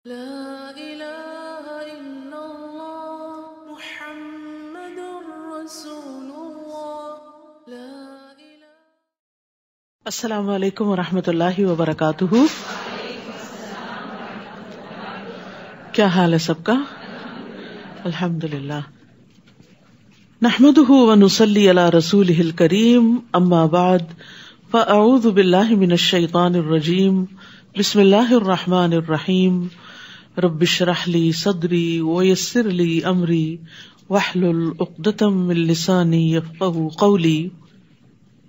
لا الہ الا اللہ محمد رسول اللہ لا الہ۔ السلام علیکم ورحمۃ اللہ وبرکاتہ۔ کیا حال ہے سب کا؟ الحمدللہ۔ نحمده ونصلی علی رسولہ الکریم، اما بعد فاعوذ باللہ من الشیطان الرجیم، بسم اللہ الرحمن الرحیم۔ رب اشرح لی صدری ویسر لی امری واحلل عقدۃ من لسانی یفقہوا قولی۔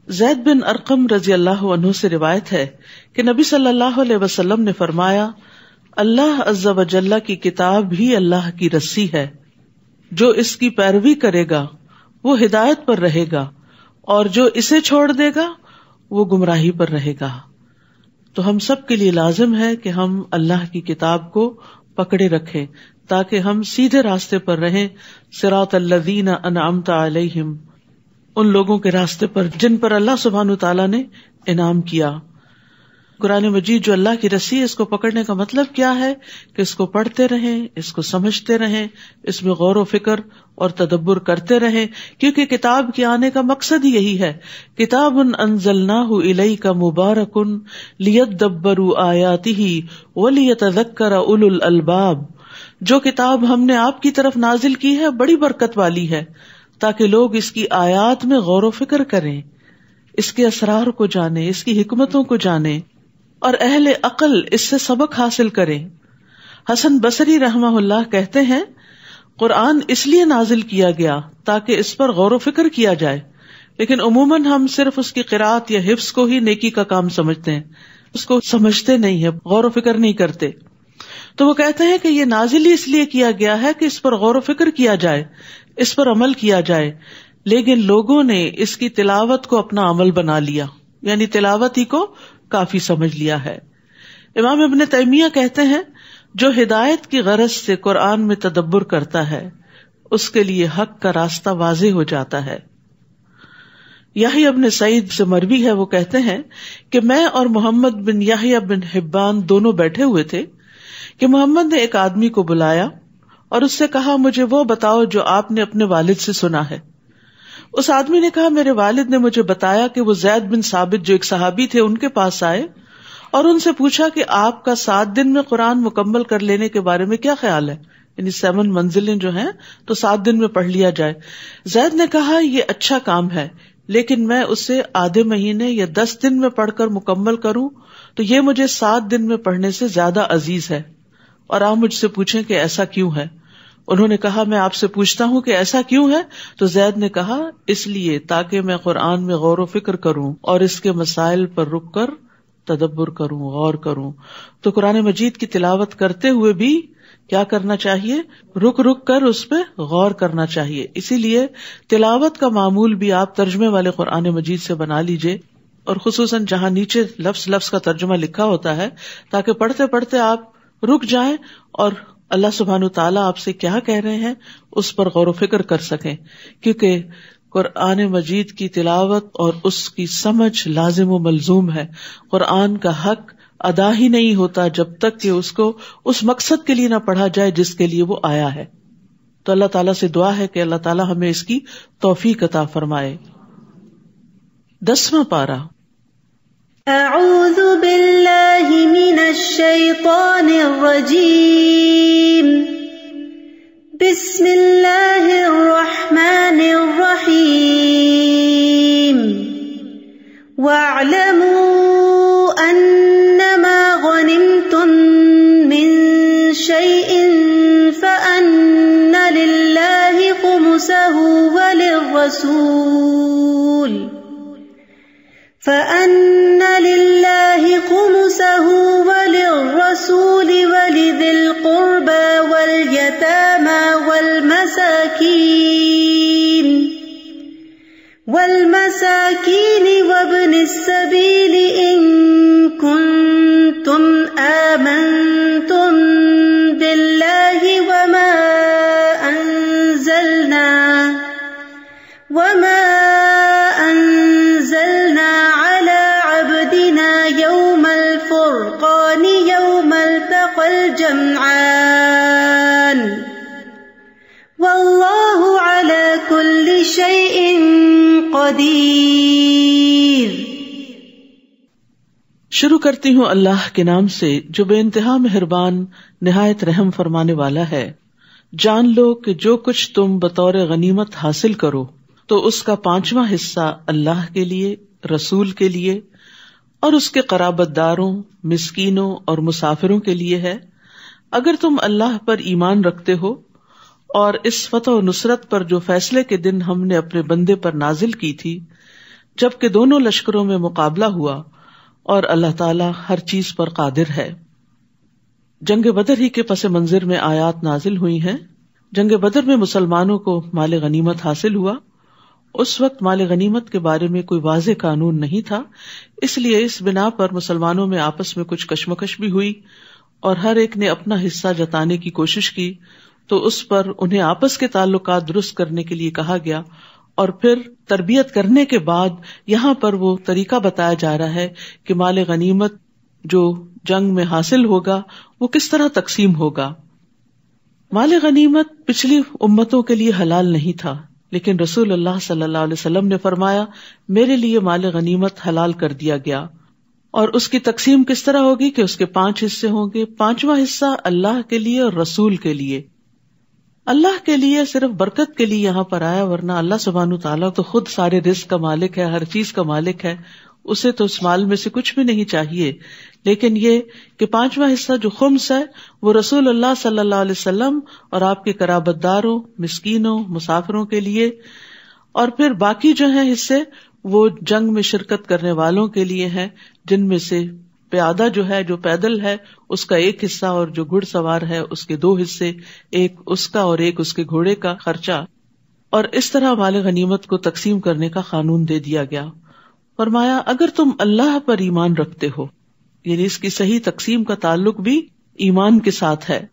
زید بن ارقم رضی اللہ عنہ سے روایت ہے کہ نبی صلی اللہ علیہ وسلم نے فرمایا، اللہ عز و جل کی کتاب ہی اللہ کی رسی ہے، جو اس کی پیروی کرے گا وہ ہدایت پر رہے گا، اور جو اسے چھوڑ دے گا وہ گمراہی پر رہے گا۔ تو ہم سب کے لیے لازم ہے کہ ہم اللہ کی کتاب کو پکڑے رکھیں تاکہ ہم سیدھے راستے پر رہیں، صراط الذین انعمت علیہم، ان لوگوں کے راستے پر جن پر اللہ سبحانہ وتعالیٰ نے انعام کیا۔ قرآن مجید جو اللہ کی رسی ہے، اس کو پکڑنے کا مطلب کیا ہے کہ اس کو پڑھتے رہیں، اس کو سمجھتے رہیں، اس میں غور و فکر اور تدبر کرتے رہیں، کیونکہ کتاب کے آنے کا مقصد ہی یہی ہے۔ کتاب انزلناہ الیک مبارک لیدبروا آیاتہ ولیتذکر اولو الالباب، جو کتاب ہم نے آپ کی طرف نازل کی ہے بڑی برکت والی ہے تاکہ لوگ اس کی آیات میں غور و فکر کریں، اس کے اسرار کو جانیں، اس کی حکمتوں کو جانیں، اور اہل عقل اس سے سبق حاصل کریں۔ حسن بصری رحمہ اللہ کہتے ہیں، قرآن اس لیے نازل کیا گیا تاکہ اس پر غور و فکر کیا جائے، لیکن عموماً ہم صرف اس کی قرأت یا حفظ کو ہی نیکی کا کام سمجھتے ہیں، اس کو سمجھتے نہیں ہیں، غور و فکر نہیں کرتے۔ تو وہ کہتے ہیں کہ یہ نازل ہی اس لیے کیا گیا ہے کہ اس پر غور و فکر کیا جائے، اس پر عمل کیا جائے، لیکن لوگوں نے اس کی تلاوت کو اپنا عمل بنا لیا، یعنی تلاوت ہی کو کافی سمجھ لیا ہے۔ امام ابن تیمیہ کہتے ہیں، جو ہدایت کی غرض سے قرآن میں تدبر کرتا ہے اس کے لیے حق کا راستہ واضح ہو جاتا ہے۔ یحییٰ ابن سعید سے مروی ہے، وہ کہتے ہیں کہ میں اور محمد بن یحییٰ بن حبان دونوں بیٹھے ہوئے تھے کہ محمد نے ایک آدمی کو بلایا اور اس سے کہا، مجھے وہ بتاؤ جو آپ نے اپنے والد سے سنا ہے۔ اس آدمی نے کہا، میرے والد نے مجھے بتایا کہ وہ زید بن ثابت جو ایک صحابی تھے ان کے پاس آئے اور ان سے پوچھا کہ آپ کا 7 دن میں قرآن مکمل کر لینے کے بارے میں کیا خیال ہے، یعنی 7 منزلیں جو ہیں تو 7 دن میں پڑھ لیا جائے۔ زید نے کہا، یہ اچھا کام ہے، لیکن میں اسے آدھے مہینے یا 10 دن میں پڑھ کر مکمل کروں تو یہ مجھے 7 دن میں پڑھنے سے زیادہ عزیز ہے، اور آپ مجھ سے پوچھیں کہ ایسا کیوں ہے۔ انہوں نے کہا، میں آپ سے پوچھتا ہوں کہ ایسا کیوں ہے؟ تو زید نے کہا، اس لیے تاکہ میں قرآن میں غور و فکر کروں اور اس کے مسائل پر رک کر تدبر کروں، غور کروں۔ تو قرآن مجید کی تلاوت کرتے ہوئے بھی کیا کرنا چاہیے؟ رک رک کر اس پہ غور کرنا چاہیے۔ اسی لیے تلاوت کا معمول بھی آپ ترجمے والے قرآن مجید سے بنا لیجئے، اور خصوصاً جہاں نیچے لفظ لفظ کا ترجمہ لکھا ہوتا ہے، تاکہ پڑھتے پڑھتے آپ رک جائیں اور اللہ سبحانہ تعالیٰ آپ سے کیا کہہ رہے ہیں اس پر غور و فکر کر سکیں، کیونکہ قرآن مجید کی تلاوت اور اس کی سمجھ لازم و ملزوم ہے۔ قرآن کا حق ادا ہی نہیں ہوتا جب تک کہ اس کو اس مقصد کے لیے نہ پڑھا جائے جس کے لیے وہ آیا ہے۔ تو اللہ تعالیٰ سے دعا ہے کہ اللہ تعالیٰ ہمیں اس کی توفیق عطا فرمائے۔ 10واں پارہ۔ اعوذ باللہ من الشیطان الرجیم، بسم اللہ الرحمن الرحیم، وَاعْلَمُوا أَنَّمَا غَنِمْتُم مِّن شَيْءٍ فَأَنَّ لِلَّهِ خُمُسَهُ وَلِلرَّسُولِ وَلِذِي الْقُرْبَى وَالْيَتَامَى وَالْمَسَاكِينِ وَابْنِ السَّبِيلِ إِن كُنتُمْ آمنتم بِاللَّهِ وَمَا أَنزَلْنَا عَلَى يدعان واللہ علی کل شیء قدیر۔ شروع کرتی ہوں اللہ کے نام سے جو بے انتہا مہربان نہایت رحم فرمانے والا ہے۔ جان لو کہ جو کچھ تم بطور غنیمت حاصل کرو تو اس کا 5واں حصہ اللہ کے لیے، رسول کے لیے اور اس کے قرابت داروں، مسکینوں اور مسافروں کے لیے ہے۔ اگر تم اللہ پر ایمان رکھتے ہو اور اس فتح و نصرت پر جو فیصلے کے دن ہم نے اپنے بندے پر نازل کی تھی، جبکہ دونوں لشکروں میں مقابلہ ہوا اور اللہ تعالیٰ ہر چیز پر قادر ہے۔ جنگ بدر ہی کے پس منظر میں آیات نازل ہوئی ہیں۔ جنگ بدر میں مسلمانوں کو مال غنیمت حاصل ہوا۔ اس وقت مال غنیمت کے بارے میں کوئی واضح قانون نہیں تھا، اس لیے اس بنا پر مسلمانوں میں آپس میں کچھ کشمکش بھی ہوئی اور ہر ایک نے اپنا حصہ جتانے کی کوشش کی، تو اس پر انہیں آپس کے تعلقات درست کرنے کے لیے کہا گیا، اور پھر تربیت کرنے کے بعد یہاں پر وہ طریقہ بتایا جا رہا ہے کہ مال غنیمت جو جنگ میں حاصل ہوگا وہ کس طرح تقسیم ہوگا۔ مال غنیمت پچھلی امتوں کے لیے حلال نہیں تھا، لیکن رسول اللہ صلی اللہ علیہ وسلم نے فرمایا میرے لیے مال غنیمت حلال کر دیا گیا، اور اس کی تقسیم کس طرح ہوگی کہ اس کے 5 حصے ہوں گے۔ 5واں حصہ اللہ کے لیے اور رسول کے لیے۔ اللہ کے لیے صرف برکت کے لیے یہاں پر آیا، ورنہ اللہ سبحانہ تعالیٰ تو خود سارے رزق کا مالک ہے، ہر چیز کا مالک ہے، اسے تو اس مال میں سے کچھ بھی نہیں چاہیے۔ لیکن یہ کہ 5واں حصہ جو خمس ہے وہ رسول اللہ صلی اللہ علیہ وسلم اور آپ کے قرابت داروں، مسکینوں، مسافروں کے لیے، اور پھر باقی جو ہیں حصے وہ جنگ میں شرکت کرنے والوں کے لیے ہیں، جن میں سے پیادہ جو ہے، جو پیدل ہے، اس کا 1 حصہ، اور جو گھڑ سوار ہے اس کے 2 حصے، ایک اس کا اور ایک اس کے گھوڑے کا خرچہ۔ اور اس طرح مال غنیمت کو تقسیم کرنے کا قانون دے دیا گیا۔ فرمایا اگر تم اللہ پر ایمان رکھتے ہو، یعنی اس کی صحیح تقسیم کا تعلق بھی ایمان کے ساتھ ہے۔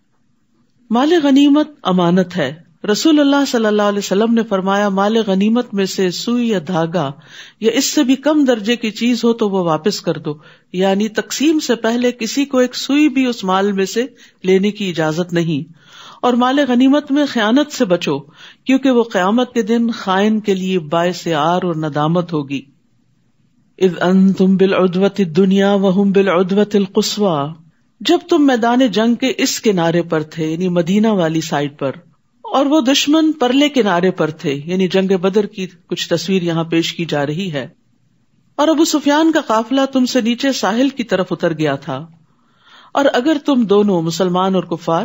مال غنیمت امانت ہے۔ رسول اللہ صلی اللہ علیہ وسلم نے فرمایا مال غنیمت میں سے سوئی یا دھاگا یا اس سے بھی کم درجے کی چیز ہو تو وہ واپس کر دو، یعنی تقسیم سے پہلے کسی کو ایک سوئی بھی اس مال میں سے لینے کی اجازت نہیں۔ اور مال غنیمت میں خیانت سے بچو، کیونکہ وہ قیامت کے دن خائن کے لیے باعث عار اور ندامت ہوگی۔ اذ انتم بالعدوۃ الدنیا وهم بالعدوۃ القصویٰ، جب تم میدان جنگ کے اس کنارے پر تھے، یعنی مدینہ والی سائڈ پر، اور وہ دشمن پرلے کنارے پر تھے، یعنی جنگ بدر کی کچھ تصویر یہاں پیش کی جا رہی ہے۔ اور ابو سفیان کا قافلہ تم سے نیچے ساحل کی طرف اتر گیا تھا، اور اگر تم دونوں مسلمان اور کفار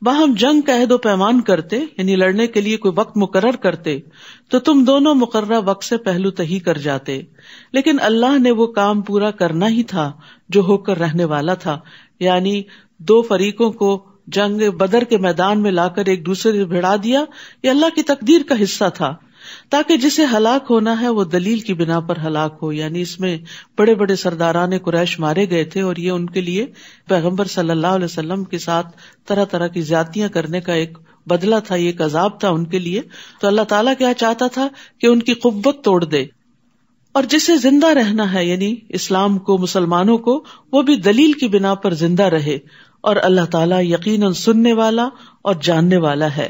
باہم جنگ کا عہد و پیمان کرتے، یعنی لڑنے کے لیے کوئی وقت مقرر کرتے، تو تم دونوں مقررہ وقت سے پہلو تہی کر جاتے، لیکن اللہ نے وہ کام پورا کرنا ہی تھا جو ہو کر رہنے والا تھا، یعنی 2 فریقوں کو جنگ بدر کے میدان میں لا کر ایک دوسرے سے بھڑا دیا، یہ اللہ کی تقدیر کا حصہ تھا، تاکہ جسے ہلاک ہونا ہے وہ دلیل کی بنا پر ہلاک ہو۔ یعنی اس میں بڑے بڑے سرداران قریش مارے گئے تھے، اور یہ ان کے لیے پیغمبر صلی اللہ علیہ وسلم کے ساتھ طرح طرح کی زیادتیاں کرنے کا ایک بدلہ تھا، یہ ایک عذاب تھا ان کے لیے۔ تو اللہ تعالیٰ کیا چاہتا تھا کہ ان کی قوت توڑ دے، اور جسے زندہ رہنا ہے یعنی اسلام کو، مسلمانوں کو، وہ بھی دلیل کی بنا پر زندہ رہے، اور اللہ تعالیٰ یقیناً سننے والا اور جاننے والا ہے۔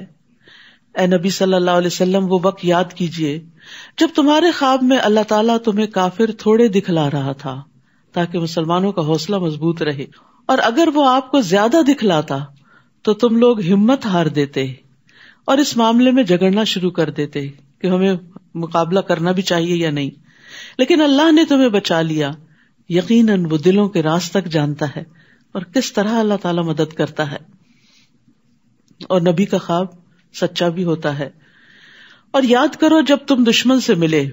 اے نبی صلی اللہ علیہ وسلم وہ وقت یاد کیجئے جب تمہارے خواب میں اللہ تعالیٰ تمہیں کافر تھوڑے دکھلا رہا تھا تاکہ مسلمانوں کا حوصلہ مضبوط رہے، اور اگر وہ آپ کو زیادہ دکھلاتا تو تم لوگ ہمت ہار دیتے اور اس معاملے میں جھگڑنا شروع کر دیتے کہ ہمیں مقابلہ کرنا بھی چاہیے یا نہیں، لیکن اللہ نے تمہیں بچا لیا۔ یقیناً وہ دلوں کے راز تک جانتا ہے اور کس طرح اللہ تعالیٰ مدد کرتا ہے، اور نبی کا خواب سچا بھی ہوتا ہے۔ اور یاد کرو جب تم دشمن سے ملے،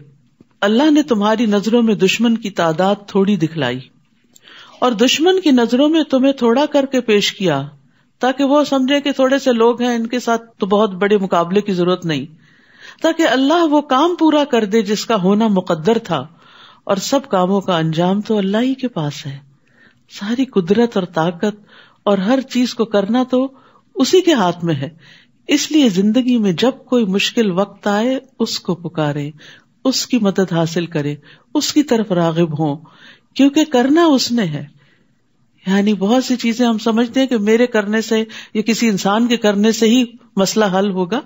اللہ نے تمہاری نظروں میں دشمن کی تعداد تھوڑی دکھلائی اور دشمن کی نظروں میں تمہیں تھوڑا کر کے پیش کیا، تاکہ وہ سمجھے کہ تھوڑے سے لوگ ہیں، ان کے ساتھ تو بہت بڑے مقابلے کی ضرورت نہیں، تاکہ اللہ وہ کام پورا کر دے جس کا ہونا مقدر تھا، اور سب کاموں کا انجام تو اللہ ہی کے پاس ہے۔ ساری قدرت اور طاقت اور ہر چیز کو کرنا تو اسی کے ہاتھ میں ہے۔ اس لیے زندگی میں جب کوئی مشکل وقت آئے اس کو پکارے، اس کی مدد حاصل کرے، اس کی طرف راغب ہوں، کیونکہ کرنا اس نے ہے۔ یعنی بہت سی چیزیں ہم سمجھتے ہیں کہ میرے کرنے سے یا کسی انسان کے کرنے سے ہی مسئلہ حل ہوگا.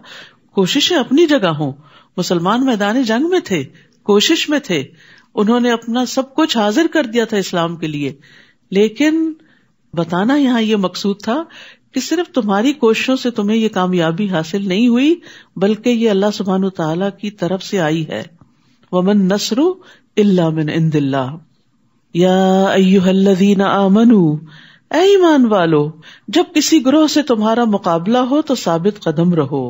کوششیں اپنی جگہ ہوں. مسلمان میدان جنگ میں تھے, کوشش میں تھے, انہوں نے اپنا سب کچھ حاضر کر دیا تھا اسلام کے لیے, لیکن بتانا یہاں یہ مقصود تھا کہ صرف تمہاری کوششوں سے تمہیں یہ کامیابی حاصل نہیں ہوئی, بلکہ یہ اللہ سبحانہ وتعالی کی طرف سے آئی ہے. وَمَن نَّصْرُ إِلَّا مِنْ عِنْدِ اللَّهِ. یا ایھا الذین آمنوا, اے ایمان والو, جب کسی گروہ سے تمہارا مقابلہ ہو تو ثابت قدم رہو.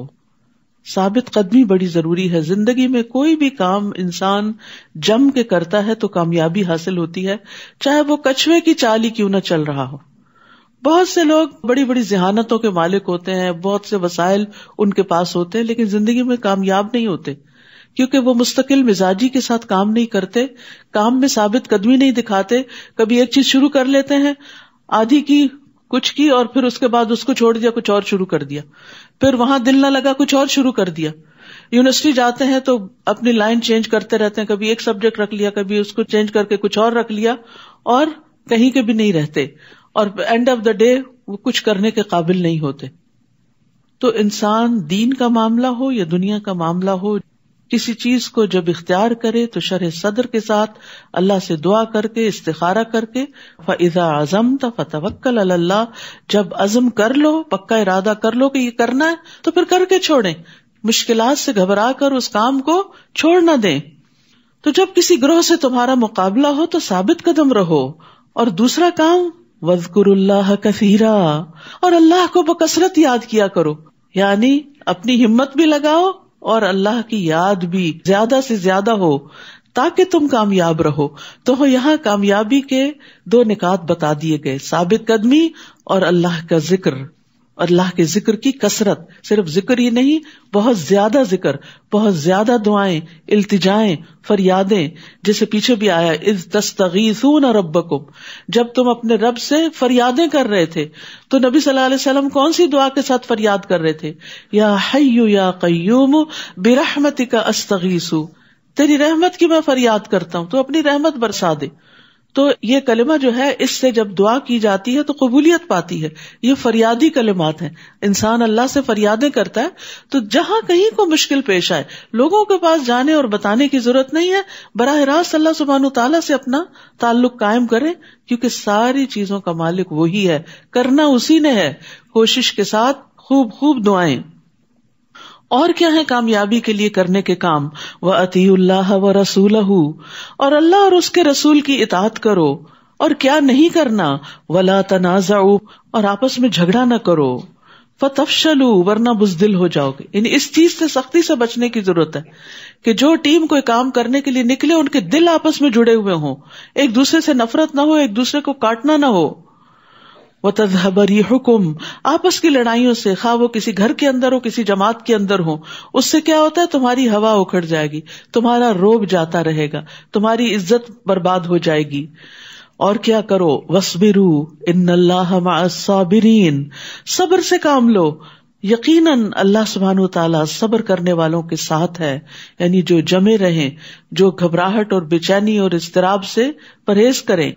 ثابت قدمی بڑی ضروری ہے. زندگی میں کوئی بھی کام انسان جم کے کرتا ہے تو کامیابی حاصل ہوتی ہے, چاہے وہ کچھوے کی چال ہی کیوں نہ چل رہا ہو. بہت سے لوگ بڑی بڑی ذہانتوں کے مالک ہوتے ہیں, بہت سے وسائل ان کے پاس ہوتے ہیں, لیکن زندگی میں کامیاب نہیں ہوتے, کیونکہ وہ مستقل مزاجی کے ساتھ کام نہیں کرتے, کام میں ثابت قدمی نہیں دکھاتے. کبھی ایک چیز شروع کر لیتے ہیں, آدھی کی, کچھ کی, اور پھر اس کے بعد اس کو چھوڑ دیا, کچھ اور شروع کر دیا, پھر وہاں دل نہ لگا, کچھ اور شروع کر دیا. یونیورسٹی جاتے ہیں تو اپنی لائن چینج کرتے رہتے ہیں, کبھی ایک سبجیکٹ رکھ لیا, کبھی اس کو چینج کر کے کچھ اور رکھ لیا, اور کہیں کے بھی نہیں رہتے, اور اینڈ آف دا ڈے وہ کچھ کرنے کے قابل نہیں ہوتے. تو انسان دین کا معاملہ ہو یا دنیا کا معاملہ ہو, کسی چیز کو جب اختیار کرے تو شرح صدر کے ساتھ اللہ سے دعا کر کے, استخارہ کر کے, فَإِذَا عَزَمْتَ فَتَوَكَّلْ عَلَى اللَّهِ, جب عزم کر لو, پکا ارادہ کر لو کہ یہ کرنا ہے, تو پھر کر کے چھوڑیں. مشکلات سے گھبرا کر اس کام کو چھوڑ نہ دیں. تو جب کسی گروہ سے تمہارا مقابلہ ہو تو ثابت قدم رہو. اور دوسرا کام, وَاذْكُرُوا اللَّهَ كَثِيرًا, اور اللہ کو بکثرت یاد کیا کرو. یعنی اپنی ہمت بھی لگاؤ اور اللہ کی یاد بھی زیادہ سے زیادہ ہو, تاکہ تم کامیاب رہو. تو یہاں کامیابی کے 2 نکات بتا دیے گئے, ثابت قدمی اور اللہ کا ذکر, اور اللہ کے ذکر کی کثرت. صرف ذکر ہی نہیں, بہت زیادہ ذکر, بہت زیادہ دعائیں, التجائیں, فریادیں, جیسے پیچھے بھی آیا, اذ تستغیثون ربکم, جب تم اپنے رب سے فریادیں کر رہے تھے. تو نبی صلی اللہ علیہ وسلم کون سی دعا کے ساتھ فریاد کر رہے تھے؟ یا حی یا قیوم برحمتک استغیث, تیری رحمت کی میں فریاد کرتا ہوں, تو اپنی رحمت برسا دے. تو یہ کلمہ جو ہے, اس سے جب دعا کی جاتی ہے تو قبولیت پاتی ہے. یہ فریادی کلمات ہیں. انسان اللہ سے فریادیں کرتا ہے تو جہاں کہیں کو مشکل پیش آئے, لوگوں کے پاس جانے اور بتانے کی ضرورت نہیں ہے, براہ راست اللہ سبحانہ تعالیٰ سے اپنا تعلق قائم کریں, کیونکہ ساری چیزوں کا مالک وہی ہے, کرنا اسی نے ہے. کوشش کے ساتھ خوب خوب دعائیں. اور کیا ہے کامیابی کے لیے کرنے کے کام؟ وَأَطِيعُوا اللَّهَ وَرَسُولَهُ, اور اللہ اور اس کے رسول کی اطاعت کرو. اور کیا نہیں کرنا؟ وَلَا تَنَازَعُوا, اور آپس میں جھگڑا نہ کرو. فَتَفْشَلُوا, ورنہ بزدل ہو جاؤ گے. یعنی اس چیز سے سختی سے بچنے کی ضرورت ہے کہ جو ٹیم کوئی کام کرنے کے لیے نکلے, ان کے دل آپس میں جڑے ہوئے ہوں, ایک دوسرے سے نفرت نہ ہو, ایک دوسرے کو کاٹنا نہ ہو. وَتَذْهَبَ رِيحُكُمْ, آپس کی لڑائیوں سے, خواہ وہ کسی گھر کے اندر ہو, کسی جماعت کے اندر ہو, اس سے کیا ہوتا ہے, تمہاری ہوا اکھڑ جائے گی, تمہارا روب جاتا رہے گا, تمہاری عزت برباد ہو جائے گی. اور کیا کرو؟ وَاصْبِرُوا إِنَّ اللَّهَ مَعَ الصَّابِرِينَ, صبر سے کام لو, یقیناً اللہ سبحانہ وتعالیٰ صبر کرنے والوں کے ساتھ ہے. یعنی جو جمے رہیں, جو گھبراہٹ اور بے چینی اور اضطراب سے پرہیز کریں.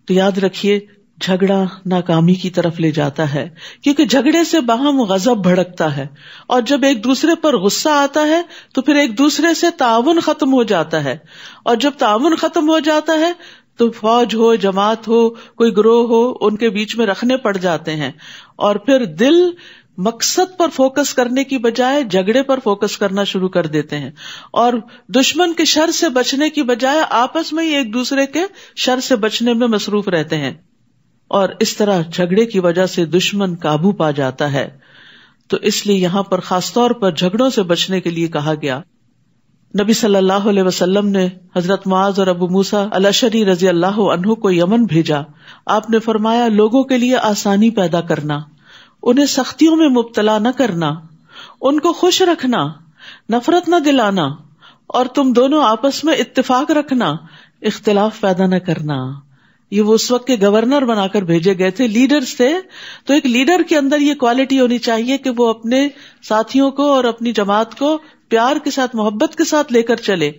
تو یاد رکھیے, جھگڑا ناکامی کی طرف لے جاتا ہے, کیونکہ جھگڑے سے باہم غضب بھڑکتا ہے, اور جب ایک دوسرے پر غصہ آتا ہے تو پھر ایک دوسرے سے تعاون ختم ہو جاتا ہے, اور جب تعاون ختم ہو جاتا ہے تو فوج ہو, جماعت ہو, کوئی گروہ ہو, ان کے بیچ میں رکھنے پڑ جاتے ہیں, اور پھر دل مقصد پر فوکس کرنے کی بجائے جھگڑے پر فوکس کرنا شروع کر دیتے ہیں, اور دشمن کے شر سے بچنے کی بجائے آپس میں ہی ایک دوسرے کے شر سے بچنے میں مصروف رہتے ہیں, اور اس طرح جھگڑے کی وجہ سے دشمن قابو پا جاتا ہے. تو اس لیے یہاں پر خاص طور پر جھگڑوں سے بچنے کے لیے کہا گیا. نبی صلی اللہ علیہ وسلم نے حضرت معاذ اور ابو موسیٰ الاشعری رضی اللہ عنہ کو یمن بھیجا. آپ نے فرمایا, لوگوں کے لیے آسانی پیدا کرنا, انہیں سختیوں میں مبتلا نہ کرنا, ان کو خوش رکھنا, نفرت نہ دلانا, اور تم دونوں آپس میں اتفاق رکھنا, اختلاف پیدا نہ کرنا. یہ وہ اس وقت کے گورنر بنا کر بھیجے گئے تھے, لیڈرز تھے. تو ایک لیڈر کے اندر یہ کوالٹی ہونی چاہیے کہ وہ اپنے ساتھیوں کو اور اپنی جماعت کو پیار کے ساتھ, محبت کے ساتھ لے کر چلے,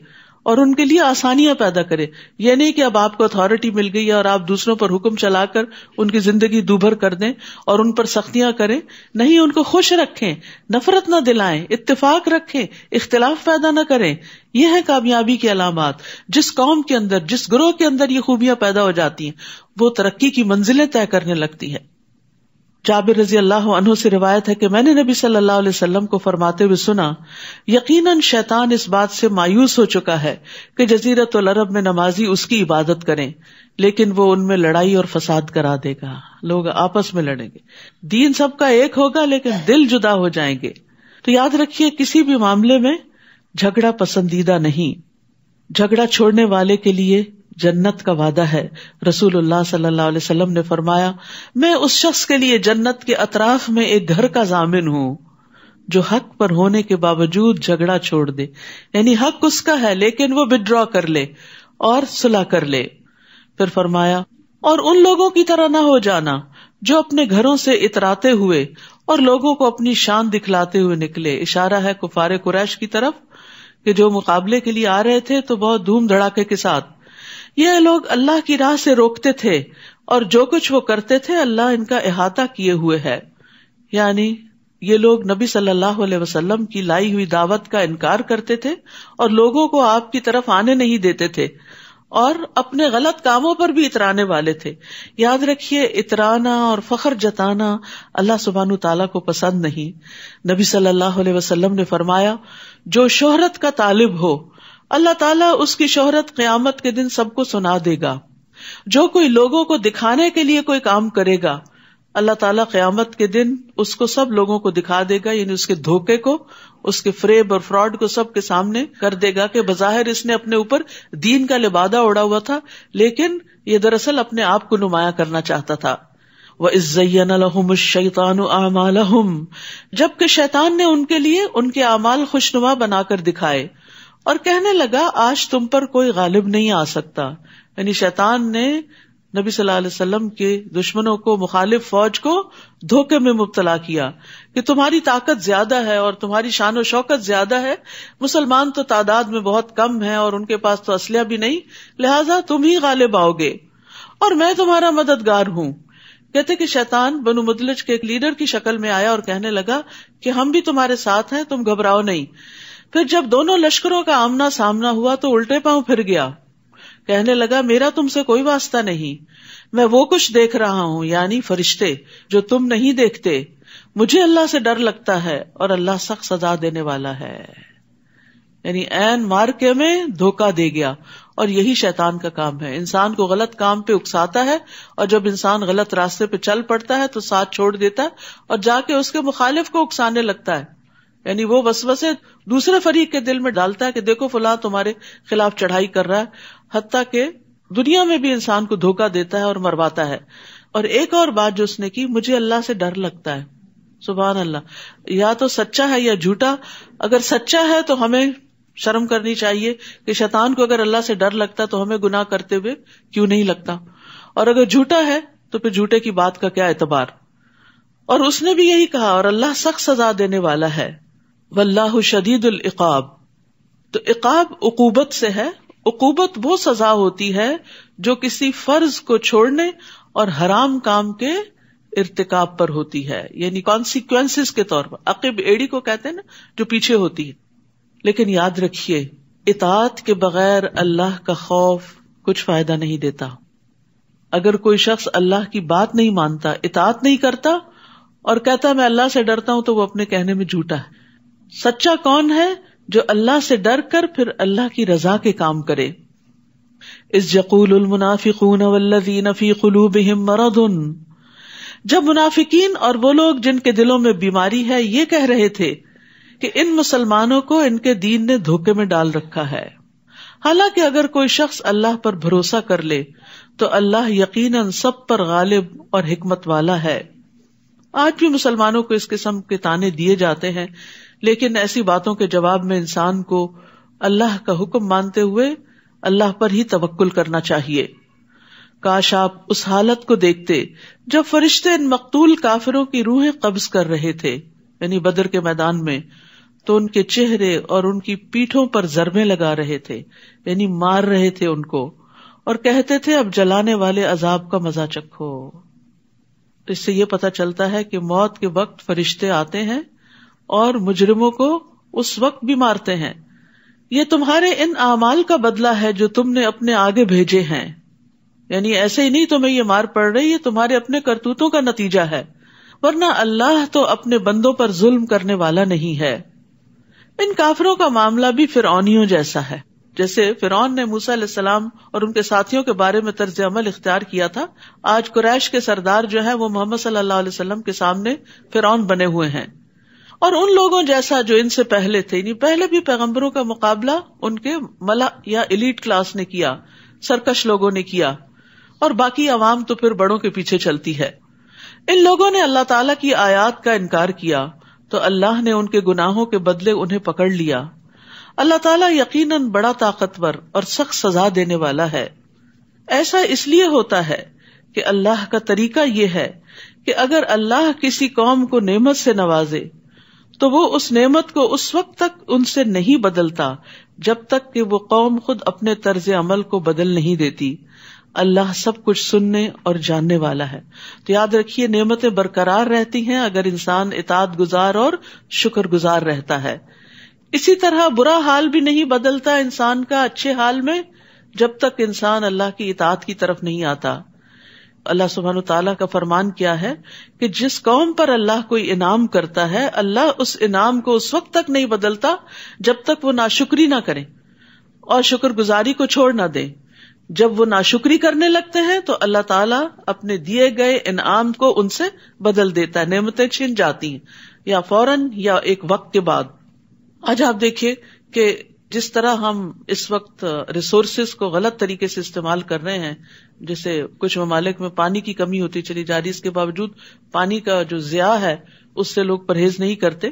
اور ان کے لیے آسانیاں پیدا کرے. یہ نہیں کہ اب آپ کو اتھارٹی مل گئی ہے اور آپ دوسروں پر حکم چلا کر ان کی زندگی دوبھر کر دیں اور ان پر سختیاں کریں. نہیں، ان کو خوش رکھیں، نفرت نہ دلائیں، اتفاق رکھیں، اختلاف پیدا نہ کریں. یہ ہے کامیابی کی علامات. جس قوم کے اندر، جس گروہ کے اندر یہ خوبیاں پیدا ہو جاتی ہیں وہ ترقی کی منزلیں طے کرنے لگتی ہے. جابر رضی اللہ عنہ سے روایت ہے کہ میں نے نبی صلی اللہ علیہ وسلم کو فرماتے ہوئے سنا، یقیناً شیطان اس بات سے مایوس ہو چکا ہے کہ جزیرۃ العرب میں نمازی اس کی عبادت کریں، لیکن وہ ان میں لڑائی اور فساد کرا دے گا. لوگ آپس میں لڑیں گے، دین سب کا ایک ہوگا لیکن دل جدا ہو جائیں گے. تو یاد رکھیے کسی بھی معاملے میں جھگڑا پسندیدہ نہیں. جھگڑا چھوڑنے والے کے لیے جنت کا وعدہ ہے. رسول اللہ صلی اللہ علیہ وسلم نے فرمایا، میں اس شخص کے لیے جنت کے اطراف میں ایک گھر کا ضامن ہوں جو حق پر ہونے کے باوجود جھگڑا چھوڑ دے. یعنی حق اس کا ہے لیکن وہ وڈرا کر لے اور صلح کر لے. پھر فرمایا، اور ان لوگوں کی طرح نہ ہو جانا جو اپنے گھروں سے اتراتے ہوئے اور لوگوں کو اپنی شان دکھلاتے ہوئے نکلے. اشارہ ہے کفار قریش کی طرف کہ جو مقابلے کے لیے آ رہے تھے تو بہت دھوم دھڑاکے کے ساتھ. یہ لوگ اللہ کی راہ سے روکتے تھے اور جو کچھ وہ کرتے تھے اللہ ان کا احاطہ کیے ہوئے ہے. یعنی یہ لوگ نبی صلی اللہ علیہ وسلم کی لائی ہوئی دعوت کا انکار کرتے تھے اور لوگوں کو آپ کی طرف آنے نہیں دیتے تھے اور اپنے غلط کاموں پر بھی اترانے والے تھے. یاد رکھیے اترانا اور فخر جتانا اللہ سبحانہ تعالیٰ کو پسند نہیں. نبی صلی اللہ علیہ وسلم نے فرمایا، جو شہرت کا طالب ہو اللہ تعالیٰ اس کی شہرت قیامت کے دن سب کو سنا دے گا. جو کوئی لوگوں کو دکھانے کے لیے کوئی کام کرے گا اللہ تعالیٰ قیامت کے دن اس کو سب لوگوں کو دکھا دے گا. یعنی اس کے دھوکے کو، اس کے فریب اور فراڈ کو سب کے سامنے کر دے گا کہ بظاہر اس نے اپنے اوپر دین کا لبادہ اوڑا ہوا تھا لیکن یہ دراصل اپنے آپ کو نمایاں کرنا چاہتا تھا. وَإِذْ زَيَّنَ لَهُمُ الشَّيْطَانُ أَعْمَالَهُمْ، جبکہ شیطان نے ان کے لیے ان کے اعمال خوشنما بنا کر دکھائے اور کہنے لگا آج تم پر کوئی غالب نہیں آ سکتا. یعنی شیطان نے نبی صلی اللہ علیہ وسلم کے دشمنوں کو، مخالف فوج کو دھوکے میں مبتلا کیا کہ تمہاری طاقت زیادہ ہے اور تمہاری شان و شوکت زیادہ ہے، مسلمان تو تعداد میں بہت کم ہیں اور ان کے پاس تو اسلحہ بھی نہیں، لہٰذا تم ہی غالب آؤ گے اور میں تمہارا مددگار ہوں. کہتے کہ شیطان بنو مدلج کے ایک لیڈر کی شکل میں آیا اور کہنے لگا کہ ہم بھی تمہارے ساتھ ہیں، تم گھبراؤ نہیں. پھر جب دونوں لشکروں کا آمنا سامنا ہوا تو الٹے پاؤں پھر گیا، کہنے لگا میرا تم سے کوئی واسطہ نہیں، میں وہ کچھ دیکھ رہا ہوں یعنی فرشتے جو تم نہیں دیکھتے. مجھے اللہ سے ڈر لگتا ہے اور اللہ سخت سزا دینے والا ہے. یعنی عین مارکے میں دھوکہ دے گیا اور یہی شیطان کا کام ہے. انسان کو غلط کام پہ اکساتا ہے اور جب انسان غلط راستے پہ چل پڑتا ہے تو ساتھ چھوڑ دیتا ہے اور جا کے اس کے مخالف کو اکسانے لگتا ہے. یعنی وہ وسوسے دوسرے فریق کے دل میں ڈالتا ہے کہ دیکھو فلاں تمہارے خلاف چڑھائی کر رہا ہے، حتیٰ کہ دنیا میں بھی انسان کو دھوکہ دیتا ہے اور مرواتا ہے. اور ایک اور بات جو اس نے کی، مجھے اللہ سے ڈر لگتا ہے. سبحان اللہ، یا تو سچا ہے یا جھوٹا. اگر سچا ہے تو ہمیں شرم کرنی چاہیے کہ شیطان کو اگر اللہ سے ڈر لگتا تو ہمیں گناہ کرتے ہوئے کیوں نہیں لگتا، اور اگر جھوٹا ہے تو پھر جھوٹے کی بات کا کیا اعتبار. اور اس نے بھی یہی کہا اور اللہ سخت سزا دینے والا ہے. واللہ شدید العقاب. تو عقاب عقوبت سے ہے. عقوبت وہ سزا ہوتی ہے جو کسی فرض کو چھوڑنے اور حرام کام کے ارتکاب پر ہوتی ہے، یعنی کانسیکوینسز کے طور پر. عقب ایڑی کو کہتے ہیں نا جو پیچھے ہوتی ہے. لیکن یاد رکھیے اطاعت کے بغیر اللہ کا خوف کچھ فائدہ نہیں دیتا. اگر کوئی شخص اللہ کی بات نہیں مانتا، اطاعت نہیں کرتا اور کہتا میں اللہ سے ڈرتا ہوں، تو وہ اپنے کہنے میں جھوٹا ہے. سچا کون ہے؟ جو اللہ سے ڈر کر پھر اللہ کی رضا کے کام کرے. اذ یقول المنافقون والذین فی قلوبہم مرض، جب منافقین اور وہ لوگ جن کے دلوں میں بیماری ہے یہ کہہ رہے تھے کہ ان مسلمانوں کو ان کے دین نے دھوکے میں ڈال رکھا ہے. حالانکہ اگر کوئی شخص اللہ پر بھروسہ کر لے تو اللہ یقیناً سب پر غالب اور حکمت والا ہے. آج بھی مسلمانوں کو اس قسم کے طعنے دیے جاتے ہیں، لیکن ایسی باتوں کے جواب میں انسان کو اللہ کا حکم مانتے ہوئے اللہ پر ہی توکل کرنا چاہیے. کاش آپ اس حالت کو دیکھتے جب فرشتے ان مقتول کافروں کی روحیں قبض کر رہے تھے، یعنی بدر کے میدان میں. تو ان کے چہرے اور ان کی پیٹھوں پر ضربیں لگا رہے تھے، یعنی مار رہے تھے ان کو، اور کہتے تھے اب جلانے والے عذاب کا مزہ چکھو۔ اس سے یہ پتہ چلتا ہے کہ موت کے وقت فرشتے آتے ہیں اور مجرموں کو اس وقت بھی مارتے ہیں۔ یہ تمہارے ان اعمال کا بدلہ ہے جو تم نے اپنے آگے بھیجے ہیں، یعنی ایسے ہی نہیں تمہیں یہ مار پڑ رہی، یہ تمہارے اپنے کرتوتوں کا نتیجہ ہے، ورنہ اللہ تو اپنے بندوں پر ظلم کرنے والا نہیں ہے۔ ان کافروں کا معاملہ بھی فرعونیوں جیسا ہے، جیسے فرعون نے موسیٰ علیہ السلام اور ان کے ساتھیوں کے بارے میں طرز عمل اختیار کیا تھا، آج قریش کے سردار جو ہے وہ محمد صلی اللہ علیہ وسلم کے سامنے فرعون بنے ہوئے ہیں۔ اور ان لوگوں جیسا جو ان سے پہلے تھے، یعنی پہلے بھی پیغمبروں کا مقابلہ ان کے ملا یا ایلیٹ کلاس نے کیا، سرکش لوگوں نے کیا، اور باقی عوام تو پھر بڑوں کے پیچھے چلتی ہے۔ ان لوگوں نے اللہ تعالیٰ کی آیات کا انکار کیا تو اللہ نے ان کے گناہوں کے بدلے انہیں پکڑ لیا۔ اللہ تعالیٰ یقیناً بڑا طاقتور اور سخت سزا دینے والا ہے۔ ایسا اس لیے ہوتا ہے کہ اللہ کا طریقہ یہ ہے کہ اگر اللہ کسی قوم کو نعمت سے نوازے تو وہ اس نعمت کو اس وقت تک ان سے نہیں بدلتا جب تک کہ وہ قوم خود اپنے طرز عمل کو بدل نہیں دیتی۔ اللہ سب کچھ سننے اور جاننے والا ہے۔ تو یاد رکھیے نعمتیں برقرار رہتی ہیں اگر انسان اطاعت گزار اور شکر گزار رہتا ہے۔ اسی طرح برا حال بھی نہیں بدلتا انسان کا اچھے حال میں جب تک انسان اللہ کی اطاعت کی طرف نہیں آتا۔ اللہ سبحانہ تعالیٰ کا فرمان کیا ہے کہ جس قوم پر اللہ کوئی انعام کرتا ہے اللہ اس انعام کو اس وقت تک نہیں بدلتا جب تک وہ ناشکری نہ کریں اور شکر گزاری کو چھوڑ نہ دیں۔ جب وہ ناشکری کرنے لگتے ہیں تو اللہ تعالیٰ اپنے دیے گئے انعام کو ان سے بدل دیتا ہے، نعمتیں چھن جاتی ہیں یا فوراً یا ایک وقت کے بعد۔ آج آپ دیکھیے کہ جس طرح ہم اس وقت ریسورسز کو غلط طریقے سے استعمال کر رہے ہیں، جیسے کچھ ممالک میں پانی کی کمی ہوتی چلی جا رہی، اس کے باوجود پانی کا جو ضیاع ہے اس سے لوگ پرہیز نہیں کرتے،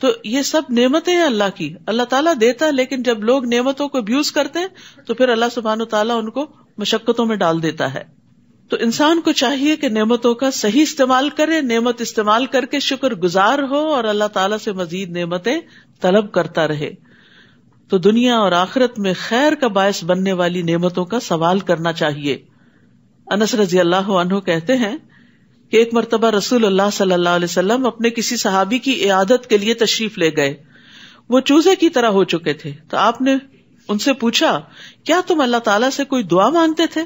تو یہ سب نعمتیں ہیں اللہ کی، اللہ تعالیٰ دیتا ہے، لیکن جب لوگ نعمتوں کو ابیوز کرتے ہیں تو پھر اللہ سبحانہ تعالیٰ ان کو مشقتوں میں ڈال دیتا ہے۔ تو انسان کو چاہیے کہ نعمتوں کا صحیح استعمال کرے، نعمت استعمال کر کے شکر گزار ہو اور اللہ تعالیٰ سے مزید نعمتیں طلب کرتا رہے، تو دنیا اور آخرت میں خیر کا باعث بننے والی نعمتوں کا سوال کرنا چاہیے۔ انس رضی اللہ عنہ کہتے ہیں کہ ایک مرتبہ رسول اللہ صلی اللہ علیہ وسلم اپنے کسی صحابی کی عیادت کے لیے تشریف لے گئے، وہ چوزے کی طرح ہو چکے تھے، تو آپ نے ان سے پوچھا کیا تم اللہ تعالیٰ سے کوئی دعا مانگتے تھے؟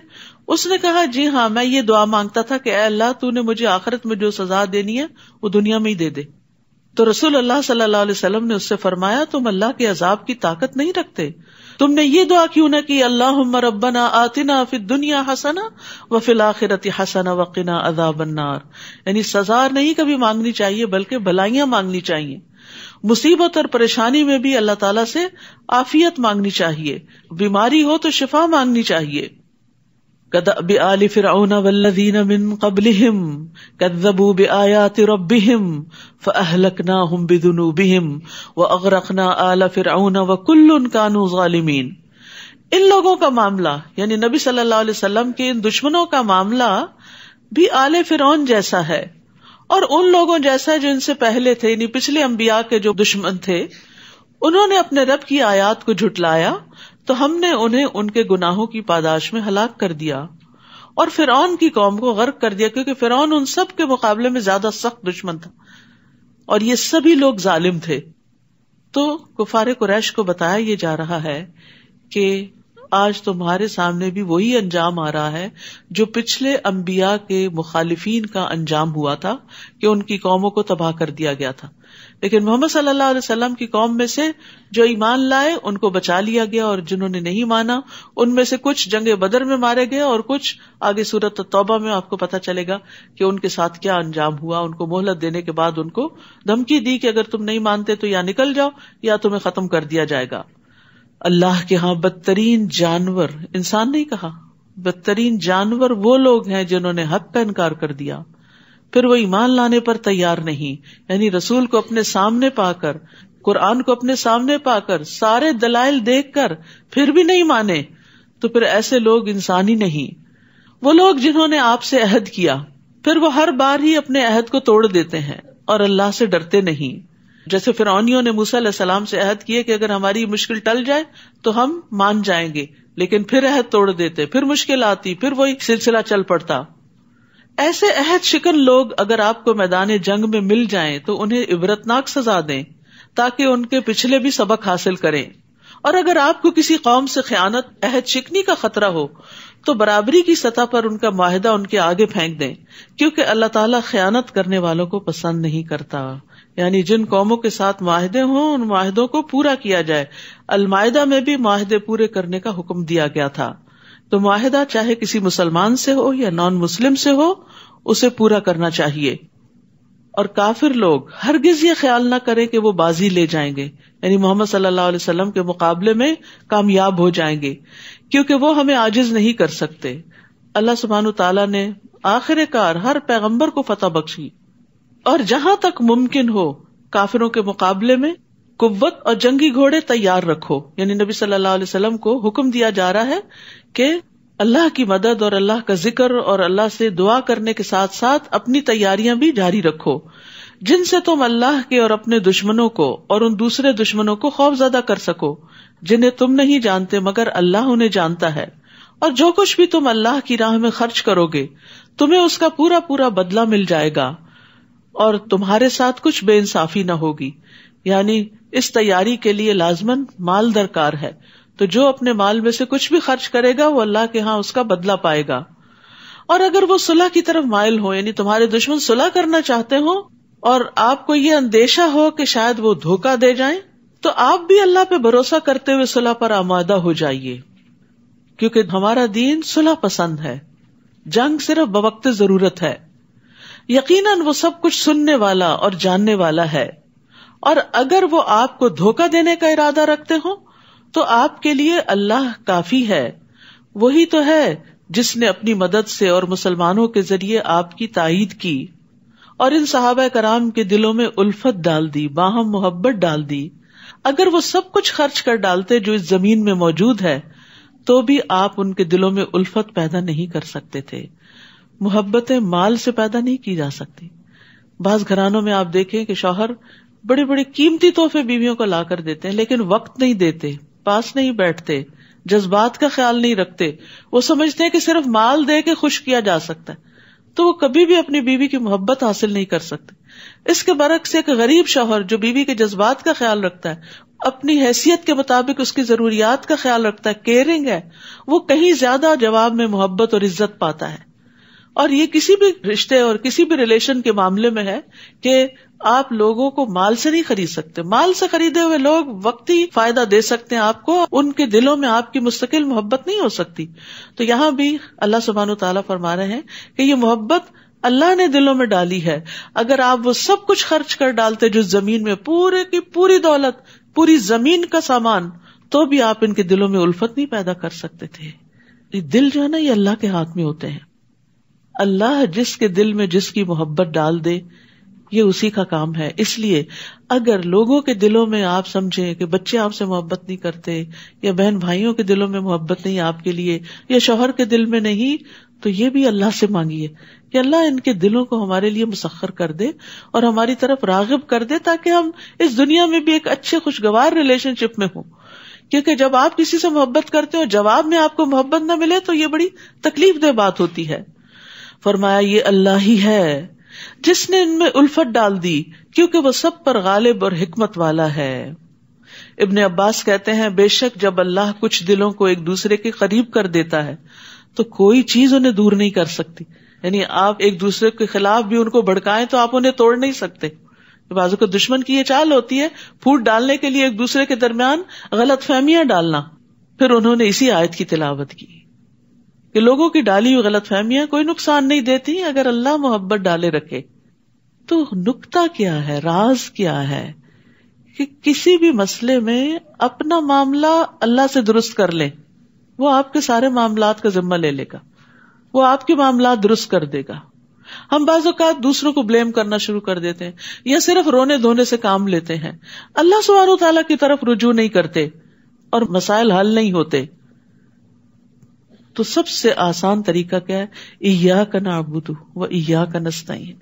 اس نے کہا جی ہاں، میں یہ دعا مانگتا تھا کہ اے اللہ تو نے مجھے آخرت میں جو سزا دینی ہے وہ دنیا میں ہی دے دے۔ تو رسول اللہ صلی اللہ علیہ وسلم نے اس سے فرمایا تم اللہ کے عذاب کی طاقت نہیں رکھتے، تم نے یہ دعا کیوں نہ کی اللہم ربنا آتنا فی الدنیا حسنہ وفی الآخرۃ حسنہ وقنا عذاب النار، یعنی سزا نہیں کبھی مانگنی چاہیے بلکہ بھلائیاں مانگنی چاہیے۔ مصیبت اور پریشانی میں بھی اللہ تعالیٰ سے عافیت مانگنی چاہیے، بیماری ہو تو شفا مانگنی چاہیے۔ كدأب آل فرعون والذین من قبلہم کذبوا بآیات ربہم فأہلکناہم بذنوبہم واغرقنا آل فرعون وکل کانوا ظالمین۔ ان لوگوں کا معاملہ یعنی نبی صلی اللہ علیہ وسلم کے ان دشمنوں کا معاملہ بھی آل فرعون جیسا ہے اور ان لوگوں جیسا جو ان سے پہلے تھے، یعنی پچھلے انبیاء کے جو دشمن تھے، انہوں نے اپنے رب کی آیات کو جھٹلایا تو ہم نے انہیں ان کے گناہوں کی پاداش میں ہلاک کر دیا اور فرعون کی قوم کو غرق کر دیا، کیونکہ فرعون ان سب کے مقابلے میں زیادہ سخت دشمن تھا اور یہ سبھی لوگ ظالم تھے۔ تو کفار قریش کو بتایا یہ جا رہا ہے کہ آج تمہارے سامنے بھی وہی انجام آ رہا ہے جو پچھلے انبیاء کے مخالفین کا انجام ہوا تھا کہ ان کی قوموں کو تباہ کر دیا گیا تھا، لیکن محمد صلی اللہ علیہ وسلم کی قوم میں سے جو ایمان لائے ان کو بچا لیا گیا اور جنہوں نے نہیں مانا ان میں سے کچھ جنگ بدر میں مارے گئے اور کچھ آگے سورۃ توبہ میں آپ کو پتہ چلے گا کہ ان کے ساتھ کیا انجام ہوا۔ ان کو مہلت دینے کے بعد ان کو دھمکی دی کہ اگر تم نہیں مانتے تو یا نکل جاؤ یا تمہیں ختم کر دیا جائے گا۔ اللہ کے ہاں بدترین جانور، انسان نہیں کہا، بدترین جانور وہ لوگ ہیں جنہوں نے حق کا انکار کر دیا، پھر وہ ایمان لانے پر تیار نہیں، یعنی رسول کو اپنے سامنے پا کر، قرآن کو اپنے سامنے پا کر، سارے دلائل دیکھ کر پھر بھی نہیں مانے، تو پھر ایسے لوگ انسان ہی نہیں۔ وہ لوگ جنہوں نے آپ سے عہد کیا پھر وہ ہر بار ہی اپنے عہد کو توڑ دیتے ہیں اور اللہ سے ڈرتے نہیں۔ جیسے فرعونیوں نے موسیٰ علیہ السلام سے عہد کیے کہ اگر ہماری مشکل ٹل جائے تو ہم مان جائیں گے، لیکن پھر عہد توڑ دیتے، پھر مشکل آتی، پھر وہی سلسلہ چل پڑتا. ایسے عہد شکن لوگ اگر آپ کو میدان جنگ میں مل جائیں تو انہیں عبرتناک سزا دیں تاکہ ان کے پچھلے بھی سبق حاصل کریں. اور اگر آپ کو کسی قوم سے خیانت، عہد شکنی کا خطرہ ہو تو برابری کی سطح پر ان کا معاہدہ ان کے آگے پھینک دیں، کیونکہ اللہ تعالیٰ خیانت کرنے والوں کو پسند نہیں کرتا. یعنی جن قوموں کے ساتھ معاہدے ہوں ان معاہدوں کو پورا کیا جائے. المائدہ میں بھی معاہدے پورے کرنے کا حکم دیا گیا تھا. تو معاہدہ چاہے کسی مسلمان سے ہو یا نان مسلم سے ہو، اسے پورا کرنا چاہیے. اور کافر لوگ ہرگز یہ خیال نہ کریں کہ وہ بازی لے جائیں گے، یعنی محمد صلی اللہ علیہ وسلم کے مقابلے میں کامیاب ہو جائیں گے، کیونکہ وہ ہمیں عاجز نہیں کر سکتے. اللہ سبحانہ تعالیٰ نے آخر کار ہر پیغمبر کو فتح بخشی. اور جہاں تک ممکن ہو کافروں کے مقابلے میں قوت اور جنگی گھوڑے تیار رکھو. یعنی نبی صلی اللہ علیہ وسلم کو حکم دیا جا رہا ہے کہ اللہ کی مدد اور اللہ کا ذکر اور اللہ سے دعا کرنے کے ساتھ ساتھ اپنی تیاریاں بھی جاری رکھو، جن سے تم اللہ کے اور اپنے دشمنوں کو اور ان دوسرے دشمنوں کو خوف زدہ کر سکو جنہیں تم نہیں جانتے مگر اللہ انہیں جانتا ہے. اور جو کچھ بھی تم اللہ کی راہ میں خرچ کرو گے تمہیں اس کا پورا پورا بدلہ مل جائے گا اور تمہارے ساتھ کچھ بے انصافی نہ ہوگی. یعنی اس تیاری کے لیے لازماً مال درکار ہے، تو جو اپنے مال میں سے کچھ بھی خرچ کرے گا وہ اللہ کے ہاں اس کا بدلہ پائے گا. اور اگر وہ صلح کی طرف مائل ہو، یعنی تمہارے دشمن صلح کرنا چاہتے ہو اور آپ کو یہ اندیشہ ہو کہ شاید وہ دھوکہ دے جائیں، تو آپ بھی اللہ پہ بھروسہ کرتے ہوئے صلح پر آمادہ ہو جائیے، کیونکہ ہمارا دین صلح پسند ہے. جنگ صرف بوقت ضرورت ہے. یقیناً وہ سب کچھ سننے والا اور جاننے والا ہے. اور اگر وہ آپ کو دھوکہ دینے کا ارادہ رکھتے ہوں تو آپ کے لیے اللہ کافی ہے. وہی تو ہے جس نے اپنی مدد سے اور مسلمانوں کے ذریعے آپ کی تائید کی اور ان صحابہ کرام کے دلوں میں الفت ڈال دی، باہم محبت ڈال دی. اگر وہ سب کچھ خرچ کر ڈالتے جو اس زمین میں موجود ہے تو بھی آپ ان کے دلوں میں الفت پیدا نہیں کر سکتے تھے. محبتیں مال سے پیدا نہیں کی جا سکتی. بعض گھرانوں میں آپ دیکھیں کہ شوہر بڑے بڑے قیمتی تحفے بیویوں کو لا کر دیتے ہیں، لیکن وقت نہیں دیتے، پاس نہیں بیٹھتے، جذبات کا خیال نہیں رکھتے. وہ سمجھتے ہیں کہ صرف مال دے کے خوش کیا جا سکتا ہے، تو وہ کبھی بھی اپنی بیوی کی محبت حاصل نہیں کر سکتے. اس کے برعکس ایک غریب شوہر جو بیوی کے جذبات کا خیال رکھتا ہے، اپنی حیثیت کے مطابق اس کی ضروریات کا خیال رکھتا ہے، کیئرنگ ہے، وہ کہیں زیادہ جواب میں محبت اور عزت پاتا ہے. اور یہ کسی بھی رشتے اور کسی بھی ریلیشن کے معاملے میں ہے کہ آپ لوگوں کو مال سے نہیں خرید سکتے. مال سے خریدے ہوئے لوگ وقتی فائدہ دے سکتے ہیں آپ کو، ان کے دلوں میں آپ کی مستقل محبت نہیں ہو سکتی. تو یہاں بھی اللہ سبحانہ تعالیٰ فرما رہے ہیں کہ یہ محبت اللہ نے دلوں میں ڈالی ہے. اگر آپ وہ سب کچھ خرچ کر ڈالتے جو زمین میں، پورے کی پوری دولت، پوری زمین کا سامان، تو بھی آپ ان کے دلوں میں الفت نہیں پیدا کر سکتے تھے. یہ دل جو ہے نا، یہ اللہ کے ہاتھ میں ہوتے ہیں. اللہ جس کے دل میں جس کی محبت ڈال دے، یہ اسی کا کام ہے. اس لیے اگر لوگوں کے دلوں میں آپ سمجھیں کہ بچے آپ سے محبت نہیں کرتے، یا بہن بھائیوں کے دلوں میں محبت نہیں آپ کے لیے، یا شوہر کے دل میں نہیں، تو یہ بھی اللہ سے مانگیے کہ اللہ ان کے دلوں کو ہمارے لیے مسخر کر دے اور ہماری طرف راغب کر دے، تاکہ ہم اس دنیا میں بھی ایک اچھے خوشگوار ریلیشن شپ میں ہوں. کیونکہ جب آپ کسی سے محبت کرتے ہو، جواب میں آپ کو محبت نہ ملے تو یہ بڑی تکلیف دہ بات ہوتی ہے. فرمایا یہ اللہ ہی ہے جس نے ان میں الفت ڈال دی، کیونکہ وہ سب پر غالب اور حکمت والا ہے. ابن عباس کہتے ہیں بے شک جب اللہ کچھ دلوں کو ایک دوسرے کے قریب کر دیتا ہے تو کوئی چیز انہیں دور نہیں کر سکتی. یعنی آپ ایک دوسرے کے خلاف بھی ان کو بھڑکائیں تو آپ انہیں توڑ نہیں سکتے. بازو کو دشمن کی یہ چال ہوتی ہے پھوٹ ڈالنے کے لیے ایک دوسرے کے درمیان غلط فہمیاں ڈالنا. پھر انہوں نے اسی آیت کی تلاوت کی کہ لوگوں کی ڈالی ہوئی غلط فہمیاں کوئی نقصان نہیں دیتی اگر اللہ محبت ڈالے رکھے. تو نکتہ کیا ہے، راز کیا ہے کہ کسی بھی مسئلے میں اپنا معاملہ اللہ سے درست کر لیں، وہ آپ کے سارے معاملات کا ذمہ لے لے گا، وہ آپ کے معاملات درست کر دے گا. ہم بعض اوقات دوسروں کو بلیم کرنا شروع کر دیتے ہیں یا صرف رونے دھونے سے کام لیتے ہیں، اللہ سبحانہ وتعالیٰ کی طرف رجوع نہیں کرتے اور مسائل حل نہیں ہوتے. تو سب سے آسان طریقہ کیا ہے؟ ایاک نعبد و ایاک نستعین.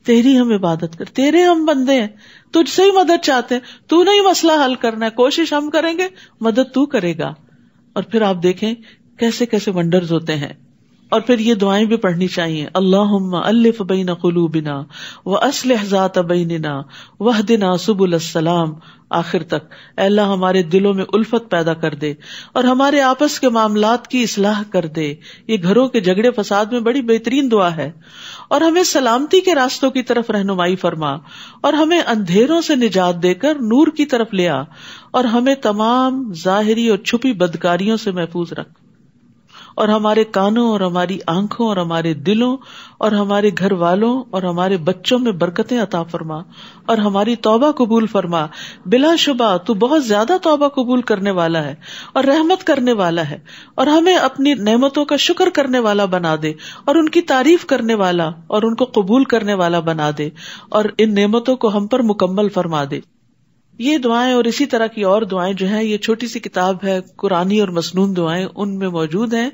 تیری ہم عبادت کر، تیرے ہم بندے ہیں، تجھ سے ہی مدد چاہتے ہیں، تو نہیں مسئلہ حل کرنا ہے، کوشش ہم کریں گے، مدد تو کرے گا. اور پھر آپ دیکھیں کیسے کیسے ونڈرز ہوتے ہیں. اور پھر یہ دعائیں بھی پڑھنی چاہیے. اللہم الف بین قلوبنا واصلح ذات بیننا واہدنا سبل السلام، آخر تک. اے اللہ ہمارے دلوں میں الفت پیدا کر دے اور ہمارے آپس کے معاملات کی اصلاح کر دے. یہ گھروں کے جھگڑے فساد میں بڑی بہترین دعا ہے. اور ہمیں سلامتی کے راستوں کی طرف رہنمائی فرما اور ہمیں اندھیروں سے نجات دے کر نور کی طرف لے آ، اور ہمیں تمام ظاہری اور چھپی بدکاریوں سے محفوظ رکھ، اور ہمارے کانوں اور ہماری آنکھوں اور ہمارے دلوں اور ہمارے گھر والوں اور ہمارے بچوں میں برکتیں عطا فرما اور ہماری توبہ قبول فرما. بلا شبہ تو بہت زیادہ توبہ قبول کرنے والا ہے اور رحمت کرنے والا ہے، اور ہمیں اپنی نعمتوں کا شکر کرنے والا بنا دے اور ان کی تعریف کرنے والا اور ان کو قبول کرنے والا بنا دے، اور ان نعمتوں کو ہم پر مکمل فرما دے. یہ دعائیں اور اسی طرح کی اور دعائیں جو ہیں، یہ چھوٹی سی کتاب ہے قرآنی اور مسنون دعائیں، ان میں موجود ہیں.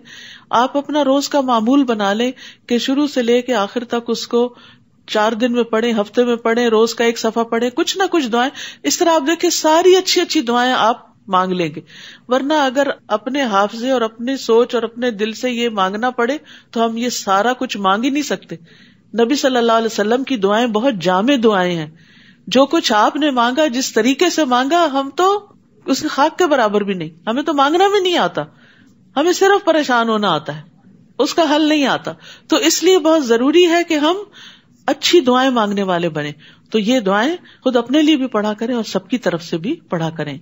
آپ اپنا روز کا معمول بنا لیں کہ شروع سے لے کے آخر تک اس کو 4 دن میں پڑھیں، ہفتے میں پڑھیں، روز کا 1 صفحہ پڑھیں، کچھ نہ کچھ دعائیں. اس طرح آپ دیکھیں ساری اچھی اچھی دعائیں آپ مانگ لیں گے. ورنہ اگر اپنے حافظے اور اپنی سوچ اور اپنے دل سے یہ مانگنا پڑے تو ہم یہ سارا کچھ مانگ ہی نہیں سکتے. نبی صلی اللہ علیہ وسلم کی دعائیں بہت جامع دعائیں ہیں. جو کچھ آپ نے مانگا، جس طریقے سے مانگا، ہم تو اس کے خاک کے برابر بھی نہیں. ہمیں تو مانگنا بھی نہیں آتا، ہمیں صرف پریشان ہونا آتا ہے، اس کا حل نہیں آتا. تو اس لیے بہت ضروری ہے کہ ہم اچھی دعائیں مانگنے والے بنیں. تو یہ دعائیں خود اپنے لیے بھی پڑھا کریں اور سب کی طرف سے بھی پڑھا کریں.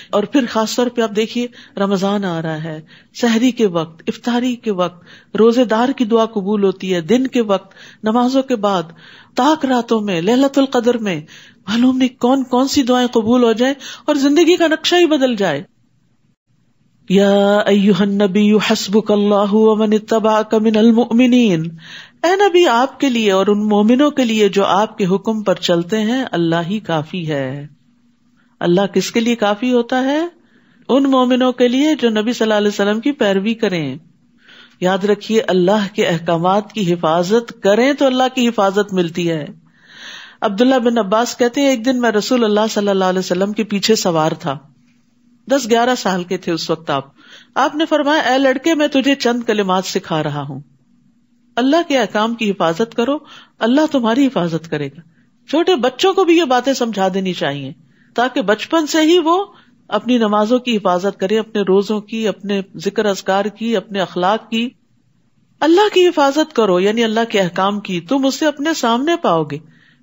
اور پھر خاص طور پہ آپ دیکھیے رمضان آ رہا ہے، سحری کے وقت، افطاری کے وقت روزے دار کی دعا قبول ہوتی ہے، دن کے وقت، نمازوں کے بعد، طاق راتوں میں، لیلۃ القدر میں. معلوم نہیں کون کون سی دعائیں قبول ہو جائیں اور زندگی کا نقشہ ہی بدل جائے. یا ایھا النبی حسبک اللہ ومن اتبعک من المؤمنین، اے نبی آپ کے لیے اور ان مومنوں کے لیے جو آپ کے حکم پر چلتے ہیں اللہ ہی کافی ہے. اللہ کس کے لیے کافی ہوتا ہے؟ ان مومنوں کے لیے جو نبی صلی اللہ علیہ وسلم کی پیروی کریں. یاد رکھیے اللہ کے احکامات کی حفاظت کریں تو اللہ کی حفاظت ملتی ہے. عبداللہ بن عباس کہتے ہیں ایک دن میں رسول اللہ صلی اللہ علیہ وسلم کے پیچھے سوار تھا. 10-11 سال کے تھے اس وقت. آپ نے فرمایا اے لڑکے میں تجھے چند کلمات سکھا رہا ہوں، اللہ کے احکام کی حفاظت کرو، اللہ تمہاری حفاظت کرے گا. چھوٹے بچوں کو بھی یہ باتیں سمجھا دینی چاہیے تاکہ بچپن سے ہی وہ اپنی نمازوں کی حفاظت کرے، اپنے روزوں کی، اپنے ذکر اذکار کی، اپنے اخلاق کی. اللہ کی حفاظت کرو یعنی اللہ کے احکام کی، تم اسے اپنے سامنے پاؤ گے،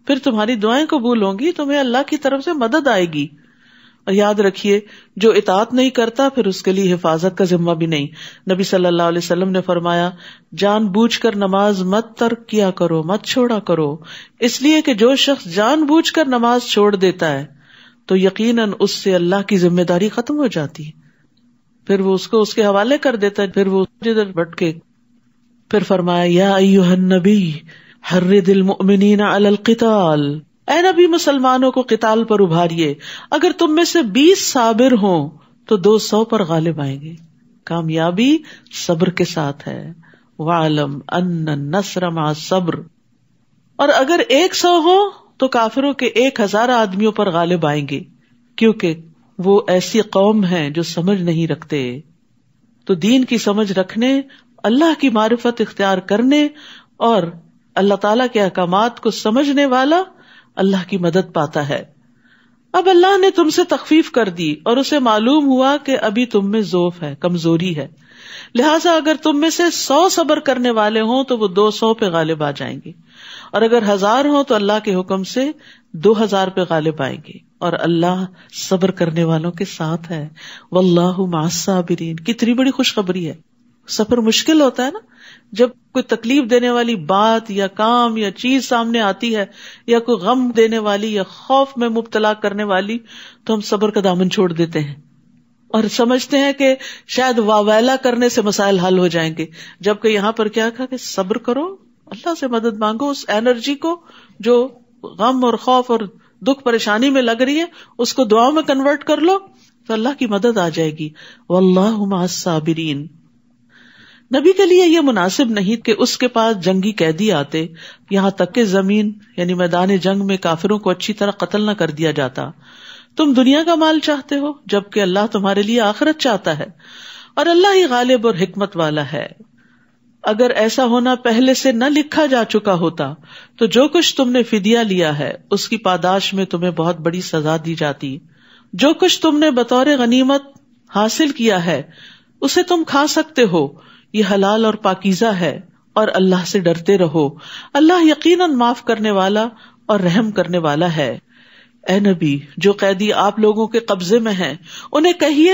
پھر تمہاری دعائیں قبول ہوں گی، تمہیں اللہ کی طرف سے مدد آئے گی. اور یاد رکھیے جو اطاعت نہیں کرتا پھر اس کے لیے حفاظت کا ذمہ بھی نہیں. نبی صلی اللہ علیہ وسلم نے فرمایا جان بوجھ کر نماز مت ترک کیا کرو، مت چھوڑا کرو، اس لیے کہ جو شخص جان بوجھ کر نماز چھوڑ دیتا ہے تو یقیناً اس سے اللہ کی ذمہ داری ختم ہو جاتی ہے، پھر وہ اس کو اس کے حوالے کر دیتا ہے، پھر وہ ادھر بھٹکے. پھر فرمایا یا ایھا النبی حرض المؤمنین علی القتال، اے نبی مسلمانوں کو قتال پر ابھاریے، اگر تم میں سے 20 صابر ہوں تو 200 پر غالب آئیں گے. کامیابی صبر کے ساتھ ہے. وَاعْلَمْ أَنَّ النَّصْرَ مَعَ الصَّبْرِ، اور اگر 100 ہو تو کافروں کے 1000 آدمیوں پر غالب آئیں گے، کیونکہ وہ ایسی قوم ہے جو سمجھ نہیں رکھتے. تو دین کی سمجھ رکھنے، اللہ کی معرفت اختیار کرنے اور اللہ تعالیٰ کے احکامات کو سمجھنے والا اللہ کی مدد پاتا ہے. اب اللہ نے تم سے تخفیف کر دی اور اسے معلوم ہوا کہ ابھی تم میں ضعف ہے، کمزوری ہے، لہٰذا اگر تم میں سے 100 صبر کرنے والے ہوں تو وہ 200 پہ غالب آ جائیں گے، اور اگر 1000 ہوں تو اللہ کے حکم سے 2000 پہ غالب آئیں گے، اور اللہ صبر کرنے والوں کے ساتھ ہے. واللہ مع الصابرین. کتنی بڑی خوشخبری ہے. سفر مشکل ہوتا ہے نا، جب کوئی تکلیف دینے والی بات یا کام یا چیز سامنے آتی ہے یا کوئی غم دینے والی یا خوف میں مبتلا کرنے والی، تو ہم صبر کا دامن چھوڑ دیتے ہیں اور سمجھتے ہیں کہ شاید واویلا کرنے سے مسائل حل ہو جائیں گے، جبکہ یہاں پر کیا کہا کہ صبر کرو، اللہ سے مدد مانگو. اس انرجی کو جو غم اور خوف اور دکھ پریشانی میں لگ رہی ہے اس کو دعاؤں میں کنورٹ کر لو تو اللہ کی مدد آ جائے گی. واللہ مع الصابرین. نبی کے لیے یہ مناسب نہیں کہ اس کے پاس جنگی قیدی آتے، یہاں تک کہ زمین یعنی میدان جنگ میں کافروں کو اچھی طرح قتل نہ کر دیا جاتا۔ تم دنیا کا مال چاہتے ہو جبکہ اللہ تمہارے لیے آخرت چاہتا ہے، اور اللہ ہی غالب اور حکمت والا ہے۔ اگر ایسا ہونا پہلے سے نہ لکھا جا چکا ہوتا تو جو کچھ تم نے فدیہ لیا ہے اس کی پاداش میں تمہیں بہت بڑی سزا دی جاتی۔ جو کچھ تم نے بطور غنیمت حاصل کیا ہے اسے تم کھا سکتے ہو، یہ حلال اور پاکیزہ ہے، اور اللہ سے ڈرتے رہو، اللہ یقیناً معاف کرنے والا اور رحم کرنے والا ہے۔ اے نبی، جو قیدی آپ لوگوں کے قبضے میں ہیں انہیں کہیے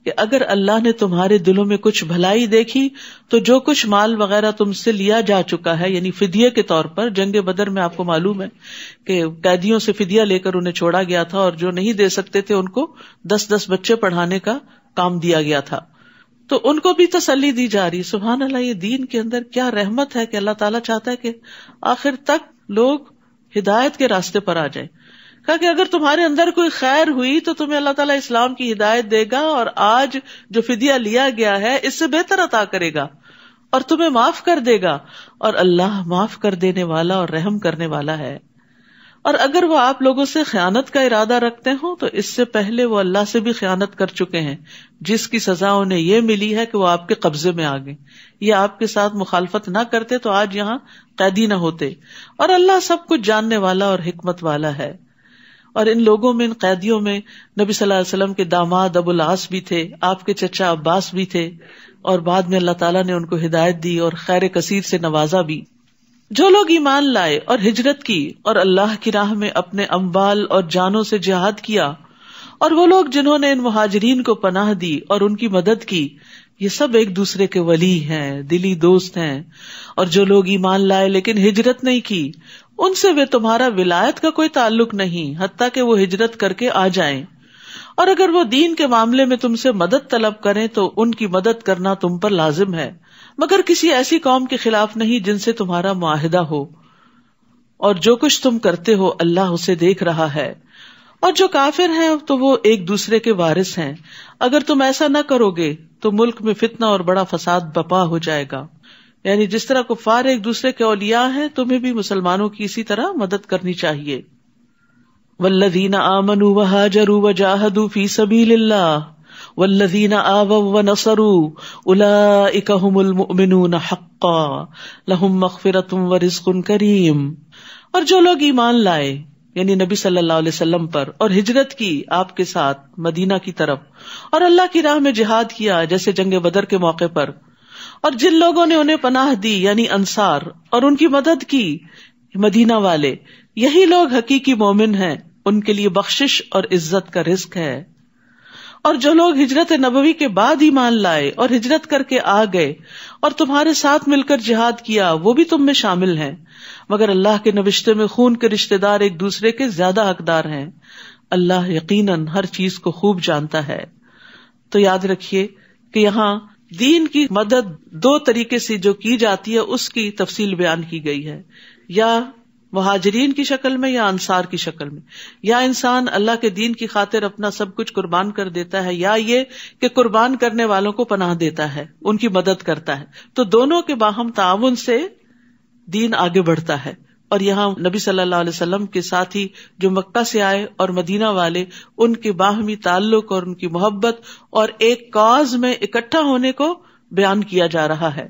کہ اگر اللہ نے تمہارے دلوں میں کچھ بھلائی دیکھی تو جو کچھ مال وغیرہ تم سے لیا جا چکا ہے، یعنی فدیے کے طور پر، جنگ بدر میں آپ کو معلوم ہے کہ قیدیوں سے فدیہ لے کر انہیں چھوڑا گیا تھا، اور جو نہیں دے سکتے تھے ان کو 10 بچے پڑھانے کا کام دیا گیا تھا، تو ان کو بھی تسلی دی جا رہی۔ سبحان اللہ، یہ دین کے اندر کیا رحمت ہے کہ اللہ تعالیٰ چاہتا ہے کہ آخر تک لوگ ہدایت کے راستے پر آ جائیں۔ کہا کہ اگر تمہارے اندر کوئی خیر ہوئی تو تمہیں اللہ تعالیٰ اسلام کی ہدایت دے گا، اور آج جو فدیہ لیا گیا ہے اس سے بہتر عطا کرے گا اور تمہیں معاف کر دے گا، اور اللہ معاف کر دینے والا اور رحم کرنے والا ہے۔ اور اگر وہ آپ لوگوں سے خیانت کا ارادہ رکھتے ہوں تو اس سے پہلے وہ اللہ سے بھی خیانت کر چکے ہیں، جس کی سزا انہیں یہ ملی ہے کہ وہ آپ کے قبضے میں آ گئے۔ یہ آپ کے ساتھ مخالفت نہ کرتے تو آج یہاں قیدی نہ ہوتے، اور اللہ سب کچھ جاننے والا اور حکمت والا ہے۔ اور ان لوگوں میں، ان قیدیوں میں، نبی صلی اللہ علیہ وسلم کے داماد ابو العاص بھی تھے، آپ کے چچا عباس بھی تھے، اور بعد میں اللہ تعالیٰ نے ان کو ہدایت دی اور خیر کثیر سے نوازا بھی۔ جو لوگ ایمان لائے اور ہجرت کی اور اللہ کی راہ میں اپنے اموال اور جانوں سے جہاد کیا، اور وہ لوگ جنہوں نے ان مہاجرین کو پناہ دی اور ان کی مدد کی، یہ سب ایک دوسرے کے ولی ہیں، دلی دوست ہیں۔ اور جو لوگ ایمان لائے لیکن ہجرت نہیں کی، ان سے وہ تمہارا ولایت کا کوئی تعلق نہیں حتیٰ کہ وہ ہجرت کر کے آ جائیں، اور اگر وہ دین کے معاملے میں تم سے مدد طلب کریں تو ان کی مدد کرنا تم پر لازم ہے، مگر کسی ایسی قوم کے خلاف نہیں جن سے تمہارا معاہدہ ہو، اور جو کچھ تم کرتے ہو اللہ اسے دیکھ رہا ہے۔ اور جو کافر ہیں تو وہ ایک دوسرے کے وارث ہیں، اگر تم ایسا نہ کرو گے تو ملک میں فتنہ اور بڑا فساد برپا ہو جائے گا۔ یعنی جس طرح کفار ایک دوسرے کے اولیاء ہیں، تمہیں بھی مسلمانوں کی اسی طرح مدد کرنی چاہیے۔ والذین آمنوا وہاجروا وجاہدوا فی سبیل اللہ والذین آووا ونصروا اولئک هم المؤمنون حقا لہم مغفرۃ ورزق کریم۔ اور جو لوگ ایمان لائے یعنی نبی صلی اللہ علیہ وسلم پر، اور ہجرت کی آپ کے ساتھ مدینہ کی طرف، اور اللہ کی راہ میں جہاد کیا جیسے جنگ بدر کے موقع پر، اور جن لوگوں نے انہیں پناہ دی یعنی انصار، اور ان کی مدد کی مدینہ والے، یہی لوگ حقیقی مومن ہیں، ان کے لیے بخشش اور عزت کا رزق ہے۔ اور جو لوگ ہجرت نبوی کے بعد ایمان لائے اور ہجرت کر کے آ گئے اور تمہارے ساتھ مل کر جہاد کیا، وہ بھی تم میں شامل ہیں، مگر اللہ کے نوشتے میں خون کے رشتہ دار ایک دوسرے کے زیادہ حقدار ہیں، اللہ یقیناً ہر چیز کو خوب جانتا ہے۔ تو یاد رکھیے کہ یہاں دین کی مدد 2 طریقے سے جو کی جاتی ہے اس کی تفصیل بیان کی گئی ہے، یا مہاجرین کی شکل میں یا انصار کی شکل میں، یا انسان اللہ کے دین کی خاطر اپنا سب کچھ قربان کر دیتا ہے، یا یہ کہ قربان کرنے والوں کو پناہ دیتا ہے، ان کی مدد کرتا ہے۔ تو دونوں کے باہم تعاون سے دین آگے بڑھتا ہے۔ اور یہاں نبی صلی اللہ علیہ وسلم کے ساتھی جو مکہ سے آئے اور مدینہ والے، ان کے باہمی تعلق اور ان کی محبت اور ایک کاز میں اکٹھا ہونے کو بیان کیا جا رہا ہے۔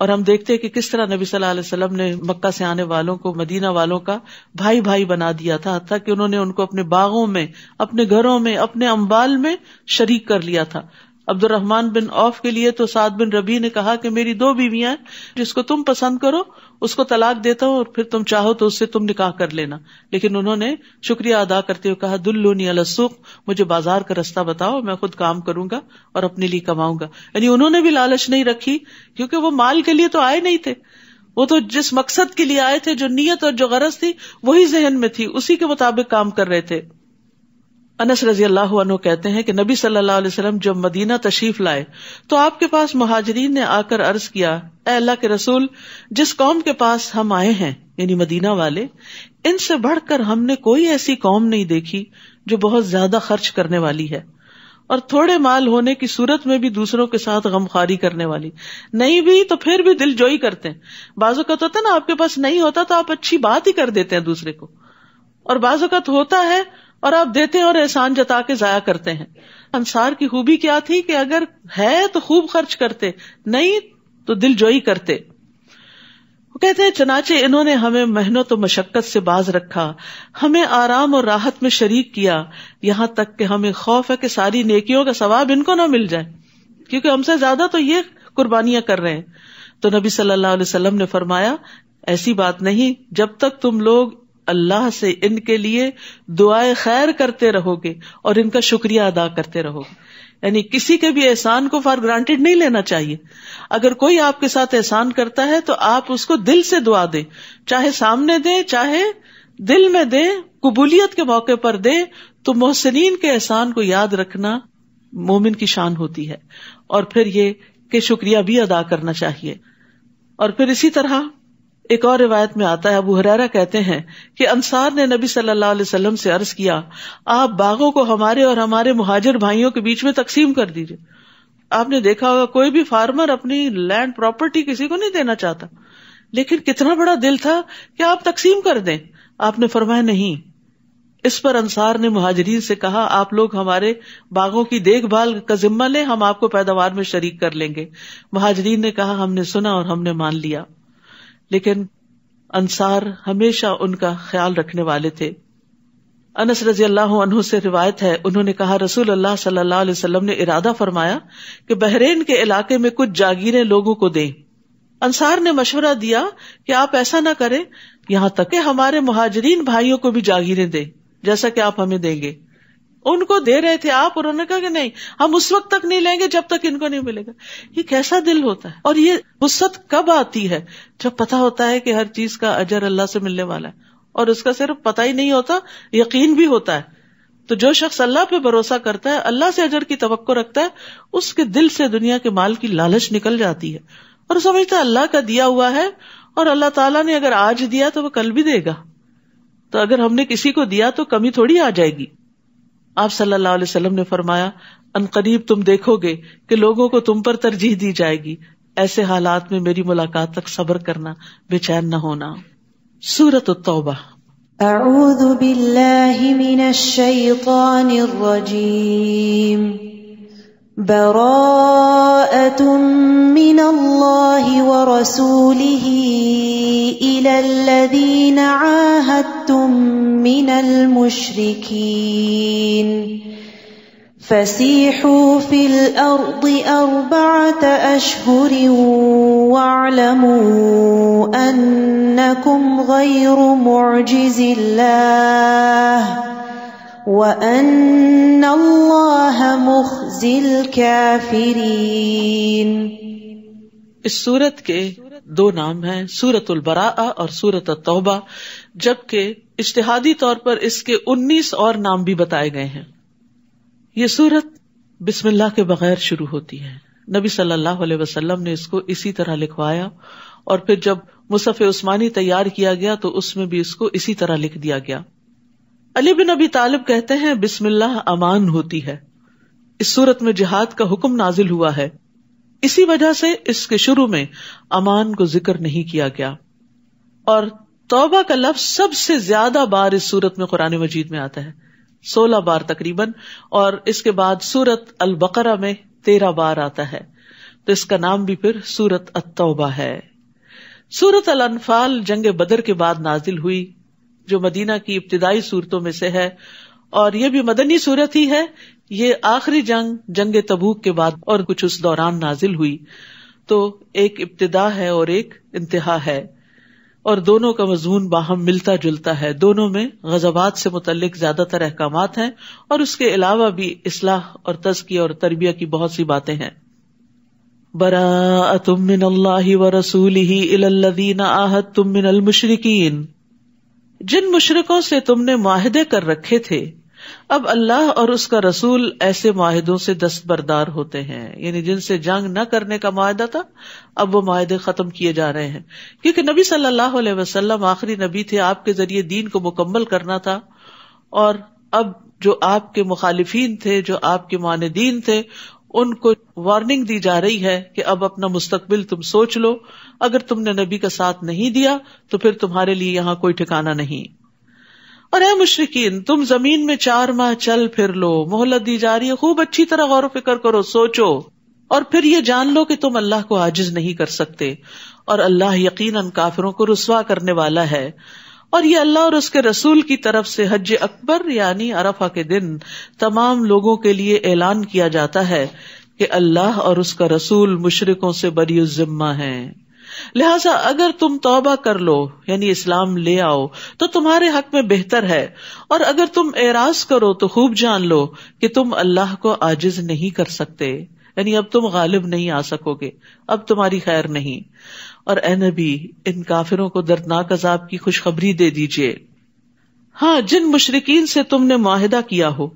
اور ہم دیکھتے ہیں کہ کس طرح نبی صلی اللہ علیہ وسلم نے مکہ سے آنے والوں کو مدینہ والوں کا بھائی بھائی بنا دیا تھا، حتیٰ کہ انہوں نے ان کو اپنے باغوں میں، اپنے گھروں میں، اپنے اموال میں شریک کر لیا تھا۔ عبد الرحمن بن عوف کے لیے تو سعد بن ربیع نے کہا کہ میری 2 بیویاں ہیں، جس کو تم پسند کرو اس کو طلاق دیتا ہوں، اور پھر تم چاہو تو اس سے تم نکاح کر لینا۔ لیکن انہوں نے شکریہ ادا کرتے ہوئے کہا دلونی علی السوق، مجھے بازار کا رستہ بتاؤ، میں خود کام کروں گا اور اپنے لیے کماؤں گا۔ یعنی انہوں نے بھی لالچ نہیں رکھی، کیونکہ وہ مال کے لیے تو آئے نہیں تھے، وہ تو جس مقصد کے لیے آئے تھے، جو نیت اور جو غرض تھی وہی ذہن میں تھی، اسی کے مطابق کام کر رہے تھے۔ انس رضی اللہ عنہ کہتے ہیں کہ نبی صلی اللہ علیہ وسلم جب مدینہ تشریف لائے تو آپ کے پاس مہاجرین نے آ کر عرض کیا، اے اللہ کے رسول، جس قوم کے پاس ہم آئے ہیں یعنی مدینہ والے، ان سے بڑھ کر ہم نے کوئی ایسی قوم نہیں دیکھی جو بہت زیادہ خرچ کرنے والی ہے، اور تھوڑے مال ہونے کی صورت میں بھی دوسروں کے ساتھ غمخواری کرنے والی. نہیں بھی تو پھر بھی دل جوئی کرتے ہیں. بعض اوقات ہوتا ہے نا آپ کے پاس نہیں ہوتا تو آپ اچھی بات ہی کر دیتے ہیں دوسرے کو, اور بعض اوقات ہوتا ہے اور آپ دیتے ہیں اور احسان جتا کے ضائع کرتے ہیں. انصار کی خوبی کیا تھی کہ اگر ہے تو خوب خرچ کرتے, نہیں تو دل جوئی کرتے. وہ کہتے ہیں چنانچہ انہوں نے ہمیں محنت و مشقت سے باز رکھا, ہمیں آرام اور راحت میں شریک کیا, یہاں تک کہ ہمیں خوف ہے کہ ساری نیکیوں کا ثواب ان کو نہ مل جائے, کیونکہ ہم سے زیادہ تو یہ قربانیاں کر رہے ہیں. تو نبی صلی اللہ علیہ وسلم نے فرمایا ایسی بات نہیں, جب تک تم لوگ اللہ سے ان کے لیے دعائے خیر کرتے رہو گے اور ان کا شکریہ ادا کرتے رہو گے. یعنی کسی کے بھی احسان کو فار گرانٹیڈ نہیں لینا چاہیے. اگر کوئی آپ کے ساتھ احسان کرتا ہے تو آپ اس کو دل سے دعا دیں, چاہے سامنے دیں چاہے دل میں دیں, قبولیت کے موقع پر دیں. تو محسنین کے احسان کو یاد رکھنا مومن کی شان ہوتی ہے, اور پھر یہ کہ شکریہ بھی ادا کرنا چاہیے. اور پھر اسی طرح ایک اور روایت میں آتا ہے, ابو ہریرہ کہتے ہیں کہ انصار نے نبی صلی اللہ علیہ وسلم سے عرض کیا, آپ باغوں کو ہمارے اور ہمارے مہاجر بھائیوں کے بیچ میں تقسیم کر دیجئے. آپ نے دیکھا ہوگا کوئی بھی فارمر اپنی لینڈ پراپرٹی کسی کو نہیں دینا چاہتا, لیکن کتنا بڑا دل تھا کہ آپ تقسیم کر دیں. آپ نے فرمایا نہیں. اس پر انصار نے مہاجرین سے کہا, آپ لوگ ہمارے باغوں کی دیکھ بھال کا ذمہ لیں, ہم آپ کو پیداوار میں شریک کر لیں گے. مہاجرین نے کہا ہم نے سنا اور ہم نے مان لیا. لیکن انصار ہمیشہ ان کا خیال رکھنے والے تھے. انس رضی اللہ عنہ سے روایت ہے, انہوں نے کہا رسول اللہ صلی اللہ علیہ وسلم نے ارادہ فرمایا کہ بحرین کے علاقے میں کچھ جاگیریں لوگوں کو دیں. انصار نے مشورہ دیا کہ آپ ایسا نہ کریں یہاں تک کہ ہمارے مہاجرین بھائیوں کو بھی جاگیریں دیں جیسا کہ آپ ہمیں دیں گے. ان کو دے رہے تھے آپ, اور انہوں نے کہا کہ نہیں ہم اس وقت تک نہیں لیں گے جب تک ان کو نہیں ملے گا. یہ کیسا دل ہوتا ہے. اور یہ وسعت کب آتی ہے؟ جب پتا ہوتا ہے کہ ہر چیز کا اجر اللہ سے ملنے والا ہے, اور اس کا صرف پتہ ہی نہیں ہوتا, یقین بھی ہوتا ہے. تو جو شخص اللہ پہ بھروسہ کرتا ہے, اللہ سے اجر کی توقع رکھتا ہے, اس کے دل سے دنیا کے مال کی لالچ نکل جاتی ہے, اور سمجھتا ہے اللہ کا دیا ہوا ہے, اور اللہ تعالیٰ نے اگر آج دیا تو وہ کل بھی دے گا. تو اگر ہم نے کسی کو دیا تو کمی تھوڑی آ جائے گی. آپ صلی اللہ علیہ وسلم نے فرمایا ان قریب تم دیکھو گے کہ لوگوں کو تم پر ترجیح دی جائے گی, ایسے حالات میں میری ملاقات تک صبر کرنا, بے چین نہ ہونا. سورۃ التوبہ. اعوذ باللہ من الشیطان الرجیم. براءۃ من اللہ ورسولہ الی الذین عاہدتم من المشرکین فسیحوا فی الارض 4 اشہر واعلموا انکم غیر معجز اللہ وَأَنَّ اللَّهَ مُخْزِي الْكَافِرِينَ. اس سورت کے 2 نام ہیں, سورۃ البراءہ اور سورۃ التوبہ, جبکہ اجتہادی طور پر اس کے 19 اور نام بھی بتائے گئے ہیں. یہ سورت بسم اللہ کے بغیر شروع ہوتی ہے. نبی صلی اللہ علیہ وسلم نے اس کو اسی طرح لکھوایا, اور پھر جب مصحف عثمانی تیار کیا گیا تو اس میں بھی اس کو اسی طرح لکھ دیا گیا. علی بن ابی طالب کہتے ہیں بسم اللہ امان ہوتی ہے. اس صورت میں جہاد کا حکم نازل ہوا ہے, اسی وجہ سے اس کے شروع میں امان کو ذکر نہیں کیا گیا. اور توبہ کا لفظ سب سے زیادہ بار اس صورت میں قرآن مجید میں آتا ہے, 16 بار تقریباً, اور اس کے بعد سورت البقرہ میں 13 بار آتا ہے. تو اس کا نام بھی پھر سورت التوبہ ہے. سورت الانفال جنگ بدر کے بعد نازل ہوئی, جو مدینہ کی ابتدائی صورتوں میں سے ہے, اور یہ بھی مدنی صورت ہی ہے. یہ آخری جنگ تبوک کے بعد اور کچھ اس دوران نازل ہوئی. تو ایک ابتدا ہے اور ایک انتہا ہے, اور دونوں کا مضمون باہم ملتا جلتا ہے. دونوں میں غزوات سے متعلق زیادہ تر احکامات ہیں, اور اس کے علاوہ بھی اصلاح اور تزکیہ اور تربیہ کی بہت سی باتیں ہیں. براءۃ من اللہ ورسولہ الی الذین عاہدتم من المشرکین. جن مشرکوں سے تم نے معاہدے کر رکھے تھے, اب اللہ اور اس کا رسول ایسے معاہدوں سے دستبردار ہوتے ہیں. یعنی جن سے جنگ نہ کرنے کا معاہدہ تھا, اب وہ معاہدے ختم کیے جا رہے ہیں, کیونکہ نبی صلی اللہ علیہ وسلم آخری نبی تھے, آپ کے ذریعے دین کو مکمل کرنا تھا. اور اب جو آپ کے مخالفین تھے، جو آپ کے معاندین تھے، ان کو وارننگ دی جا رہی ہے کہ اب اپنا مستقبل تم سوچ لو، اگر تم نے نبی کا ساتھ نہیں دیا تو پھر تمہارے لیے یہاں کوئی ٹھکانہ نہیں۔ اور اے مشرکین، تم زمین میں 4 ماہ چل پھر لو، مہلت دی جا رہی ہے، خوب اچھی طرح غور و فکر کرو، سوچو، اور پھر یہ جان لو کہ تم اللہ کو عاجز نہیں کر سکتے، اور اللہ یقیناً کافروں کو رسوا کرنے والا ہے۔ اور یہ اللہ اور اس کے رسول کی طرف سے حج اکبر یعنی عرفہ کے دن تمام لوگوں کے لیے اعلان کیا جاتا ہے کہ اللہ اور اس کا رسول مشرکوں سے بری الذمہ ہیں، لہٰذا اگر تم توبہ کر لو یعنی اسلام لے آؤ تو تمہارے حق میں بہتر ہے، اور اگر تم اعراض کرو تو خوب جان لو کہ تم اللہ کو عاجز نہیں کر سکتے، یعنی اب تم غالب نہیں آ سکو گے، اب تمہاری خیر نہیں۔ اور اے نبی، ان کافروں کو دردناک عذاب کی خوشخبری دے دیجئے۔ ہاں، جن مشرکین سے تم نے معاہدہ کیا ہو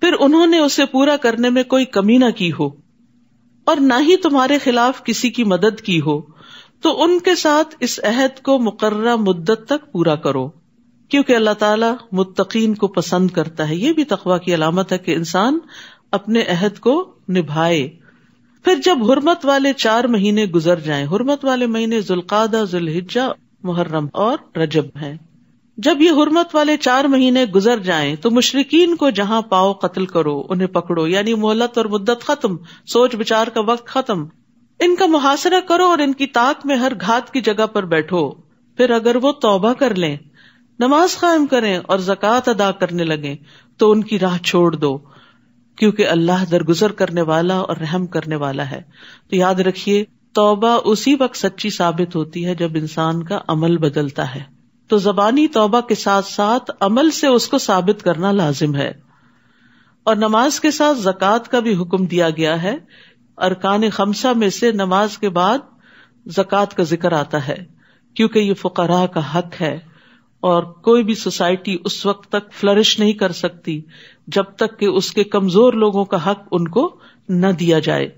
پھر انہوں نے اسے پورا کرنے میں کوئی کمی نہ کی ہو اور نہ ہی تمہارے خلاف کسی کی مدد کی ہو، تو ان کے ساتھ اس عہد کو مقررہ مدت تک پورا کرو، کیونکہ اللہ تعالیٰ متقین کو پسند کرتا ہے۔ یہ بھی تقویٰ کی علامت ہے کہ انسان اپنے عہد کو نبھائے۔ پھر جب حرمت والے 4 مہینے گزر جائیں، حرمت والے مہینے ذوالقعدہ، ذوالحجہ، محرم اور رجب ہیں، جب یہ حرمت والے 4 مہینے گزر جائیں تو مشرکین کو جہاں پاؤ قتل کرو، انہیں پکڑو، یعنی مہلت اور مدت ختم، سوچ بچار کا وقت ختم، ان کا محاصرہ کرو اور ان کی طاق میں ہر گھات کی جگہ پر بیٹھو۔ پھر اگر وہ توبہ کر لیں، نماز قائم کریں اور زکوٰۃ ادا کرنے لگیں تو ان کی راہ چھوڑ دو، کیونکہ اللہ درگزر کرنے والا اور رحم کرنے والا ہے۔ تو یاد رکھیے، توبہ اسی وقت سچی ثابت ہوتی ہے جب انسان کا عمل بدلتا ہے، تو زبانی توبہ کے ساتھ ساتھ عمل سے اس کو ثابت کرنا لازم ہے۔ اور نماز کے ساتھ زکوٰۃ کا بھی حکم دیا گیا ہے، ارکان 5 میں سے نماز کے بعد زکوٰۃ کا ذکر آتا ہے، کیونکہ یہ فقراء کا حق ہے، اور کوئی بھی سوسائٹی اس وقت تک فلرش نہیں کر سکتی جب تک کہ اس کے کمزور لوگوں کا حق ان کو نہ دیا جائے۔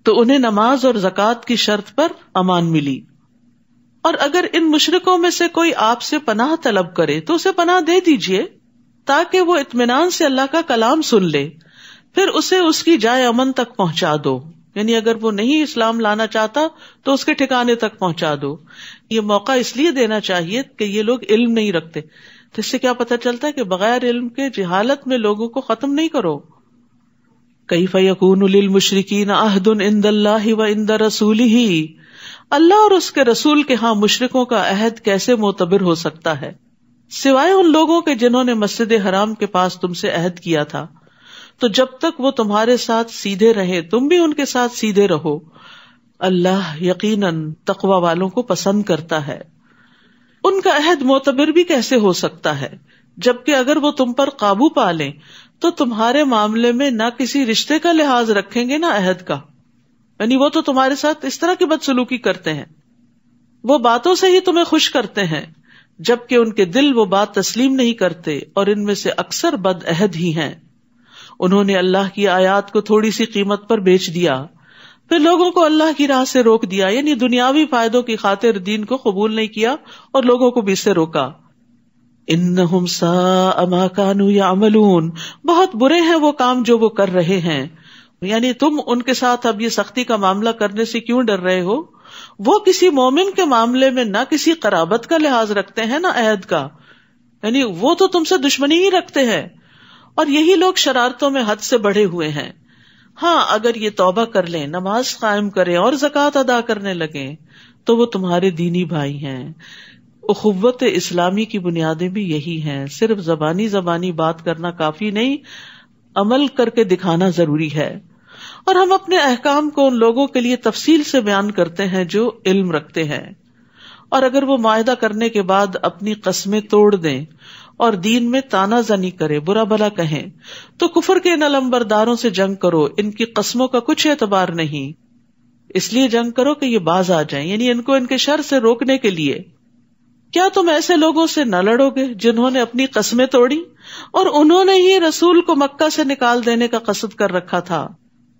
تو انہیں نماز اور زکوٰۃ کی شرط پر امان ملی۔ اور اگر ان مشرکوں میں سے کوئی آپ سے پناہ طلب کرے تو اسے پناہ دے دیجئے، تاکہ وہ اطمینان سے اللہ کا کلام سن لے، پھر اسے اس کی جائے امن تک پہنچا دو، یعنی اگر وہ نہیں اسلام لانا چاہتا تو اس کے ٹھکانے تک پہنچا دو۔ یہ موقع اس لیے دینا چاہیے کہ یہ لوگ علم نہیں رکھتے، تو اس سے کیا پتہ چلتا ہے کہ بغیر علم کے جہالت میں لوگوں کو ختم نہیں کرو۔ کیف یکون للمشرکین عہد عند اللہ وعند رسولہ، اللہ اور اس کے رسول کے ہاں مشرکوں کا عہد کیسے معتبر ہو سکتا ہے، سوائے ان لوگوں کے جنہوں نے مسجد حرام کے پاس تم سے عہد کیا تھا۔ تو جب تک وہ تمہارے ساتھ سیدھے رہے تم بھی ان کے ساتھ سیدھے رہو، اللہ یقیناً تقوی والوں کو پسند کرتا ہے۔ ان کا عہد معتبر بھی کیسے ہو سکتا ہے جبکہ اگر وہ تم پر قابو پا لیں تو تمہارے معاملے میں نہ کسی رشتے کا لحاظ رکھیں گے نہ عہد کا، یعنی وہ تو تمہارے ساتھ اس طرح کی بدسلوکی کرتے ہیں، وہ باتوں سے ہی تمہیں خوش کرتے ہیں جبکہ ان کے دل وہ بات تسلیم نہیں کرتے، اور ان میں سے اکثر بد عہد ہی ہیں۔ انہوں نے اللہ کی آیات کو تھوڑی سی قیمت پر بیچ دیا، پھر لوگوں کو اللہ کی راہ سے روک دیا، یعنی دنیاوی فائدوں کی خاطر دین کو قبول نہیں کیا اور لوگوں کو بھی اس سے روکا۔ انہم ساء ما کانوا یعملون، بہت برے ہیں وہ کام جو وہ کر رہے ہیں، یعنی تم ان کے ساتھ اب یہ سختی کا معاملہ کرنے سے کیوں ڈر رہے ہو؟ وہ کسی مومن کے معاملے میں نہ کسی قرابت کا لحاظ رکھتے ہیں نہ عہد کا، یعنی وہ تو تم سے دشمنی ہی رکھتے ہیں، اور یہی لوگ شرارتوں میں حد سے بڑھے ہوئے ہیں۔ ہاں، اگر یہ توبہ کر لیں، نماز قائم کریں اور زکوٰۃ ادا کرنے لگیں تو وہ تمہارے دینی بھائی ہیں۔ اخوت اسلامی کی بنیادیں بھی یہی ہیں، صرف زبانی بات کرنا کافی نہیں، عمل کر کے دکھانا ضروری ہے۔ اور ہم اپنے احکام کو ان لوگوں کے لیے تفصیل سے بیان کرتے ہیں جو علم رکھتے ہیں، اور اگر وہ معاہدہ کرنے کے بعد اپنی قسمیں توڑ دیں اور دین میں تانا زنی کرے، برا بھلا کہیں، تو کفر کے ان علمبرداروں سے جنگ کرو، ان کی قسموں کا کچھ اعتبار نہیں، اس لیے جنگ کرو کہ یہ باز آ جائیں، یعنی ان کو ان کے شر سے روکنے کے لیے۔ کیا تم ایسے لوگوں سے نہ لڑو گے جنہوں نے اپنی قسمیں توڑی اور انہوں نے ہی رسول کو مکہ سے نکال دینے کا قصد کر رکھا تھا،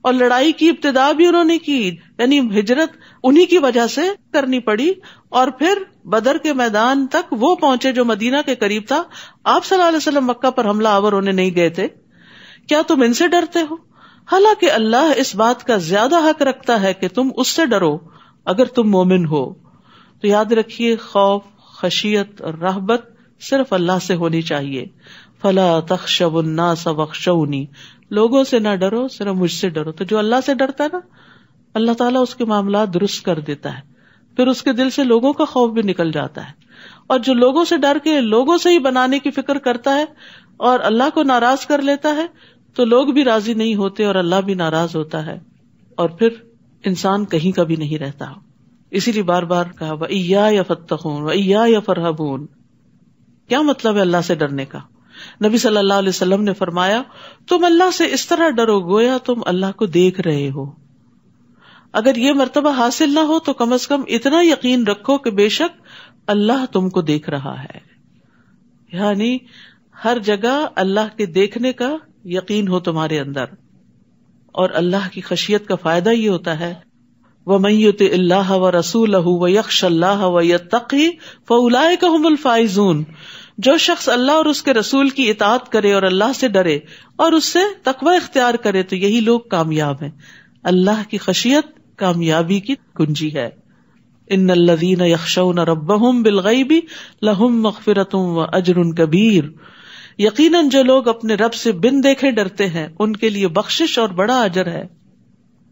اور لڑائی کی ابتدا بھی انہوں نے کی، یعنی ہجرت انہی کی وجہ سے کرنی پڑی، اور پھر بدر کے میدان تک وہ پہنچے جو مدینہ کے قریب تھا. آپ صلی اللہ علیہ وسلم مکہ پر حملہ آور ہونے نہیں گئے تھے. کیا تم ان سے ڈرتے ہو؟ حالانکہ اللہ اس بات کا زیادہ حق رکھتا ہے کہ تم اس سے ڈرو اگر تم مومن ہو. تو یاد رکھیے خوف، خشیت اور رہبت صرف اللہ سے ہونی چاہیے. فلا تخشوا الناس واخشونی، لوگوں سے نہ ڈرو، صرف مجھ سے ڈرو. تو جو اللہ سے ڈرتا ہے نا، اللہ تعالیٰ اس کے معاملات درست کر دیتا ہے، پھر اس کے دل سے لوگوں کا خوف بھی نکل جاتا ہے. اور جو لوگوں سے ڈر کے لوگوں سے ہی بنانے کی فکر کرتا ہے اور اللہ کو ناراض کر لیتا ہے تو لوگ بھی راضی نہیں ہوتے اور اللہ بھی ناراض ہوتا ہے، اور پھر انسان کہیں کا بھی نہیں رہتا. اسی لیے بار بار کہا وَإِيَّايَ فَاتَّقُونَ وَإِيَّايَ فَارْهَبُونَ. کیا مطلب ہے اللہ سے ڈرنے کا؟ نبی صلی اللہ علیہ وسلم نے فرمایا تم اللہ سے اس طرح ڈرو گویا تم اللہ کو دیکھ رہے ہو. اگر یہ مرتبہ حاصل نہ ہو تو کم از کم اتنا یقین رکھو کہ بے شک اللہ تم کو دیکھ رہا ہے. یعنی ہر جگہ اللہ کے دیکھنے کا یقین ہو تمہارے اندر. اور اللہ کی خشیت کا فائدہ یہ ہوتا ہے وَمَن يُطِعِ اللَّهَ وَرَسُولَهُ وَيَخْشَ اللَّهَ وَيَتَّقْهِ فَأُولَٰئِكَ هُمُ الْفَائِزُونَ. جو شخص اللہ اور اس کے رسول کی اطاعت کرے اور اللہ سے ڈرے اور اس سے تقوی اختیار کرے تو یہی لوگ کامیاب ہیں. اللہ کی خشیت کامیابی کی کنجی ہے. ان الذین یخشون ربهم بالغیب لهم مغفرۃ واجر کبیر. یقیناً جو لوگ اپنے رب سے بن دیکھے ڈرتے ہیں ان کے لیے بخشش اور بڑا اجر ہے.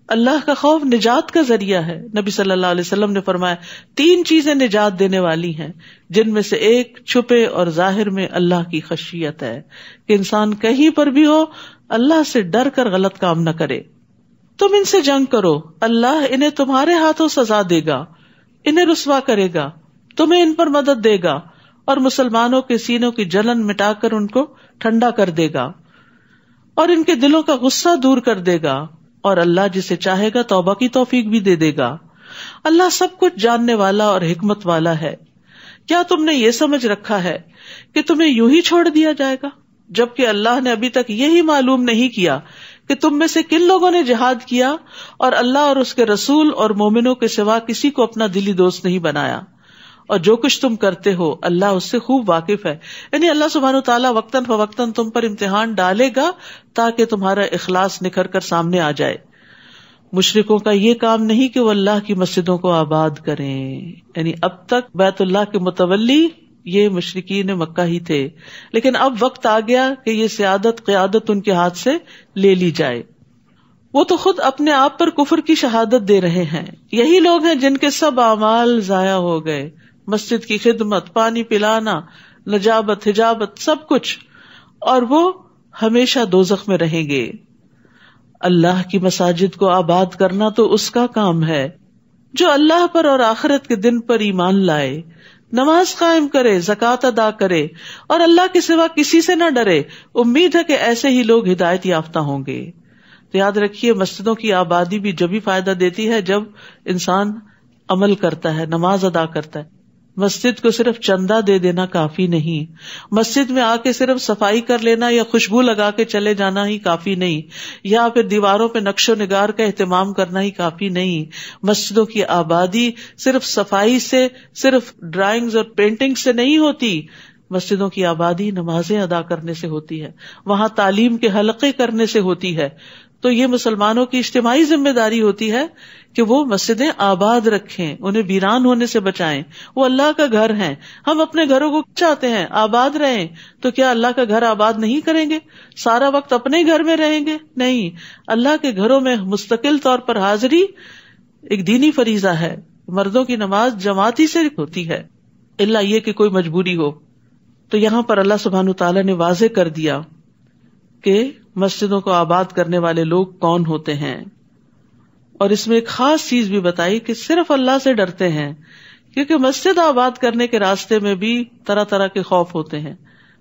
اللہ کا خوف نجات کا ذریعہ ہے. نبی صلی اللہ علیہ وسلم نے فرمایا 3 چیزیں نجات دینے والی ہیں، جن میں سے ایک چھپے اور ظاہر میں اللہ کی خشیت ہے کہ انسان کہیں پر بھی ہو اللہ سے ڈر کر غلط کام نہ کرے. تم ان سے جنگ کرو، اللہ انہیں تمہارے ہاتھوں سزا دے گا، انہیں رسوا کرے گا، تمہیں ان پر مدد دے گا اور مسلمانوں کے سینوں کی جلن مٹا کر ان کو ٹھنڈا کر دے گا اور ان کے دلوں کا غصہ دور کر دے گا، اور اللہ جسے چاہے گا توبہ کی توفیق بھی دے دے گا. اللہ سب کچھ جاننے والا اور حکمت والا ہے. کیا تم نے یہ سمجھ رکھا ہے کہ تمہیں یوں ہی چھوڑ دیا جائے گا، جبکہ اللہ نے ابھی تک یہی معلوم نہیں کیا کہ تم میں سے کن لوگوں نے جہاد کیا اور اللہ اور اس کے رسول اور مومنوں کے سوا کسی کو اپنا دلی دوست نہیں بنایا، اور جو کچھ تم کرتے ہو اللہ اس سے خوب واقف ہے. یعنی اللہ سبحانہ وتعالیٰ وقتاً فوقتاً تم پر امتحان ڈالے گا تاکہ تمہارا اخلاص نکھر کر سامنے آ جائے. مشرکوں کا یہ کام نہیں کہ وہ اللہ کی مسجدوں کو آباد کریں، یعنی اب تک بیت اللہ کے متولی یہ مشرکین مکہ ہی تھے، لیکن اب وقت آ گیا کہ یہ سیادت قیادت ان کے ہاتھ سے لے لی جائے. وہ تو خود اپنے آپ پر کفر کی شہادت دے رہے ہیں. یہی لوگ ہیں جن کے سب اعمال ضائع ہو گئے، مسجد کی خدمت، پانی پلانا، نجابت، حجابت، سب کچھ، اور وہ ہمیشہ دوزخ میں رہیں گے. اللہ کی مساجد کو آباد کرنا تو اس کا کام ہے جو اللہ پر اور آخرت کے دن پر ایمان لائے، نماز قائم کرے، زکوٰۃ ادا کرے اور اللہ کے سوا کسی سے نہ ڈرے. امید ہے کہ ایسے ہی لوگ ہدایت یافتہ ہوں گے. تو یاد رکھیے مسجدوں کی آبادی بھی جبھی فائدہ دیتی ہے جب انسان عمل کرتا ہے، نماز ادا کرتا ہے. مسجد کو صرف چندہ دے دینا کافی نہیں، مسجد میں آ کے صرف صفائی کر لینا یا خوشبو لگا کے چلے جانا ہی کافی نہیں، یا پھر دیواروں پہ نقش و نگار کا اہتمام کرنا ہی کافی نہیں. مسجدوں کی آبادی صرف صفائی سے، صرف ڈرائنگز اور پینٹنگ سے نہیں ہوتی. مسجدوں کی آبادی نمازیں ادا کرنے سے ہوتی ہے، وہاں تعلیم کے حلقے کرنے سے ہوتی ہے. تو یہ مسلمانوں کی اجتماعی ذمہ داری ہوتی ہے کہ وہ مسجدیں آباد رکھیں، انہیں ویران ہونے سے بچائیں. وہ اللہ کا گھر ہیں، ہم اپنے گھروں کو چاہتے ہیں آباد رہیں، تو کیا اللہ کا گھر آباد نہیں کریں گے؟ سارا وقت اپنے گھر میں رہیں گے؟ نہیں، اللہ کے گھروں میں مستقل طور پر حاضری ایک دینی فریضہ ہے. مردوں کی نماز جماعتی سے ہوتی ہے، الا یہ کہ کوئی مجبوری ہو. تو یہاں پر اللہ سبحانہ تعالیٰ نے واضح کر دیا کہ مسجدوں کو آباد کرنے والے لوگ کون ہوتے ہیں، اور اس میں ایک خاص چیز بھی بتائی کہ صرف اللہ سے ڈرتے ہیں، کیونکہ مسجد آباد کرنے کے راستے میں بھی طرح طرح کے خوف ہوتے ہیں.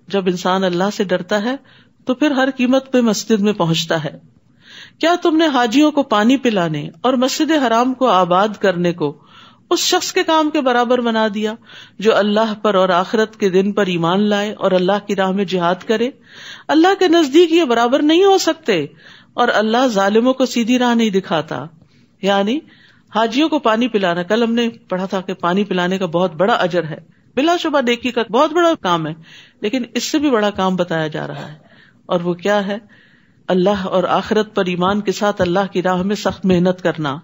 جب انسان اللہ سے ڈرتا ہے تو پھر ہر قیمت پہ مسجد میں پہنچتا ہے. کیا تم نے حاجیوں کو پانی پلانے اور مسجد حرام کو آباد کرنے کو اس شخص کے کام کے برابر بنا دیا جو اللہ پر اور آخرت کے دن پر ایمان لائے اور اللہ کی راہ میں جہاد کرے؟ اللہ کے نزدیک یہ برابر نہیں ہو سکتے، اور اللہ ظالموں کو سیدھی راہ نہیں دکھاتا. یعنی حاجیوں کو پانی پلانا، کل ہم نے پڑھا تھا کہ پانی پلانے کا بہت بڑا اجر ہے، بلا شبہ نیکی کا بہت بڑا کام ہے، لیکن اس سے بھی بڑا کام بتایا جا رہا ہے، اور وہ کیا ہے؟ اللہ اور آخرت پر ایمان کے ساتھ اللہ کی راہ میں سخت محنت کرنا.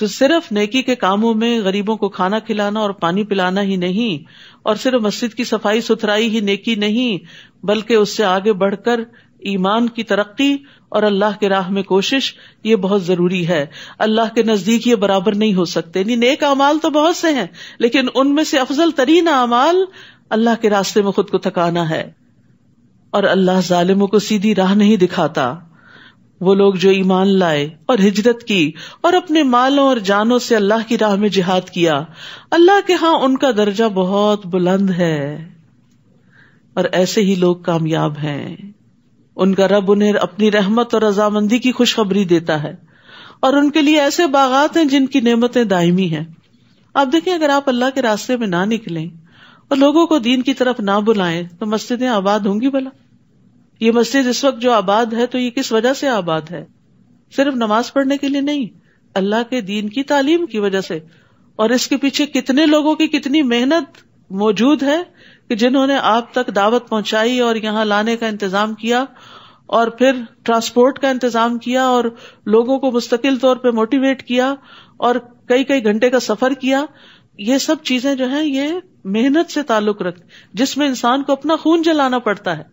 تو صرف نیکی کے کاموں میں غریبوں کو کھانا کھلانا اور پانی پلانا ہی نہیں، اور صرف مسجد کی صفائی ستھرائی ہی نیکی نہیں، بلکہ اس سے آگے بڑھ کر ایمان کی ترقی اور اللہ کے راہ میں کوشش، یہ بہت ضروری ہے. اللہ کے نزدیک یہ برابر نہیں ہو سکتے. نیک اعمال تو بہت سے ہیں، لیکن ان میں سے افضل ترین اعمال اللہ کے راستے میں خود کو تھکانا ہے. اور اللہ ظالموں کو سیدھی راہ نہیں دکھاتا. وہ لوگ جو ایمان لائے اور ہجرت کی اور اپنے مالوں اور جانوں سے اللہ کی راہ میں جہاد کیا، اللہ کے ہاں ان کا درجہ بہت بلند ہے، اور ایسے ہی لوگ کامیاب ہیں. ان کا رب انہیں اپنی رحمت اور رضامندی کی خوشخبری دیتا ہے، اور ان کے لیے ایسے باغات ہیں جن کی نعمتیں دائمی ہیں. آپ دیکھیں، اگر آپ اللہ کے راستے میں نہ نکلیں اور لوگوں کو دین کی طرف نہ بلائیں تو مسجدیں آباد ہوں گی بھلا؟ یہ مسجد اس وقت جو آباد ہے تو یہ کس وجہ سے آباد ہے؟ صرف نماز پڑھنے کے لیے نہیں، اللہ کے دین کی تعلیم کی وجہ سے. اور اس کے پیچھے کتنے لوگوں کی کتنی محنت موجود ہے کہ جنہوں نے آپ تک دعوت پہنچائی اور یہاں لانے کا انتظام کیا، اور پھر ٹرانسپورٹ کا انتظام کیا، اور لوگوں کو مستقل طور پہ موٹیویٹ کیا، اور کئی کئی گھنٹے کا سفر کیا. یہ سب چیزیں جو ہیں یہ محنت سے تعلق رکھتی، جس میں انسان کو اپنا خون جلانا پڑتا ہے.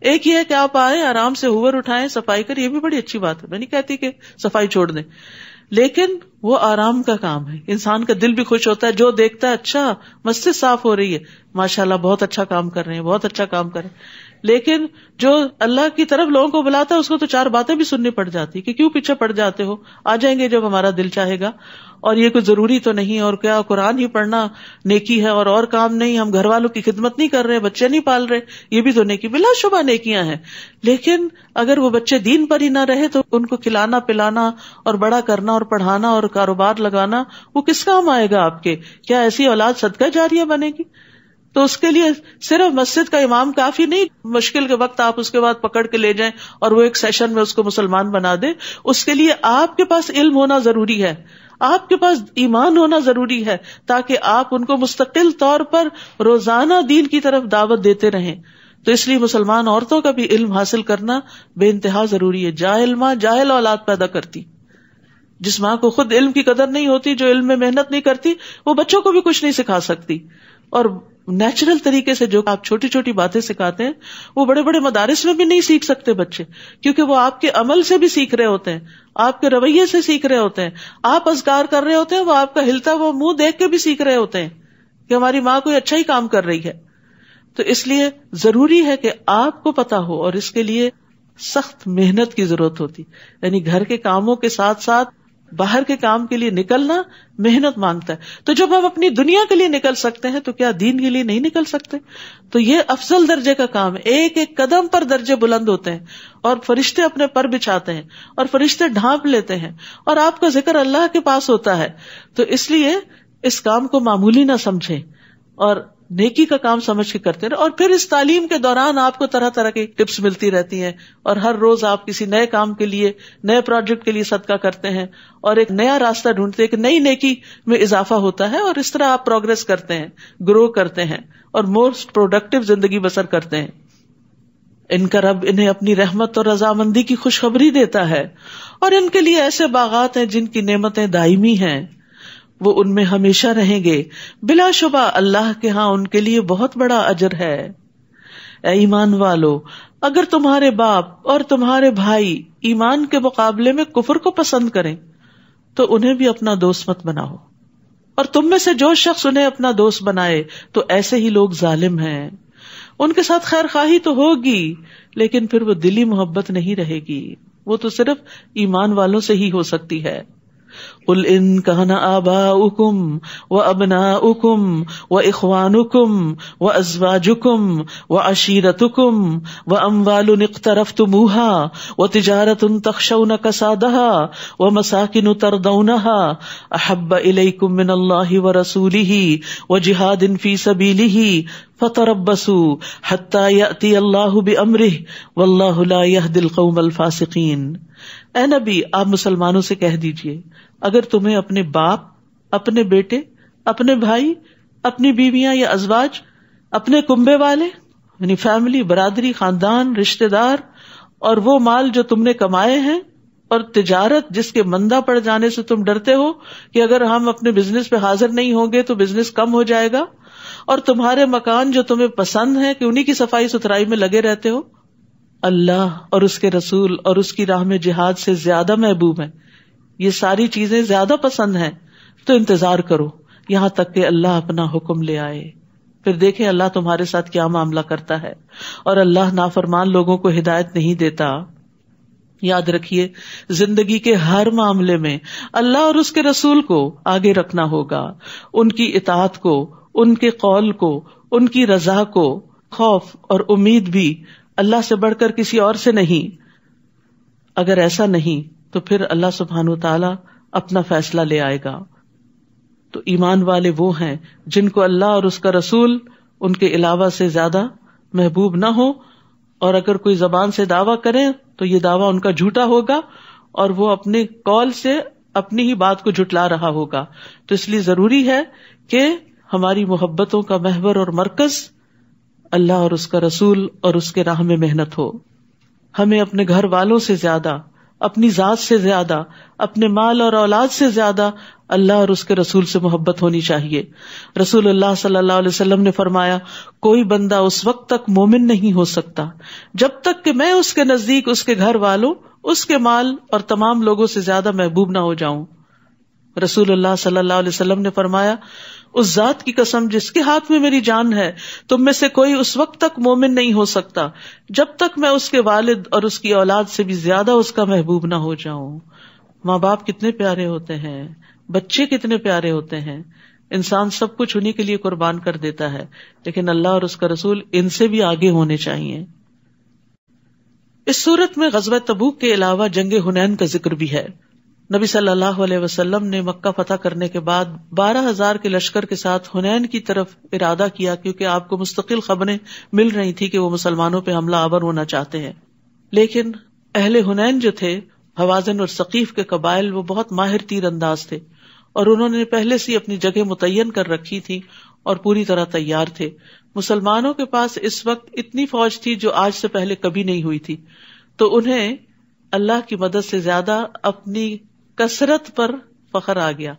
ایک یہ ہے کہ آپ آئے آرام سے ہوور اٹھائیں، صفائی کریں، یہ بھی بڑی اچھی بات ہے، میں نہیں کہتی کہ صفائی چھوڑ دیں، لیکن وہ آرام کا کام ہے. انسان کا دل بھی خوش ہوتا ہے جو دیکھتا ہے اچھا مسجد صاف ہو رہی ہے، ماشاءاللہ بہت اچھا کام کر رہے ہیں، بہت اچھا کام کر رہے ہیں. لیکن جو اللہ کی طرف لوگوں کو بلاتا ہے اس کو تو چار باتیں بھی سننی پڑ جاتی کہ کیوں پیچھے پڑ جاتے ہو، آ جائیں گے جب ہمارا دل چاہے گا، اور یہ کوئی ضروری تو نہیں، اور کیا قرآن ہی پڑھنا نیکی ہے اور کام نہیں، ہم گھر والوں کی خدمت نہیں کر رہے، بچے نہیں پال رہے، یہ بھی تو نیکی، بلا شبہ نیکیاں ہیں. لیکن اگر وہ بچے دین پر ہی نہ رہے تو ان کو کھلانا پلانا اور بڑا کرنا اور پڑھانا اور کاروبار لگانا وہ کس کام آئے گا آپ کے؟ کیا ایسی اولاد صدقہ جاریہ بنے گی؟ تو اس کے لیے صرف مسجد کا امام کافی نہیں، مشکل کے وقت آپ اس کے بعد پکڑ کے لے جائیں اور وہ ایک سیشن میں اس کو مسلمان بنا دے. اس کے لیے آپ کے پاس علم ہونا ضروری ہے، آپ کے پاس ایمان ہونا ضروری ہے، تاکہ آپ ان کو مستقل طور پر روزانہ دین کی طرف دعوت دیتے رہیں. تو اس لیے مسلمان عورتوں کا بھی علم حاصل کرنا بے انتہا ضروری ہے. جاہل ماں جاہل اولاد پیدا کرتی. جس ماں کو خود علم کی قدر نہیں ہوتی، جو علم میں محنت نہیں کرتی، وہ بچوں کو بھی کچھ نہیں سکھا سکتی. اور نیچرل طریقے سے جو آپ چھوٹی چھوٹی باتیں سکھاتے ہیں وہ بڑے بڑے مدارس میں بھی نہیں سیکھ سکتے بچے، کیونکہ وہ آپ کے عمل سے بھی سیکھ رہے ہوتے ہیں، آپ کے رویے سے سیکھ رہے ہوتے ہیں. آپ اذکار کر رہے ہوتے ہیں، وہ آپ کا ہلتا وہ منہ دیکھ کے بھی سیکھ رہے ہوتے ہیں کہ ہماری ماں کوئی اچھا ہی کام کر رہی ہے. تو اس لیے ضروری ہے کہ آپ کو پتا ہو، اور اس کے لیے سخت محنت کی ضرورت ہوتی. یعنی گھر کے کاموں کے ساتھ ساتھ باہر کے کام کے لیے نکلنا محنت مانگتا ہے. تو جب ہم اپنی دنیا کے لیے نکل سکتے ہیں تو کیا دین کے لیے نہیں نکل سکتے؟ تو یہ افضل درجے کا کام ہے. ایک ایک قدم پر درجے بلند ہوتے ہیں، اور فرشتے اپنے پر بچھاتے ہیں، اور فرشتے ڈھانپ لیتے ہیں، اور آپ کا ذکر اللہ کے پاس ہوتا ہے. تو اس لیے اس کام کو معمولی نہ سمجھیں اور نیکی کا کام سمجھ کے کرتے رہے. اور پھر اس تعلیم کے دوران آپ کو طرح طرح کی ٹپس ملتی رہتی ہیں، اور ہر روز آپ کسی نئے کام کے لیے، نئے پروجیکٹ کے لیے صدقہ کرتے ہیں، اور ایک نیا راستہ ڈھونڈتے ہیں، ایک نئی نیکی میں اضافہ ہوتا ہے، اور اس طرح آپ پروگرس کرتے ہیں، گرو کرتے ہیں، اور موسٹ پروڈکٹیو زندگی بسر کرتے ہیں. ان کا رب انہیں اپنی رحمت اور رضامندی کی خوشخبری دیتا ہے، اور ان کے لیے ایسے باغات ہیں جن کی نعمتیں دائمی ہیں، وہ ان میں ہمیشہ رہیں گے. بلا شبہ اللہ کے ہاں ان کے لیے بہت بڑا اجر ہے. اے ایمان والو، اگر تمہارے باپ اور تمہارے بھائی ایمان کے مقابلے میں کفر کو پسند کریں تو انہیں بھی اپنا دوست مت بناؤ، اور تم میں سے جو شخص انہیں اپنا دوست بنائے تو ایسے ہی لوگ ظالم ہیں. ان کے ساتھ خیر خواہی تو ہوگی، لیکن پھر وہ دلی محبت نہیں رہے گی، وہ تو صرف ایمان والوں سے ہی ہو سکتی ہے. قل ان كان آباؤكم وابناؤكم واخوانكم وازواجكم وعشيرتكم واموال اقترفتموها وتجارة تخشون كسادها ومساكن ترضونها احب اليكم من الله ورسوله وجهاد في سبيله فتربصوا حتى يأتي الله بأمره والله لا يهدي القوم الفاسقين. اے نبی، آپ مسلمانوں سے کہہ دیجئے اگر تمہیں اپنے باپ، اپنے بیٹے، اپنے بھائی، اپنی بیویاں یا ازواج، اپنے کنبے والے یعنی فیملی، برادری، خاندان، رشتہ دار، اور وہ مال جو تم نے کمائے ہیں، اور تجارت جس کے مندہ پڑ جانے سے تم ڈرتے ہو کہ اگر ہم اپنے بزنس پہ حاضر نہیں ہوں گے تو بزنس کم ہو جائے گا، اور تمہارے مکان جو تمہیں پسند ہیں کہ انہی کی صفائی ستھرائی میں لگے رہتے ہو، اللہ اور اس کے رسول اور اس کی راہ میں جہاد سے زیادہ محبوب ہیں، یہ ساری چیزیں زیادہ پسند ہیں، تو انتظار کرو یہاں تک کہ اللہ اپنا حکم لے آئے. پھر دیکھیں اللہ تمہارے ساتھ کیا معاملہ کرتا ہے. اور اللہ نافرمان لوگوں کو ہدایت نہیں دیتا. یاد رکھیے زندگی کے ہر معاملے میں اللہ اور اس کے رسول کو آگے رکھنا ہوگا، ان کی اطاعت کو، ان کے قول کو، ان کی رضا کو. خوف اور امید بھی اللہ سے بڑھ کر کسی اور سے نہیں. اگر ایسا نہیں تو پھر اللہ سبحانہ وتعالی اپنا فیصلہ لے آئے گا. تو ایمان والے وہ ہیں جن کو اللہ اور اس کا رسول ان کے علاوہ سے زیادہ محبوب نہ ہو، اور اگر کوئی زبان سے دعویٰ کرے تو یہ دعویٰ ان کا جھوٹا ہوگا اور وہ اپنے قول سے اپنی ہی بات کو جھٹلا رہا ہوگا. تو اس لیے ضروری ہے کہ ہماری محبتوں کا محور اور مرکز اللہ اور اس کا رسول اور اس کے راہ میں محنت ہو. ہمیں اپنے گھر والوں سے زیادہ، اپنی ذات سے زیادہ، اپنے مال اور اولاد سے زیادہ اللہ اور اس کے رسول سے محبت ہونی چاہیے. رسول اللہ صلی اللہ علیہ وسلم نے فرمایا کوئی بندہ اس وقت تک مومن نہیں ہو سکتا جب تک کہ میں اس کے نزدیک اس کے گھر والوں، اس کے مال اور تمام لوگوں سے زیادہ محبوب نہ ہو جاؤں. رسول اللہ صلی اللہ علیہ وسلم نے فرمایا اس ذات کی قسم جس کے ہاتھ میں میری جان ہے، تم میں سے کوئی اس وقت تک مومن نہیں ہو سکتا جب تک میں اس کے والد اور اس کی اولاد سے بھی زیادہ اس کا محبوب نہ ہو جاؤں. ماں باپ کتنے پیارے ہوتے ہیں، بچے کتنے پیارے ہوتے ہیں، انسان سب کچھ انہی کے لیے قربان کر دیتا ہے، لیکن اللہ اور اس کا رسول ان سے بھی آگے ہونے چاہیے. اس صورت میں غزوہ تبوک کے علاوہ جنگ حنین کا ذکر بھی ہے. نبی صلی اللہ علیہ وسلم نے مکہ فتح کرنے کے بعد 12,000 کے لشکر کے ساتھ حنین کی طرف ارادہ کیا، کیونکہ آپ کو مستقل خبریں مل رہی تھی کہ وہ مسلمانوں پہ حملہ آور ہونا چاہتے ہیں. لیکن اہل حنین جو تھے، حوازن اور ثقیف کے قبائل، وہ بہت ماہر تیر انداز تھے اور انہوں نے پہلے سے اپنی جگہ متعین کر رکھی تھی اور پوری طرح تیار تھے. مسلمانوں کے پاس اس وقت اتنی فوج تھی جو آج سے پہلے کبھی نہیں ہوئی تھی، تو انہیں اللہ کی مدد سے زیادہ اپنی کثرت پر فخر آ گیا،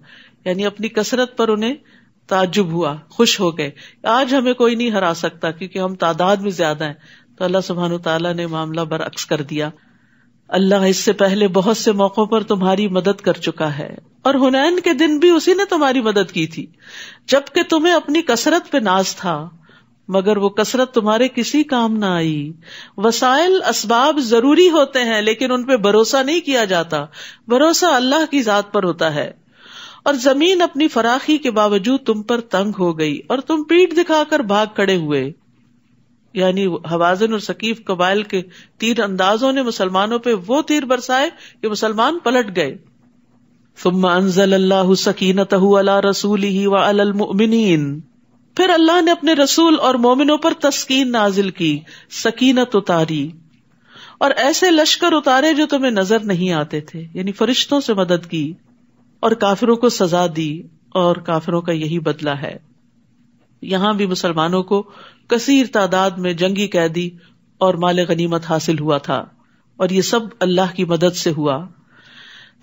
یعنی اپنی کثرت پر انہیں تعجب ہوا، خوش ہو گئے. آج ہمیں کوئی نہیں ہرا سکتا کیونکہ ہم تعداد میں زیادہ ہیں. تو اللہ سبحانہ وتعالیٰ نے معاملہ برعکس کر دیا. اللہ اس سے پہلے بہت سے موقعوں پر تمہاری مدد کر چکا ہے، اور حنین کے دن بھی اسی نے تمہاری مدد کی تھی جبکہ تمہیں اپنی کثرت پہ ناز تھا، مگر وہ کثرت تمہارے کسی کام نہ آئی. وسائل اسباب ضروری ہوتے ہیں لیکن ان پہ بھروسہ نہیں کیا جاتا، بھروسہ اللہ کی ذات پر ہوتا ہے. اور زمین اپنی فراخی کے باوجود تم پر تنگ ہو گئی اور تم پیٹھ دکھا کر بھاگ کھڑے ہوئے. یعنی حوازن اور ثقیف قبائل کے تیر اندازوں نے مسلمانوں پہ وہ تیر برسائے کہ مسلمان پلٹ گئے. ثم انزل اللہ سکینتہ علی رسولہ وعلی المؤمنین، پھر اللہ نے اپنے رسول اور مومنوں پر تسکین نازل کی، سکینت اتاری، اور ایسے لشکر اتارے جو تمہیں نظر نہیں آتے تھے، یعنی فرشتوں سے مدد کی، اور کافروں کو سزا دی، اور کافروں کا یہی بدلہ ہے. یہاں بھی مسلمانوں کو کثیر تعداد میں جنگی قیدی اور مال غنیمت حاصل ہوا تھا، اور یہ سب اللہ کی مدد سے ہوا.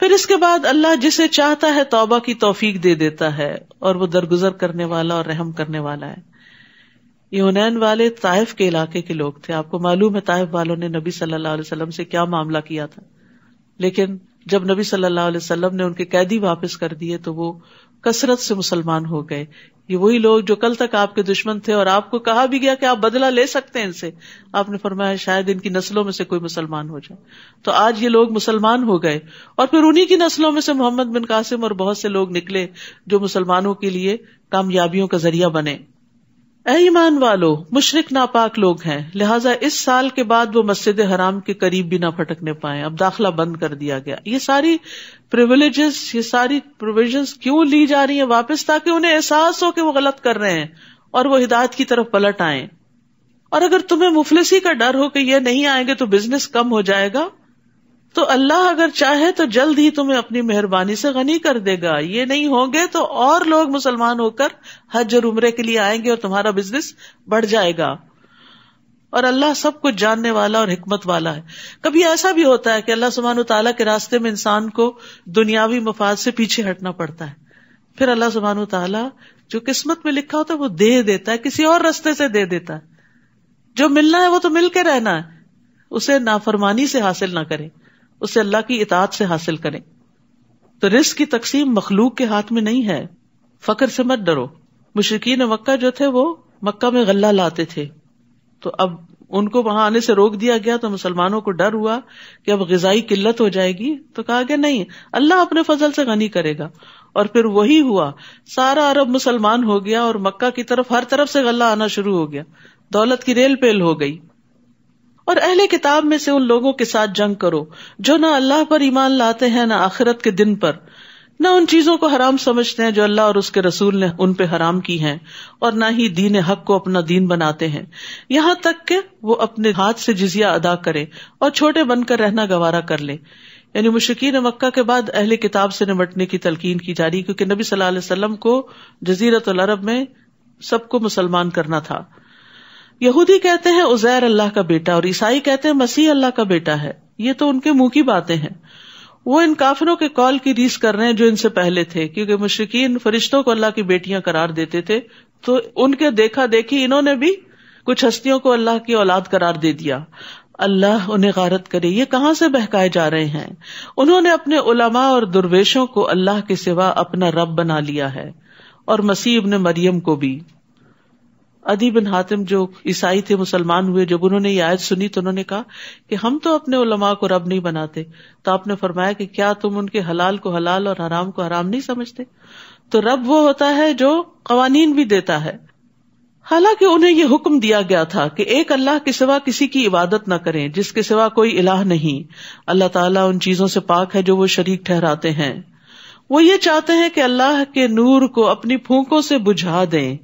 پھر اس کے بعد اللہ جسے چاہتا ہے توبہ کی توفیق دے دیتا ہے، اور وہ درگزر کرنے والا اور رحم کرنے والا ہے. یہ حنین والے طائف کے علاقے کے لوگ تھے. آپ کو معلوم ہے طائف والوں نے نبی صلی اللہ علیہ وسلم سے کیا معاملہ کیا تھا، لیکن جب نبی صلی اللہ علیہ وسلم نے ان کے قیدی واپس کر دیے تو وہ کثرت سے مسلمان ہو گئے. یہ وہی لوگ جو کل تک آپ کے دشمن تھے، اور آپ کو کہا بھی گیا کہ آپ بدلہ لے سکتے ہیں ان سے، آپ نے فرمایا شاید ان کی نسلوں میں سے کوئی مسلمان ہو جائے. تو آج یہ لوگ مسلمان ہو گئے، اور پھر انہی کی نسلوں میں سے محمد بن قاسم اور بہت سے لوگ نکلے جو مسلمانوں کے لیے کامیابیوں کا ذریعہ بنے. اے ایمان والو، مشرک ناپاک لوگ ہیں، لہٰذا اس سال کے بعد وہ مسجد حرام کے قریب بھی نہ پھٹکنے پائیں. اب داخلہ بند کر دیا گیا. یہ ساری پریویلیجز، یہ ساری پروویژنز کیوں لی جا رہی ہیں واپس؟ تاکہ انہیں احساس ہو کہ وہ غلط کر رہے ہیں اور وہ ہدایت کی طرف پلٹ آئیں. اور اگر تمہیں مفلسی کا ڈر ہو کہ یہ نہیں آئیں گے تو بزنس کم ہو جائے گا، تو اللہ اگر چاہے تو جلد ہی تمہیں اپنی مہربانی سے غنی کر دے گا. یہ نہیں ہوں گے تو اور لوگ مسلمان ہو کر حج اور عمرے کے لیے آئیں گے اور تمہارا بزنس بڑھ جائے گا. اور اللہ سب کچھ جاننے والا اور حکمت والا ہے. کبھی ایسا بھی ہوتا ہے کہ اللہ سبحانہ تعالیٰ کے راستے میں انسان کو دنیاوی مفاد سے پیچھے ہٹنا پڑتا ہے، پھر اللہ سبحانہ تعالیٰ جو قسمت میں لکھا ہوتا ہے وہ دے دیتا ہے، کسی اور راستے سے دے دیتا ہے. جو ملنا ہے وہ تو مل کے رہنا ہے، اسے نافرمانی سے حاصل نہ کرے، اسے اللہ کی اطاعت سے حاصل کریں. تو رزق کی تقسیم مخلوق کے ہاتھ میں نہیں ہے. فقر سے مت ڈرو. مشرکین مکہ جو تھے وہ مکہ میں غلہ لاتے تھے، تو اب ان کو وہاں آنے سے روک دیا گیا، تو مسلمانوں کو ڈر ہوا کہ اب غذائی قلت ہو جائے گی، تو کہا کہ نہیں، اللہ اپنے فضل سے غنی کرے گا. اور پھر وہی ہوا، سارا عرب مسلمان ہو گیا اور مکہ کی طرف ہر طرف سے غلہ آنا شروع ہو گیا، دولت کی ریل پیل ہو گئی. اور اہل کتاب میں سے ان لوگوں کے ساتھ جنگ کرو جو نہ اللہ پر ایمان لاتے ہیں نہ آخرت کے دن پر، نہ ان چیزوں کو حرام سمجھتے ہیں جو اللہ اور اس کے رسول نے ان پہ حرام کی ہیں، اور نہ ہی دین حق کو اپنا دین بناتے ہیں، یہاں تک کہ وہ اپنے ہاتھ سے جزیہ ادا کرے اور چھوٹے بن کر رہنا گوارا کر لے. یعنی مشرکین مکہ کے بعد اہل کتاب سے نمٹنے کی تلقین کی جا رہی، کیونکہ نبی صلی اللہ علیہ وسلم کو جزیرۃ العرب میں سب کو مسلمان کرنا تھا. یہودی کہتے ہیں عزیر اللہ کا بیٹا، اور عیسائی کہتے ہیں مسیح اللہ کا بیٹا ہے. یہ تو ان کے منہ کی باتیں ہیں. وہ ان کافروں کے قول کی ریس کر رہے ہیں جو ان سے پہلے تھے، کیونکہ مشرکین فرشتوں کو اللہ کی بیٹیاں قرار دیتے تھے، تو ان کے دیکھا دیکھی انہوں نے بھی کچھ ہستیوں کو اللہ کی اولاد قرار دے دیا. اللہ انہیں غارت کرے، یہ کہاں سے بہکائے جا رہے ہیں. انہوں نے اپنے علماء اور درویشوں کو اللہ کے سوا اپنا رب بنا لیا ہے، اور مسیح ابن مریم کو بھی. عدی بن حاتم جو عیسائی تھے، مسلمان ہوئے، جب انہوں نے یہ آیت سنی تو انہوں نے کہا کہ ہم تو اپنے علماء کو رب نہیں بناتے. تو آپ نے فرمایا کہ کیا تم ان کے حلال کو حلال اور حرام کو حرام نہیں سمجھتے؟ تو رب وہ ہوتا ہے جو قوانین بھی دیتا ہے. حالانکہ انہیں یہ حکم دیا گیا تھا کہ ایک اللہ کے سوا کسی کی عبادت نہ کریں، جس کے سوا کوئی الہ نہیں. اللہ تعالیٰ ان چیزوں سے پاک ہے جو وہ شریک ٹھہراتے ہیں. وہ یہ چاہتے ہیں کہ اللہ کے نور کو اپنی پھونکوں سے بجھا دیں،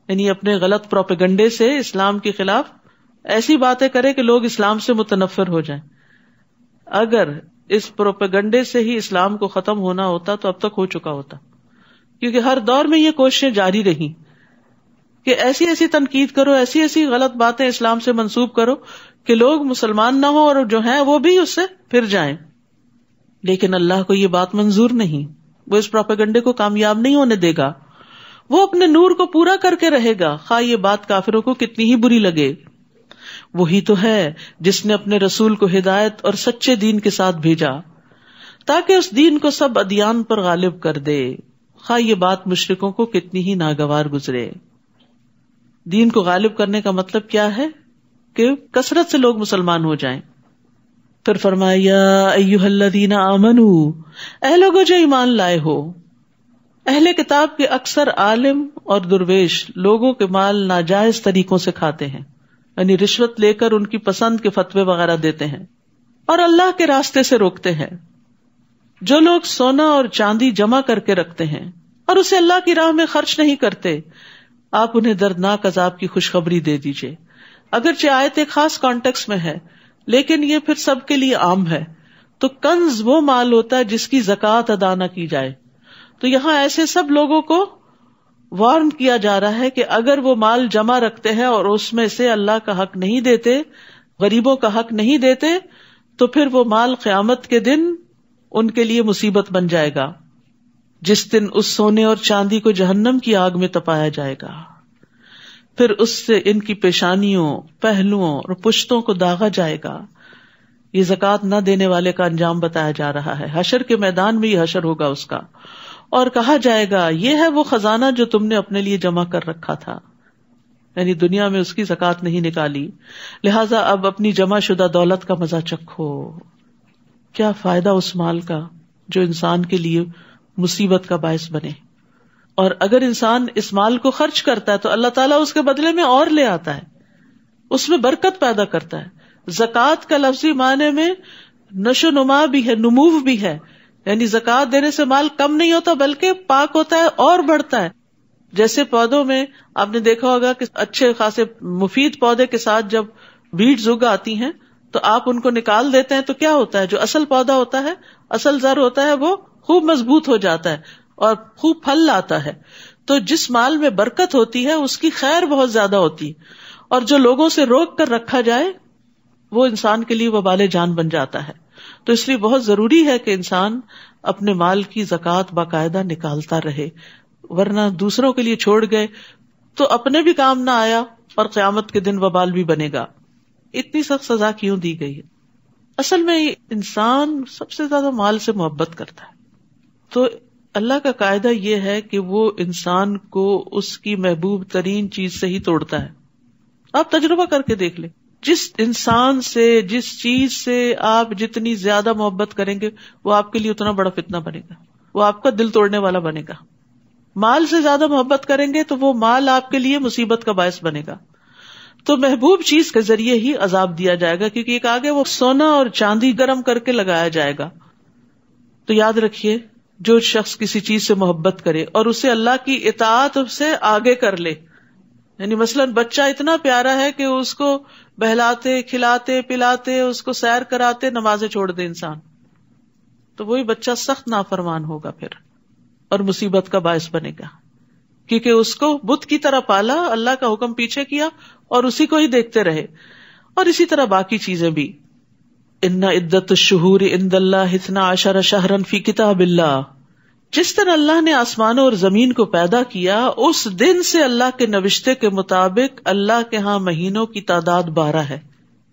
یعنی اپنے غلط پروپیگنڈے سے اسلام کے خلاف ایسی باتیں کرے کہ لوگ اسلام سے متنفر ہو جائیں. اگر اس پروپیگنڈے سے ہی اسلام کو ختم ہونا ہوتا تو اب تک ہو چکا ہوتا، کیونکہ ہر دور میں یہ کوششیں جاری رہی کہ ایسی ایسی تنقید کرو، ایسی ایسی غلط باتیں اسلام سے منسوب کرو کہ لوگ مسلمان نہ ہوں اور جو ہیں وہ بھی اس سے پھر جائیں. لیکن اللہ کو یہ بات منظور نہیں، وہ اس پروپیگنڈے کو کامیاب نہیں ہونے دے گا. وہ اپنے نور کو پورا کر کے رہے گا، خواہ یہ بات کافروں کو کتنی ہی بری لگے. وہی تو ہے جس نے اپنے رسول کو ہدایت اور سچے دین کے ساتھ بھیجا تاکہ اس دین کو سب ادیان پر غالب کر دے، خواہ یہ بات مشرکوں کو کتنی ہی ناگوار گزرے. دین کو غالب کرنے کا مطلب کیا ہے؟ کہ کثرت سے لوگ مسلمان ہو جائیں. پھر فرمایا یا ایھا الذین آمنوا، اے لوگو جو ایمان لائے ہو. اہل کتاب کے اکثر عالم اور درویش لوگوں کے مال ناجائز طریقوں سے کھاتے ہیں، یعنی رشوت لے کر ان کی پسند کے فتوے وغیرہ دیتے ہیں اور اللہ کے راستے سے روکتے ہیں. جو لوگ سونا اور چاندی جمع کر کے رکھتے ہیں اور اسے اللہ کی راہ میں خرچ نہیں کرتے، آپ انہیں دردناک عذاب کی خوشخبری دے دیجئے. اگرچہ آیت ایک خاص کانٹیکس میں ہے لیکن یہ پھر سب کے لیے عام ہے. تو کنز وہ مال ہوتا ہے جس کی زکوٰۃ ادا نہ کی جائے. تو یہاں ایسے سب لوگوں کو وارن کیا جا رہا ہے کہ اگر وہ مال جمع رکھتے ہیں اور اس میں سے اللہ کا حق نہیں دیتے، غریبوں کا حق نہیں دیتے، تو پھر وہ مال قیامت کے دن ان کے لیے مصیبت بن جائے گا، جس دن اس سونے اور چاندی کو جہنم کی آگ میں تپایا جائے گا. پھر اس سے ان کی پیشانیوں، پہلوؤں اور پشتوں کو داغا جائے گا. یہ زکوٰۃ نہ دینے والے کا انجام بتایا جا رہا ہے. حشر کے میدان میں یہ حشر ہوگا اس کا، اور کہا جائے گا یہ ہے وہ خزانہ جو تم نے اپنے لیے جمع کر رکھا تھا، یعنی دنیا میں اس کی زکوٰۃ نہیں نکالی، لہٰذا اب اپنی جمع شدہ دولت کا مزہ چکھو. کیا فائدہ اس مال کا جو انسان کے لیے مصیبت کا باعث بنے. اور اگر انسان اس مال کو خرچ کرتا ہے تو اللہ تعالیٰ اس کے بدلے میں اور لے آتا ہے، اس میں برکت پیدا کرتا ہے. زکوٰۃ کا لفظی معنی میں نشو نما بھی ہے، نمو بھی ہے، یعنی زکوٰۃ دینے سے مال کم نہیں ہوتا بلکہ پاک ہوتا ہے اور بڑھتا ہے. جیسے پودوں میں آپ نے دیکھا ہوگا کہ اچھے خاصے مفید پودے کے ساتھ جب بیڈز اگ آتی ہیں تو آپ ان کو نکال دیتے ہیں تو کیا ہوتا ہے، جو اصل پودا ہوتا ہے، اصل زر ہوتا ہے، وہ خوب مضبوط ہو جاتا ہے اور خوب پھل لاتا ہے. تو جس مال میں برکت ہوتی ہے اس کی خیر بہت زیادہ ہوتی ہے، اور جو لوگوں سے روک کر رکھا جائے وہ انسان کے لیے وبال جان بن جاتا ہے. تو اس لیے بہت ضروری ہے کہ انسان اپنے مال کی زکوٰۃ باقاعدہ نکالتا رہے، ورنہ دوسروں کے لیے چھوڑ گئے تو اپنے بھی کام نہ آیا اور قیامت کے دن وبال بھی بنے گا. اتنی سخت سزا کیوں دی گئی ہے؟ اصل میں انسان سب سے زیادہ مال سے محبت کرتا ہے، تو اللہ کا قاعدہ یہ ہے کہ وہ انسان کو اس کی محبوب ترین چیز سے ہی توڑتا ہے. آپ تجربہ کر کے دیکھ لیں، جس انسان سے، جس چیز سے آپ جتنی زیادہ محبت کریں گے وہ آپ کے لیے اتنا بڑا فتنہ بنے گا، وہ آپ کا دل توڑنے والا بنے گا. مال سے زیادہ محبت کریں گے تو وہ مال آپ کے لیے مصیبت کا باعث بنے گا. تو محبوب چیز کے ذریعے ہی عذاب دیا جائے گا، کیونکہ ایک آگے وہ سونا اور چاندی گرم کر کے لگایا جائے گا. تو یاد رکھیے، جو شخص کسی چیز سے محبت کرے اور اسے اللہ کی اطاعت سے آگے کر لے، یعنی مثلاً بچہ اتنا پیارا ہے کہ اس کو بہلاتے، کھلاتے، پلاتے، اس کو سیر کراتے، نمازیں چھوڑ دے انسان، تو وہی بچہ سخت نافرمان ہوگا پھر اور مصیبت کا باعث بنے گا، کیونکہ اس کو بت کی طرح پالا، اللہ کا حکم پیچھے کیا اور اسی کو ہی دیکھتے رہے. اور اسی طرح باقی چیزیں بھی. ان عدت الشہور عند اللہ 12 شہرا فی کتاب اللہ، جس طرح اللہ نے آسمانوں اور زمین کو پیدا کیا اس دن سے اللہ کے نوشتے کے مطابق اللہ کے ہاں مہینوں کی تعداد 12 ہے.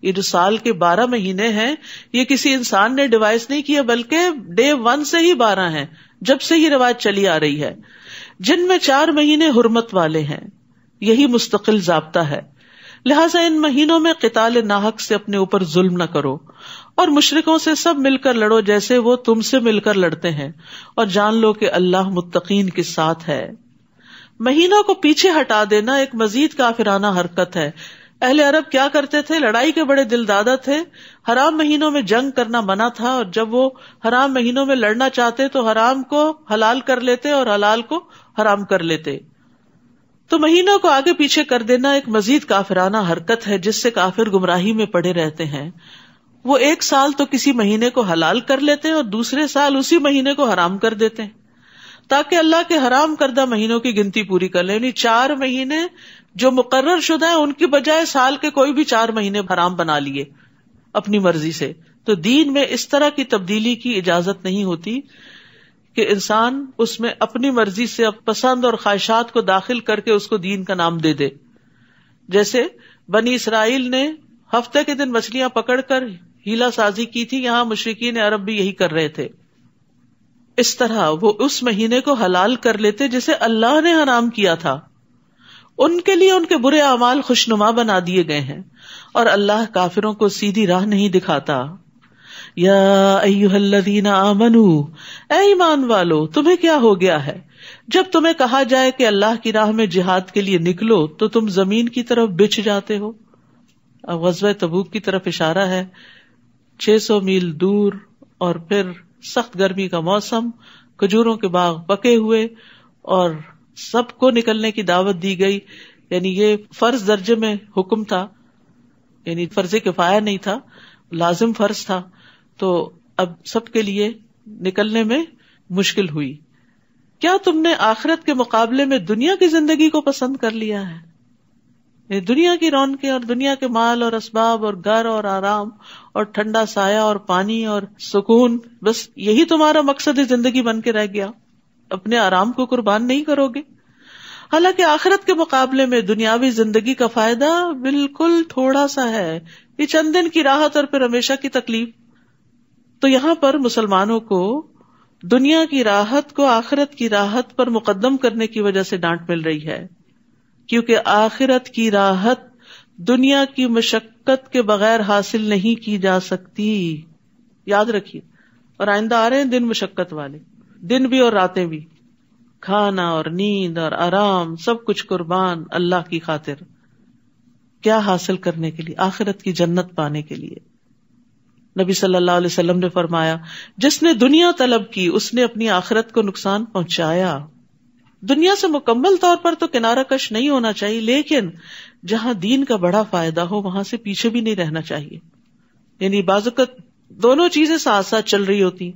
یہ جو سال کے 12 مہینے ہیں یہ کسی انسان نے ڈیوائس نہیں کیا، بلکہ ڈے 1 سے ہی 12 ہیں، جب سے یہ روایت چلی آ رہی ہے، جن میں 4 مہینے حرمت والے ہیں. یہی مستقل ضابطہ ہے. لہٰذا ان مہینوں میں قتال ناحق سے اپنے اوپر ظلم نہ کرو، اور مشرکوں سے سب مل کر لڑو جیسے وہ تم سے مل کر لڑتے ہیں، اور جان لو کہ اللہ متقین کے ساتھ ہے. مہینوں کو پیچھے ہٹا دینا ایک مزید کافرانہ حرکت ہے. اہل عرب کیا کرتے تھے؟ لڑائی کے بڑے دل دادا تھے. حرام مہینوں میں جنگ کرنا منع تھا، اور جب وہ حرام مہینوں میں لڑنا چاہتے تو حرام کو حلال کر لیتے اور حلال کو حرام کر لیتے. تو مہینوں کو آگے پیچھے کر دینا ایک مزید کافرانہ حرکت ہے جس سے کافر گمراہی میں پڑے رہتے ہیں. وہ ایک سال تو کسی مہینے کو حلال کر لیتے ہیں اور دوسرے سال اسی مہینے کو حرام کر دیتے ہیں تاکہ اللہ کے حرام کردہ مہینوں کی گنتی پوری کر لیں. یعنی 4 مہینے جو مقرر شدہ ہیں ان کی بجائے سال کے کوئی بھی 4 مہینے حرام بنا لیے اپنی مرضی سے. تو دین میں اس طرح کی تبدیلی کی اجازت نہیں ہوتی کہ انسان اس میں اپنی مرضی سے پسند اور خواہشات کو داخل کر کے اس کو دین کا نام دے دے. جیسے بنی اسرائیل نے ہفتے کے دن مچھلیاں پکڑ کر ہیلا سازی کی تھی، یہاں مشرکین عرب بھی یہی کر رہے تھے. اس طرح وہ اس مہینے کو حلال کر لیتے جسے اللہ نے حرام کیا تھا. ان کے لیے ان کے برے اعمال خوشنما بنا دیے گئے ہیں، اور اللہ کافروں کو سیدھی راہ نہیں دکھاتا. یا ایھا الذین آمنوا، اے ایمان والو تمہیں کیا ہو گیا ہے جب تمہیں کہا جائے کہ اللہ کی راہ میں جہاد کے لیے نکلو تو تم زمین کی طرف بچھ جاتے ہو. اب غزوہ تبوک کی طرف اشارہ ہے. 600 میل دور اور پھر سخت گرمی کا موسم، کھجوروں کے باغ پکے ہوئے، اور سب کو نکلنے کی دعوت دی گئی. یعنی یہ فرض درجے میں حکم تھا، یعنی فرض کفایہ نہیں تھا، لازم فرض تھا. تو اب سب کے لیے نکلنے میں مشکل ہوئی. کیا تم نے آخرت کے مقابلے میں دنیا کی زندگی کو پسند کر لیا ہے؟ دنیا کی رونقیں اور دنیا کے مال اور اسباب اور گھر اور آرام اور ٹھنڈا سایہ اور پانی اور سکون، بس یہی تمہارا مقصد زندگی بن کے رہ گیا؟ اپنے آرام کو قربان نہیں کرو گے؟ حالانکہ آخرت کے مقابلے میں دنیاوی زندگی کا فائدہ بالکل تھوڑا سا ہے. یہ چند دن کی راحت اور پھر ہمیشہ کی تکلیف. تو یہاں پر مسلمانوں کو دنیا کی راحت کو آخرت کی راحت پر مقدم کرنے کی وجہ سے ڈانٹ مل رہی ہے، کیونکہ آخرت کی راحت دنیا کی مشقت کے بغیر حاصل نہیں کی جا سکتی. یاد رکھیے. اور آئندہ آ رہے ہیں دن مشقت والے، دن بھی اور راتیں بھی، کھانا اور نیند اور آرام سب کچھ قربان اللہ کی خاطر. کیا حاصل کرنے کے لیے؟ آخرت کی جنت پانے کے لیے. نبی صلی اللہ علیہ وسلم نے فرمایا، جس نے دنیا طلب کی اس نے اپنی آخرت کو نقصان پہنچایا. دنیا سے مکمل طور پر تو کنارہ کش نہیں ہونا چاہیے، لیکن جہاں دین کا بڑا فائدہ ہو وہاں سے پیچھے بھی نہیں رہنا چاہیے. یعنی بعض اوقات دونوں چیزیں ساتھ ساتھ چل رہی ہوتی.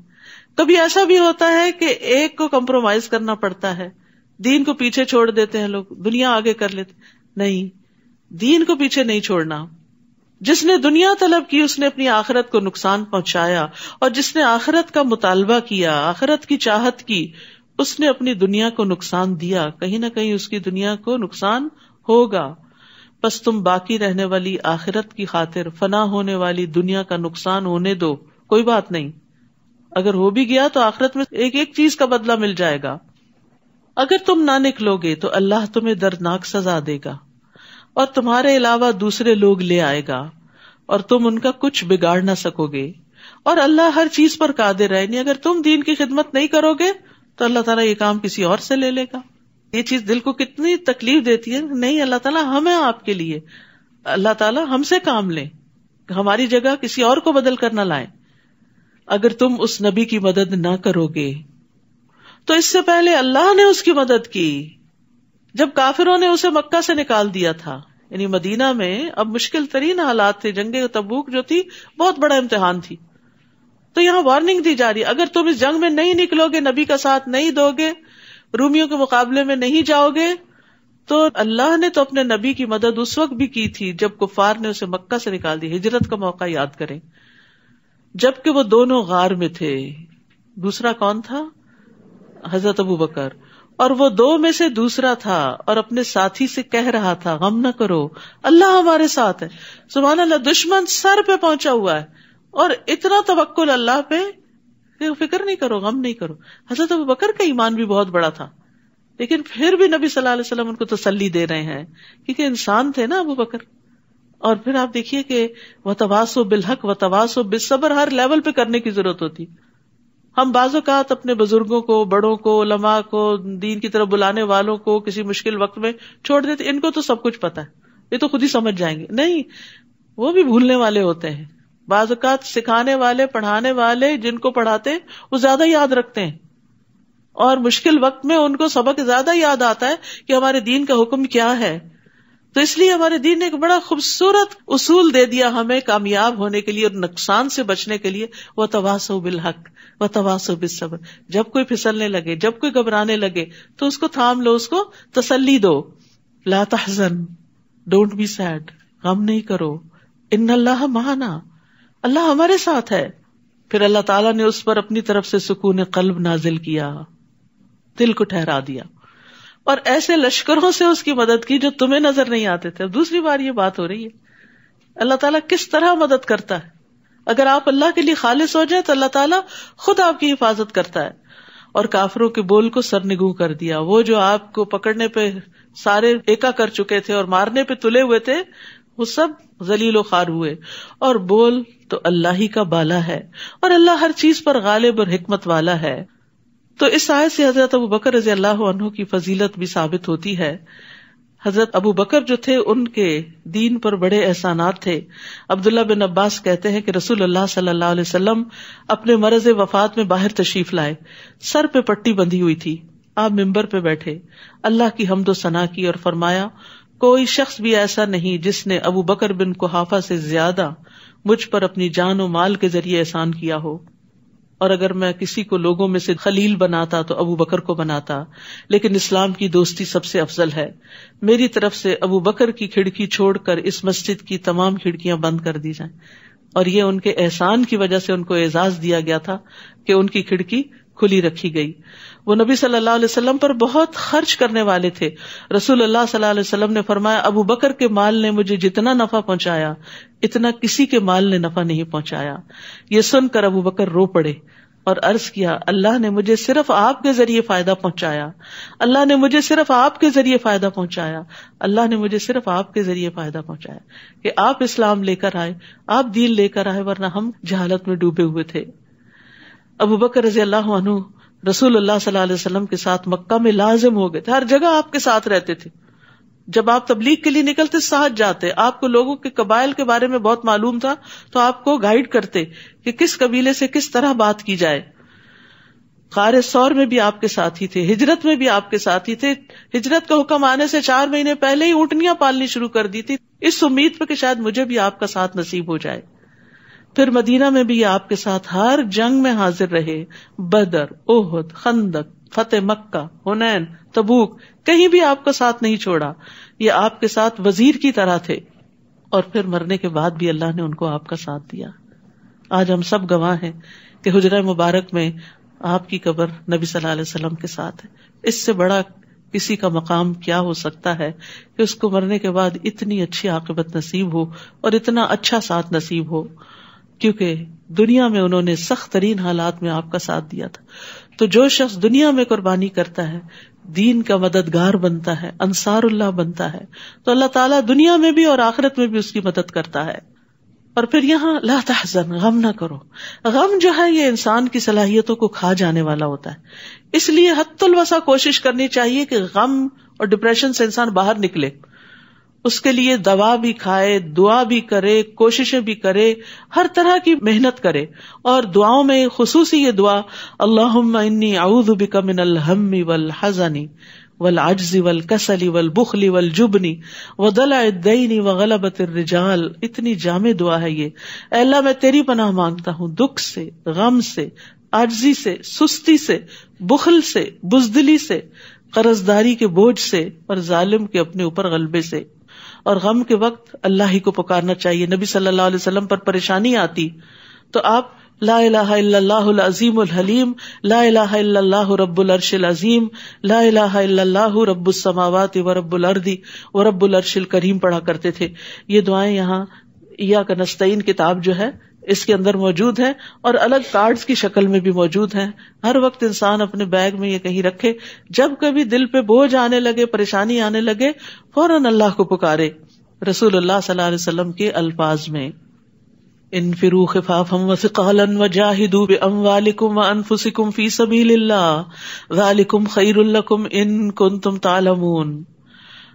کبھی ایسا بھی ہوتا ہے کہ ایک کو کمپرومائز کرنا پڑتا ہے، دین کو پیچھے چھوڑ دیتے ہیں لوگ، دنیا آگے کر لیتے. نہیں، دین کو پیچھے نہیں چھوڑنا. جس نے دنیا طلب کی اس نے اپنی آخرت کو نقصان پہنچایا، اور جس نے آخرت کا مطالبہ کیا، آخرت کی چاہت کی، اس نے اپنی دنیا کو نقصان دیا. کہیں نہ کہیں اس کی دنیا کو نقصان ہوگا. بس تم باقی رہنے والی آخرت کی خاطر فنا ہونے والی دنیا کا نقصان ہونے دو، کوئی بات نہیں. اگر ہو بھی گیا تو آخرت میں ایک ایک چیز کا بدلہ مل جائے گا. اگر تم نہ نکلو گے تو اللہ تمہیں دردناک سزا دے گا، اور تمہارے علاوہ دوسرے لوگ لے آئے گا، اور تم ان کا کچھ بگاڑ نہ سکو گے. اور اللہ ہر چیز پر قادر ہے. نہیں، اگر تم دین کی خدمت نہیں کرو گے تو اللہ تعالیٰ یہ کام کسی اور سے لے لے گا. یہ چیز دل کو کتنی تکلیف دیتی ہے. نہیں، اللہ تعالیٰ ہمیں آپ کے لیے، اللہ تعالیٰ ہم سے کام لیں، ہماری جگہ کسی اور کو بدل کر نہ لائیں. اگر تم اس نبی کی مدد نہ کرو گے تو اس سے پہلے اللہ نے اس کی مدد کی جب کافروں نے اسے مکہ سے نکال دیا تھا. یعنی مدینہ میں اب مشکل ترین حالات تھے. جنگ تبوک جو تھی بہت بڑا امتحان تھی. تو یہاں وارننگ دی جا رہی ہے، اگر تم اس جنگ میں نہیں نکلو گے، نبی کا ساتھ نہیں دو گے، رومیوں کے مقابلے میں نہیں جاؤ گے، تو اللہ نے تو اپنے نبی کی مدد اس وقت بھی کی تھی جب کفار نے اسے مکہ سے نکال دی. ہجرت کا موقع یاد کریں، جبکہ وہ دونوں غار میں تھے. دوسرا کون تھا؟ حضرت ابو بکر. اور وہ دو میں سے دوسرا تھا، اور اپنے ساتھی سے کہہ رہا تھا غم نہ کرو، اللہ ہمارے ساتھ ہے. سبحان اللہ، دشمن سر پہ پہنچا ہوا ہے اور اتنا توکل اللہ پہ کہ فکر نہیں کرو، غم نہیں کرو. حضرت ابو بکر کا ایمان بھی بہت بڑا تھا، لیکن پھر بھی نبی صلی اللہ علیہ وسلم ان کو تسلی دے رہے ہیں کیونکہ انسان تھے نا ابو بکر. اور پھر آپ دیکھیے کہ وتواصوا بالحق وتواصوا بالصبر ہر لیول پہ کرنے کی ضرورت ہوتی. ہم بعض اوقات اپنے بزرگوں کو، بڑوں کو، علماء کو، دین کی طرف بلانے والوں کو کسی مشکل وقت میں چھوڑ دیتے، ان کو تو سب کچھ پتا ہے، یہ تو خود ہی سمجھ جائیں گے. نہیں، وہ بھی بھولنے والے ہوتے ہیں. بعض اوقات سکھانے والے، پڑھانے والے جن کو پڑھاتے ہیں وہ زیادہ یاد رکھتے ہیں، اور مشکل وقت میں ان کو سبق زیادہ یاد آتا ہے کہ ہمارے دین کا حکم کیا ہے. تو اس لیے ہمارے دین نے ایک بڑا خوبصورت اصول دے دیا ہمیں کامیاب ہونے کے لیے اور نقصان سے بچنے کے لیے. وتواصوا بالحق وتواصوا بالصبر. جب کوئی پھسلنے لگے، جب کوئی گھبرانے لگے تو اس کو تھام لو، اس کو تسلی دو. لا تحزن، ڈونٹ بی سیڈ، غم نہیں کرو. ان اللہ معنا، اللہ ہمارے ساتھ ہے. پھر اللہ تعالیٰ نے اس پر اپنی طرف سے سکون قلب نازل کیا، دل کو ٹھہرا دیا، اور ایسے لشکروں سے اس کی مدد کی جو تمہیں نظر نہیں آتے تھے. اب دوسری بار یہ بات ہو رہی ہے اللہ تعالیٰ کس طرح مدد کرتا ہے. اگر آپ اللہ کے لیے خالص ہو جائے تو اللہ تعالیٰ خود آپ کی حفاظت کرتا ہے. اور کافروں کے بول کو سرنگوں کر دیا. وہ جو آپ کو پکڑنے پہ سارے ایکا کر چکے تھے اور مارنے پہ تلے ہوئے تھے، وہ سب ذلیل و خوار ہوئے. اور بول تو اللہ ہی کا بالا ہے، اور اللہ ہر چیز پر غالب اور حکمت والا ہے. تو اس آیت سے حضرت ابو بکر رضی اللہ عنہ کی فضیلت بھی ثابت ہوتی ہے. حضرت ابو بکر جو تھے ان کے دین پر بڑے احسانات تھے. عبداللہ بن عباس کہتے ہیں کہ رسول اللہ صلی اللہ علیہ وسلم اپنے مرض وفات میں باہر تشریف لائے، سر پہ پٹی بندھی ہوئی تھی. آپ ممبر پہ بیٹھے، اللہ کی حمد و ثنا کی اور فرمایا کوئی شخص بھی ایسا نہیں جس نے ابو بکر بن قحافہ سے زیادہ مجھ پر اپنی جان و مال کے ذریعے احسان کیا ہو. اور اگر میں کسی کو لوگوں میں سے خلیل بناتا تو ابو بکر کو بناتا، لیکن اسلام کی دوستی سب سے افضل ہے. میری طرف سے ابو بکر کی کھڑکی چھوڑ کر اس مسجد کی تمام کھڑکیاں بند کر دی جائیں. اور یہ ان کے احسان کی وجہ سے ان کو اعزاز دیا گیا تھا کہ ان کی کھڑکی کھلی رکھی گئی. وہ نبی صلی اللہ علیہ وسلم پر بہت خرچ کرنے والے تھے. رسول اللہ صلی اللہ علیہ وسلم نے فرمایا ابو بکر کے مال نے مجھے جتنا نفع پہنچایا اتنا کسی کے مال نے نفع نہیں پہنچایا. یہ سن کر ابو بکر رو پڑے اور عرض کیا اللہ نے مجھے صرف آپ کے ذریعے فائدہ پہنچایا، اللہ نے مجھے صرف آپ کے ذریعے فائدہ پہنچایا، اللہ نے مجھے صرف آپ کے ذریعے فائدہ پہنچایا کہ آپ اسلام لے کر آئے، آپ دین لے کر آئے، ورنہ ہم جہالت میں ڈوبے ہوئے تھے. ابو بکر رضی اللہ عنہ رسول اللہ صلی اللہ علیہ وسلم کے ساتھ مکہ میں لازم ہو گئے تھے، ہر جگہ آپ کے ساتھ رہتے تھے. جب آپ تبلیغ کے لیے نکلتے ساتھ جاتے، آپ کو لوگوں کے قبائل کے بارے میں بہت معلوم تھا تو آپ کو گائیڈ کرتے کہ کس قبیلے سے کس طرح بات کی جائے. غار ثور میں بھی آپ کے ساتھ ہی تھے, ہجرت میں بھی آپ کے ساتھ ہی تھے. ہجرت کا حکم آنے سے 4 مہینے پہلے ہی اونٹنیاں پالنی شروع کر دی تھی, اس امید پہ کہ شاید مجھے بھی آپ کا ساتھ نصیب ہو جائے. پھر مدینہ میں بھی آپ کے ساتھ ہر جنگ میں حاضر رہے, بدر, احد, خندق, فتح مکہ, حنین, تبوک, کہیں بھی آپ کا ساتھ نہیں چھوڑا. یہ آپ کے ساتھ وزیر کی طرح تھے, اور پھر مرنے کے بعد بھی اللہ نے ان کو آپ کا ساتھ دیا. آج ہم سب گواہ ہیں کہ حجرہ مبارک میں آپ کی قبر نبی صلی اللہ علیہ وسلم کے ساتھ ہے. اس سے بڑا کسی کا مقام کیا ہو سکتا ہے کہ اس کو مرنے کے بعد اتنی اچھی عاقبت نصیب ہو اور اتنا اچھا ساتھ نصیب ہو, کیونکہ دنیا میں انہوں نے سخت ترین حالات میں آپ کا ساتھ دیا تھا. تو جو شخص دنیا میں قربانی کرتا ہے, دین کا مددگار بنتا ہے, انصار اللہ بنتا ہے, تو اللہ تعالیٰ دنیا میں بھی اور آخرت میں بھی اس کی مدد کرتا ہے. اور پھر یہاں لا تحزن, غم نہ کرو. غم جو ہے یہ انسان کی صلاحیتوں کو کھا جانے والا ہوتا ہے, اس لیے حد الوسع کوشش کرنی چاہیے کہ غم اور ڈپریشن سے انسان باہر نکلے. اس کے لیے دوا بھی کھائے, دعا بھی کرے, کوششیں بھی کرے, ہر طرح کی محنت کرے. اور دعاؤں میں خصوصی یہ دعا, اللہم انی اعوذ بک من الہم والحزن والعجز والکسل والبخل والجبن ودلع الدین وغلبۃ الرجال. اتنی جامع دعا ہے یہ. اے اللہ میں تیری پناہ مانگتا ہوں دکھ سے, غم سے, عاجزی سے, سستی سے, بخل سے, بزدلی سے, قرضداری کے بوجھ سے, اور ظالم کے اپنے اوپر غلبے سے. اور غم کے وقت اللہ ہی کو پکارنا چاہیے. نبی صلی اللہ علیہ وسلم پر پریشانی آتی تو آپ لا الہ الا اللہ العظیم الحلیم, لا الہ الا اللہ رب العرش العظیم, لا الہ الا اللہ رب السماوات ورب الارض ورب العرش الکریم پڑھا کرتے تھے. یہ دعائیں یہاں ایاک نستعین کتاب جو ہے اس کے اندر موجود ہے, اور الگ کارڈز کی شکل میں بھی موجود ہیں. ہر وقت انسان اپنے بیگ میں یہ کہیں رکھے, جب کبھی دل پہ بوجھ آنے لگے, پریشانی آنے لگے, فوراً اللہ کو پکارے. رسول اللہ صلی اللہ علیہ وسلم کے الفاظ میں انفروا خفافا وثقالا وجاہدوا باموالکم وانفسکم فی سبیل اللہ ذالکم خیر لکم ان کنتم تعلمون.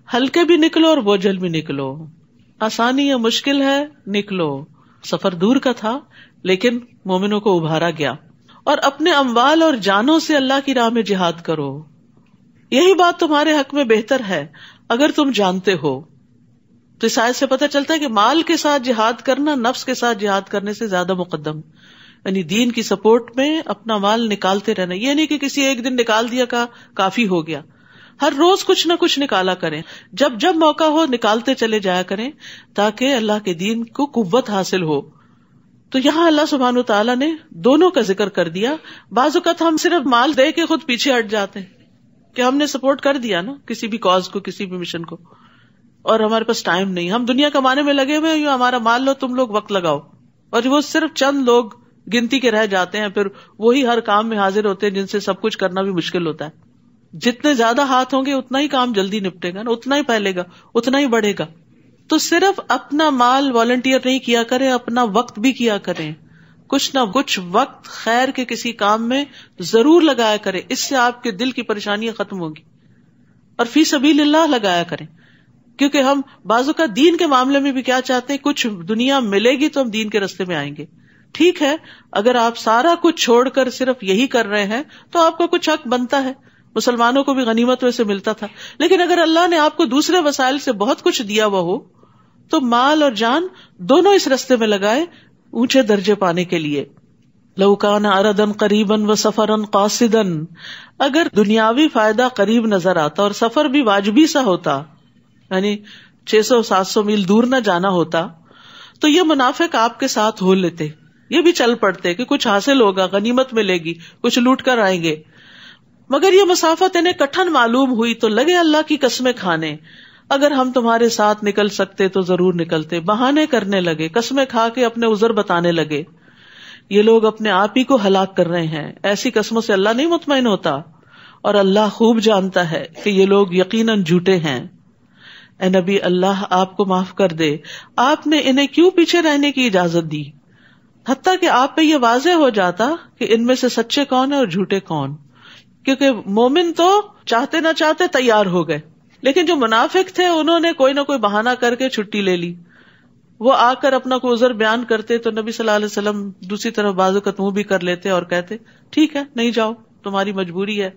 ہلکے بھی نکلو اور بوجھل بھی نکلو, آسانی یا مشکل ہے نکلو. سفر دور کا تھا لیکن مومنوں کو ابھارا گیا. اور اپنے اموال اور جانوں سے اللہ کی راہ میں جہاد کرو, یہی بات تمہارے حق میں بہتر ہے اگر تم جانتے ہو. تو اس آیت سے پتہ چلتا ہے کہ مال کے ساتھ جہاد کرنا نفس کے ساتھ جہاد کرنے سے زیادہ مقدم, یعنی دین کی سپورٹ میں اپنا مال نکالتے رہنا. یہ نہیں کہ کسی ایک دن نکال دیا کا کافی ہو گیا, ہر روز کچھ نہ کچھ نکالا کریں, جب جب موقع ہو نکالتے چلے جایا کریں تاکہ اللہ کے دین کو قوت حاصل ہو. تو یہاں اللہ سبحانہ و تعالیٰ نے دونوں کا ذکر کر دیا. بعض اوقات ہم صرف مال دے کے خود پیچھے ہٹ جاتے ہیں کہ ہم نے سپورٹ کر دیا نا کسی بھی کاز کو, کسی بھی مشن کو, اور ہمارے پاس ٹائم نہیں, ہم دنیا کمانے میں لگے ہوئے, ہمارا مال لو, تم لوگ وقت لگاؤ. اور وہ صرف چند لوگ گنتی کے رہ جاتے ہیں, پھر وہی ہر کام میں حاضر ہوتے ہیں جن سے سب کچھ کرنا بھی مشکل ہوتا ہے. جتنے زیادہ ہاتھ ہوں گے اتنا ہی کام جلدی نپٹے گا نا, اتنا ہی پھیلے گا, اتنا ہی بڑھے گا. تو صرف اپنا مال والنٹیئر نہیں کیا کریں, اپنا وقت بھی کیا کریں. کچھ نہ کچھ وقت خیر کے کسی کام میں ضرور لگایا کریں, اس سے آپ کے دل کی پریشانیاں ختم ہوگی. اور فی سبیل اللہ لگایا کریں, کیونکہ ہم بازو کا دین کے معاملے میں بھی کیا چاہتے ہیں, کچھ دنیا ملے گی تو ہم دین کے راستے میں آئیں گے. ٹھیک ہے, اگر آپ سارا کچھ چھوڑ کر صرف یہی کر رہے ہیں تو آپ کا کچھ حق بنتا ہے, مسلمانوں کو بھی غنیمت میں سے ملتا تھا. لیکن اگر اللہ نے آپ کو دوسرے وسائل سے بہت کچھ دیا ہوا ہو تو مال اور جان دونوں اس راستے میں لگائے اونچے درجے پانے کے لیے. لو کان عرضا قریبا وسفرا قاصدا, اگر دنیاوی فائدہ قریب نظر آتا اور سفر بھی واجبی سا ہوتا, یعنی 600-700 میل دور نہ جانا ہوتا, تو یہ منافق آپ کے ساتھ ہو لیتے, یہ بھی چل پڑتے کہ کچھ حاصل ہوگا, غنیمت ملے گی, کچھ لوٹ کر آئیں گے. مگر یہ مسافت انہیں کٹھن معلوم ہوئی تو لگے اللہ کی قسمیں کھانے, اگر ہم تمہارے ساتھ نکل سکتے تو ضرور نکلتے. بہانے کرنے لگے, قسمیں کھا کے اپنے عذر بتانے لگے. یہ لوگ اپنے آپ ہی کو ہلاک کر رہے ہیں, ایسی قسموں سے اللہ نہیں مطمئن ہوتا, اور اللہ خوب جانتا ہے کہ یہ لوگ یقیناً جھوٹے ہیں. اے نبی, اللہ آپ کو معاف کر دے, آپ نے انہیں کیوں پیچھے رہنے کی اجازت دی, حتیٰ کہ آپ پہ یہ واضح ہو جاتا کہ ان میں سے سچے کون ہیں اور جھوٹے کون. کیونکہ مومن تو چاہتے نہ چاہتے تیار ہو گئے, لیکن جو منافق تھے انہوں نے کوئی نہ کوئی بہانہ کر کے چھٹی لے لی. وہ آ کر اپنا کوئی عذر بیان کرتے تو نبی صلی اللہ علیہ وسلم دوسری طرف بازو کا منہ بھی کر لیتے اور کہتے ٹھیک ہے نہیں جاؤ, تمہاری مجبوری ہے,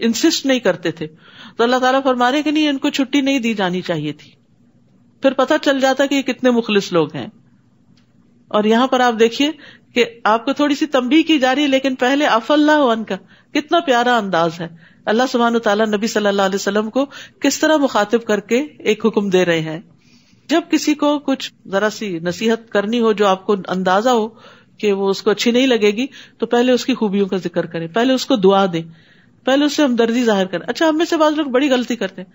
انسسٹ نہیں کرتے تھے. تو اللہ تعالیٰ فرما رہے کہ نہیں, ان کو چھٹی نہیں دی جانی چاہیے تھی. پھر پتہ چل جاتا کہ یہ کتنے مخلص لوگ ہیں. اور یہاں پر آپ دیکھیے کہ آپ کو تھوڑی سی تنبیہ کی جا رہی ہے, لیکن پہلے عفا اللہ عنک کا کتنا پیارا انداز ہے. اللہ سبحانہ وتعالیٰ نبی صلی اللہ علیہ وسلم کو کس طرح مخاطب کر کے ایک حکم دے رہے ہیں. جب کسی کو کچھ ذرا سی نصیحت کرنی ہو جو آپ کو اندازہ ہو کہ وہ اس کو اچھی نہیں لگے گی, تو پہلے اس کی خوبیوں کا ذکر کریں, پہلے اس کو دعا دیں, پہلے اس سے ہمدردی ظاہر کریں. اچھا, ہم میں سے بعض لوگ بڑی غلطی کرتے ہیں.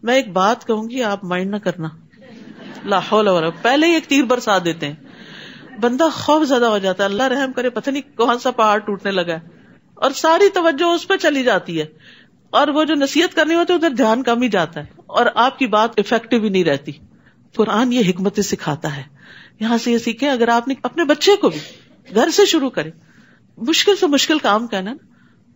میں ایک بات کہوں گی, آپ مائنڈ نہ کرنا, لا حول ولا قوت, پہلے ہی ایک تیر برسا دیتے ہیں, بندہ خوف زدہ ہو جاتا ہے, اللہ رحم کرے, پتہ نہیں کون سا پہاڑ ٹوٹنے لگا ہے, اور ساری توجہ اس پہ چلی جاتی ہے, اور وہ جو نصیحت کرنی ہوتی ہے ادھر دھیان کم ہی جاتا ہے, اور آپ کی بات افیکٹو ہی نہیں رہتی. قرآن یہ حکمتیں سکھاتا ہے. یہاں سے یہ سیکھیں, اگر آپ نے اپنے بچے کو بھی گھر سے شروع کرے, مشکل سے مشکل کام کہنا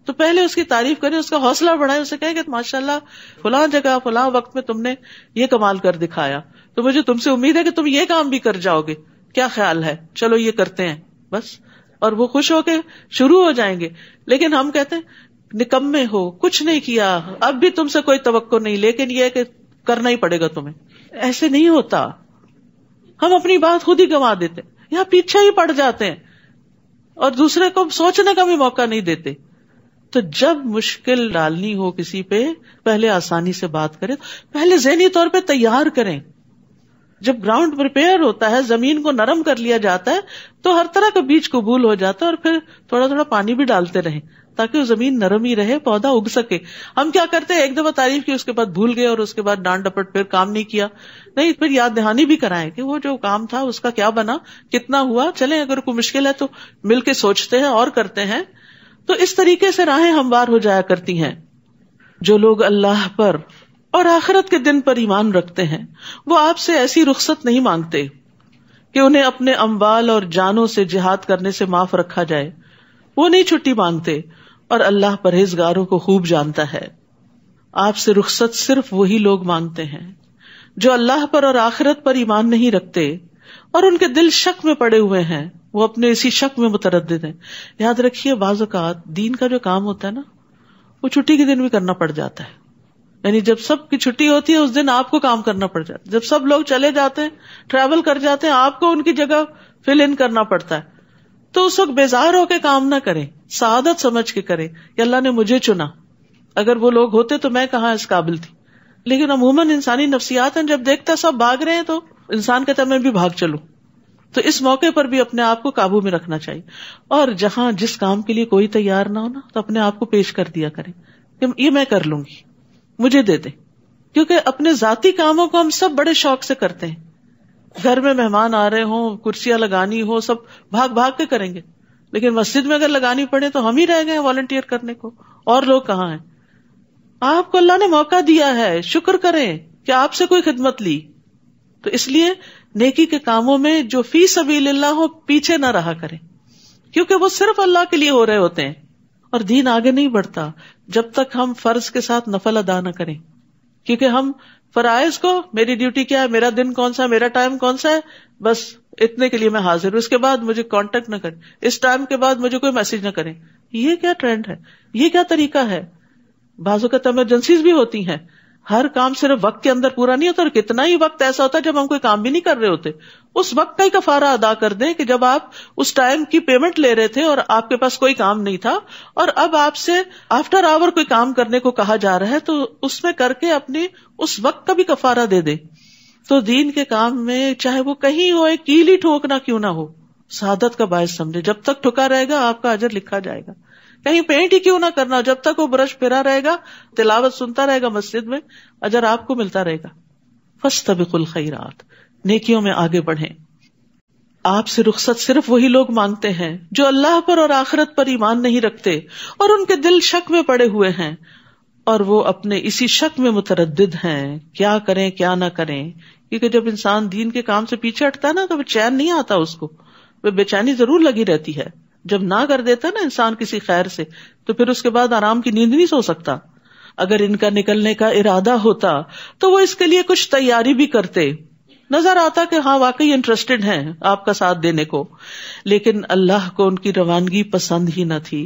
تو پہلے اس کی تعریف کریں, اس کا حوصلہ بڑھائیں, اسے کہیں کہ ماشاءاللہ فلاں جگہ فلاں وقت میں تم نے یہ کمال کر دکھایا, تو مجھے تم سے امید ہے کہ تم یہ کام بھی کر جاؤ گے, کیا خیال ہے, چلو یہ کرتے ہیں بس. اور وہ خوش ہو کے شروع ہو جائیں گے. لیکن ہم کہتے ہیں نکمے ہو, کچھ نہیں کیا, اب بھی تم سے کوئی توقع نہیں, لیکن یہ کہ کرنا ہی پڑے گا تمہیں. ایسے نہیں ہوتا, ہم اپنی بات خود ہی گنوا دیتے یا پیچھے ہی پڑ جاتے ہیں, اور دوسرے کو سوچنے کا بھی موقع نہیں دیتے. تو جب مشکل ڈالنی ہو کسی پہ, پہلے آسانی سے بات کریں, پہلے ذہنی طور پہ تیار کریں. جب گراؤنڈ پریپیئر ہوتا ہے, زمین کو نرم کر لیا جاتا ہے, تو ہر طرح کا بیج قبول ہو جاتا ہے, اور پھر تھوڑا تھوڑا پانی بھی ڈالتے رہیں تاکہ وہ زمین نرم ہی رہے, پودا اگ سکے. ہم کیا کرتے ہیں, ایک دفعہ تعریف کی, اس کے بعد بھول گئے, اور اس کے بعد ڈانٹ ڈپٹ, پھر کام نہیں کیا. نہیں, پھر یاد دہانی بھی کرائیں کہ وہ جو کام تھا اس کا کیا بنا, کتنا ہوا. چلیں, اگر کوئی مشکل ہے تو مل کے سوچتے ہیں اور کرتے ہیں. تو اس طریقے سے راہیں ہموار ہو جایا کرتی ہیں. جو لوگ اللہ پر اور آخرت کے دن پر ایمان رکھتے ہیں, وہ آپ سے ایسی رخصت نہیں مانگتے کہ انہیں اپنے اموال اور جانوں سے جہاد کرنے سے معاف رکھا جائے. وہ نہیں چھٹی مانگتے, اور اللہ پرہیزگاروں کو خوب جانتا ہے. آپ سے رخصت صرف وہی لوگ مانگتے ہیں جو اللہ پر اور آخرت پر ایمان نہیں رکھتے, اور ان کے دل شک میں پڑے ہوئے ہیں, وہ اپنے اسی شک میں متردد ہیں. یاد رکھیے, بعض اوقات دین کا جو کام ہوتا ہے نا, وہ چھٹی کے دن بھی کرنا پڑ جاتا ہے. یعنی جب سب کی چھٹی ہوتی ہے اس دن آپ کو کام کرنا پڑ جاتا ہے. جب سب لوگ چلے جاتے ہیں, ٹریول کر جاتے ہیں, آپ کو ان کی جگہ فل ان کرنا پڑتا ہے. تو اس وقت بیزار ہو کے کام نہ کریں, سعادت سمجھ کے کریں کہ اللہ نے مجھے چنا. اگر وہ لوگ ہوتے تو میں کہاں اس قابل تھی. لیکن عموماً انسانی نفسیات ہیں, جب دیکھتا سب بھاگ رہے ہیں تو انسان کہتا ہے میں بھی بھاگ چلوں. تو اس موقع پر بھی اپنے آپ کو قابو میں رکھنا چاہیے, اور جہاں جس کام کے لیے کوئی تیار نہ ہونا تو اپنے آپ کو پیش کر دیا کریں کہ یہ میں کر لوں گی, مجھے دے دیں. کیونکہ اپنے ذاتی کاموں کو ہم سب بڑے شوق سے کرتے ہیں. گھر میں مہمان آ رہے ہوں, کرسیاں لگانی ہو, سب بھاگ بھاگ کے کریں گے. لیکن مسجد میں اگر لگانی پڑے تو ہم ہی رہ گئے والنٹیئر کرنے کو, اور لوگ کہاں ہیں. آپ کو اللہ نے موقع دیا ہے, شکر کریں کہ آپ سے کوئی خدمت لی. تو اس لیے نیکی کے کاموں میں جو فی سبیل اللہ ہو, پیچھے نہ رہا کریں, کیونکہ وہ صرف اللہ کے لیے ہو رہے ہوتے ہیں. اور دین آگے نہیں بڑھتا جب تک ہم فرض کے ساتھ نفل ادا نہ کریں. کیونکہ ہم فرائض کو, میری ڈیوٹی کیا ہے, میرا دن کون سا ہے, میرا ٹائم کون سا ہے, بس اتنے کے لیے میں حاضر ہوں, اس کے بعد مجھے کانٹیکٹ نہ کریں, اس ٹائم کے بعد مجھے کوئی میسج نہ کریں. یہ کیا ٹرینڈ ہے, یہ کیا طریقہ ہے. بعض اوقات ایمرجنسیز بھی ہوتی ہیں, ہر کام صرف وقت کے اندر پورا نہیں ہوتا, اور کتنا ہی وقت ایسا ہوتا ہے جب ہم کوئی کام بھی نہیں کر رہے ہوتے. اس وقت کا ہی کفارہ ادا کر دیں کہ جب آپ اس ٹائم کی پیمنٹ لے رہے تھے اور آپ کے پاس کوئی کام نہیں تھا, اور اب آپ سے آفٹر آور کوئی کام کرنے کو کہا جا رہا ہے, تو اس میں کر کے اپنے اس وقت کا بھی کفارہ دے دیں. تو دین کے کام میں چاہے وہ کہیں ہو, ایک کیل ہی ٹھوکنا کیوں نہ ہو, سعادت کا باعث سمجھے. جب تک ٹھکا رہے گا آپ کا اجر لکھا جائے گا. کہیں پینٹ ہی کیوں نہ کرنا, جب تک وہ برش پھرا رہے گا, تلاوت سنتا رہے گا مسجد میں, اجر آپ کو ملتا رہے گا. فاستبقوا الخیرات, نیکیوں میں آگے بڑھیں. آپ سے رخصت صرف وہی لوگ مانگتے ہیں جو اللہ پر اور آخرت پر ایمان نہیں رکھتے, اور ان کے دل شک میں پڑے ہوئے ہیں, اور وہ اپنے اسی شک میں متردد ہیں, کیا کریں کیا نہ کریں. کیونکہ جب انسان دین کے کام سے پیچھے ہٹتا ہے نا, تو چین نہیں آتا اس کو, وہ بے چینی ضرور لگی رہتی ہے. جب نہ کر دیتا نا انسان کسی خیر سے, تو پھر اس کے بعد آرام کی نیند نہیں سو سکتا. اگر ان کا نکلنے کا ارادہ ہوتا تو وہ اس کے لیے کچھ تیاری بھی کرتے, نظر آتا کہ ہاں واقعی انٹرسٹڈ ہیں آپ کا ساتھ دینے کو. لیکن اللہ کو ان کی روانگی پسند ہی نہ تھی.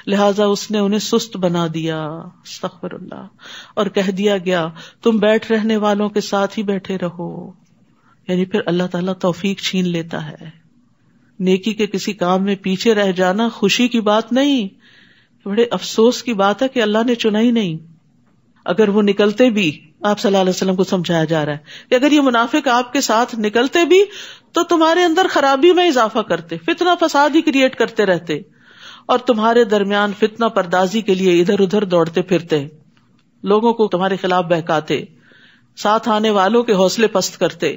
لہٰذا اس نے انہیں سست بنا دیا، استغفر اللہ، اور کہہ دیا گیا تم بیٹھ رہنے والوں کے ساتھ ہی بیٹھے رہو. یعنی پھر اللہ تعالیٰ توفیق چھین لیتا ہے. نیکی کے کسی کام میں پیچھے رہ جانا خوشی کی بات نہیں، بڑے افسوس کی بات ہے کہ اللہ نے چنا ہی نہیں. اگر وہ نکلتے بھی، آپ صلی اللہ علیہ وسلم کو سمجھایا جا رہا ہے کہ اگر یہ منافق آپ کے ساتھ نکلتے بھی تو تمہارے اندر خرابی میں اضافہ کرتے، فتنہ فساد ہی کریٹ کرتے رہتے، اور تمہارے درمیان فتنہ پردازی کے لیے ادھر ادھر دوڑتے پھرتے، لوگوں کو تمہارے خلاف بہکاتے، ساتھ آنے والوں کے حوصلے پست کرتے.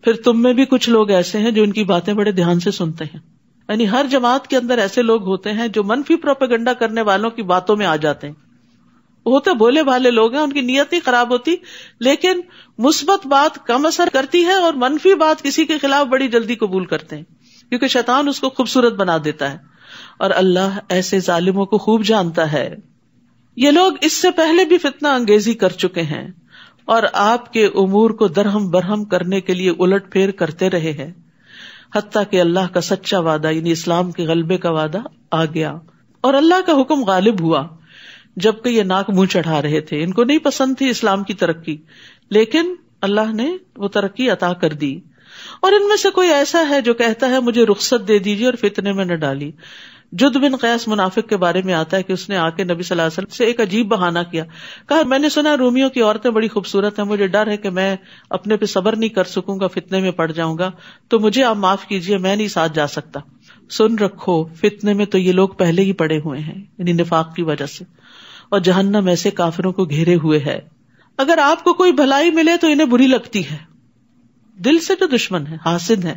پھر تم میں بھی کچھ لوگ ایسے ہیں جو ان کی باتیں بڑے دھیان سے سنتے ہیں. یعنی ہر جماعت کے اندر ایسے لوگ ہوتے ہیں جو منفی پروپیگنڈا کرنے والوں کی باتوں میں آ جاتے ہیں. ہوتے بولے بھالے لوگ ہیں، ان کی نیت نہیں خراب ہوتی، لیکن مثبت بات کم اثر کرتی ہے اور منفی بات کسی کے خلاف بڑی جلدی قبول کرتے ہیں، کیونکہ شیطان اس کو خوبصورت بنا دیتا ہے، اور اللہ ایسے ظالموں کو خوب جانتا ہے. یہ لوگ اس سے پہلے بھی فتنہ انگیزی کر چکے ہیں اور آپ کے امور کو درہم برہم کرنے کے لیے الٹ پھیر کرتے رہے ہیں، حتیٰ کہ اللہ کا سچا وعدہ یعنی اسلام کے غلبے کا وعدہ آ گیا اور اللہ کا حکم غالب ہوا. جبکہ یہ ناک منہ چڑھا رہے تھے، ان کو نہیں پسند تھی اسلام کی ترقی، لیکن اللہ نے وہ ترقی عطا کر دی. اور ان میں سے کوئی ایسا ہے جو کہتا ہے مجھے رخصت دے دیجیے اور فتنے میں نہ ڈالی. جد بن قیس منافق کے بارے میں آتا ہے کہ اس نے آ کے نبی صلی اللہ علیہ وسلم سے ایک عجیب بہانہ کیا، کہا میں نے سنا رومیوں کی عورتیں بڑی خوبصورت ہیں، مجھے ڈر ہے کہ میں اپنے پہ صبر نہیں کر سکوں گا، فتنے میں پڑ جاؤں گا، تو مجھے آپ معاف کیجیے، میں نہیں ساتھ جا سکتا. سن رکھو، فتنے میں تو یہ لوگ پہلے ہی پڑے ہوئے ہیں، یعنی نفاق کی وجہ سے، اور جہنم ایسے کافروں کو گھیرے ہوئے ہے. اگر آپ کو کوئی بھلائی ملے تو انہیں بری لگتی ہے، دل سے تو دشمن ہے، حاسد ہے،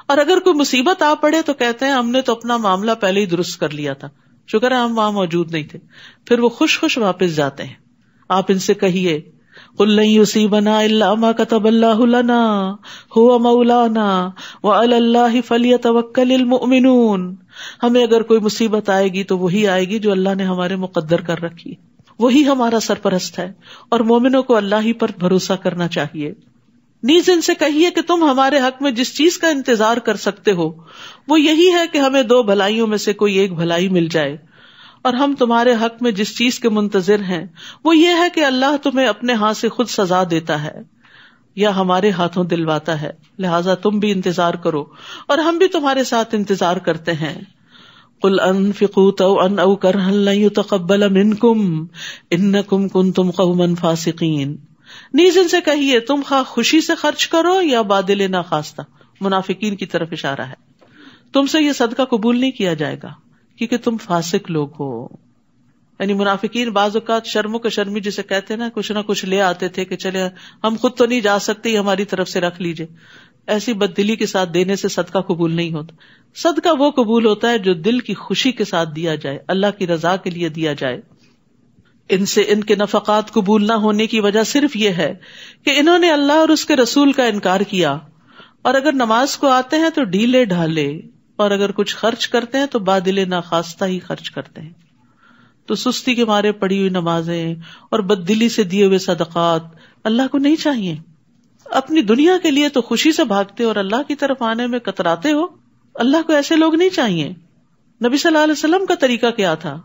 اور اگر کوئی مصیبت آ پڑے تو کہتے ہیں ہم نے تو اپنا معاملہ پہلے ہی درست کر لیا تھا، شکر ہے ہم وہاں موجود نہیں تھے. پھر وہ خوش خوش واپس جاتے ہیں. آپ ان سے کہیے قُل لَن يُصِيبَنَا إِلَّا مَا كَتَبَ اللَّهُ لَنَا هُوَ مَوْلَانَا وَعَلَى اللَّهِ فَلْيَتَوَكَّلِ الْمُؤْمِنُونَ. ہمیں اگر کوئی مصیبت آئے گی تو وہی آئے گی جو اللہ نے ہمارے مقدر کر رکھی، وہی ہمارا سرپرست ہے، اور مومنوں کو اللہ ہی پر بھروسہ کرنا چاہیے. نیز ان سے کہیے کہ تم ہمارے حق میں جس چیز کا انتظار کر سکتے ہو وہ یہی ہے کہ ہمیں 2 بھلائیوں میں سے کوئی ایک بھلائی مل جائے، اور ہم تمہارے حق میں جس چیز کے منتظر ہیں وہ یہ ہے کہ اللہ تمہیں اپنے ہاتھ سے خود سزا دیتا ہے یا ہمارے ہاتھوں دلواتا ہے، لہٰذا تم بھی انتظار کرو اور ہم بھی تمہارے ساتھ انتظار کرتے ہیں. قُلْ أَنفِقُوا طَوْعًا أَوْ كَرْهًا لَن يُتَقَبَّلَ مِنكُمْ إِنَّكُمْ كُنتُمْ قَوْمًا فَاسِقِينَ. نیز ان سے کہیے تم خواہ خوشی سے خرچ کرو یا بادل ناخواستہ، منافقین کی طرف اشارہ ہے، تم سے یہ صدقہ قبول نہیں کیا جائے گا کیونکہ تم فاسق لوگ ہو. یعنی منافقین بعض اوقات شرموں کے شرمی جسے کہتے ہیں نا، کچھ نہ کچھ لے آتے تھے کہ چلے ہم خود تو نہیں جا سکتے، ہماری طرف سے رکھ لیجئے. ایسی بددلی کے ساتھ دینے سے صدقہ قبول نہیں ہوتا. صدقہ وہ قبول ہوتا ہے جو دل کی خوشی کے ساتھ دیا جائے، اللہ کی رضا کے لیے دیا جائے. ان سے ان کے نفقات قبول نہ ہونے کی وجہ صرف یہ ہے کہ انہوں نے اللہ اور اس کے رسول کا انکار کیا، اور اگر نماز کو آتے ہیں تو ڈھیلے ڈھالے، اور اگر کچھ خرچ کرتے ہیں تو بادل ناخواستہ ہی خرچ کرتے ہیں. تو سستی کے مارے پڑی ہوئی نمازیں اور بددلی سے دیے ہوئے صدقات اللہ کو نہیں چاہیے. اپنی دنیا کے لیے تو خوشی سے بھاگتے اور اللہ کی طرف آنے میں کتراتے ہو، اللہ کو ایسے لوگ نہیں چاہیے. نبی صلی اللہ علیہ وسلم کا طریقہ کیا تھا؟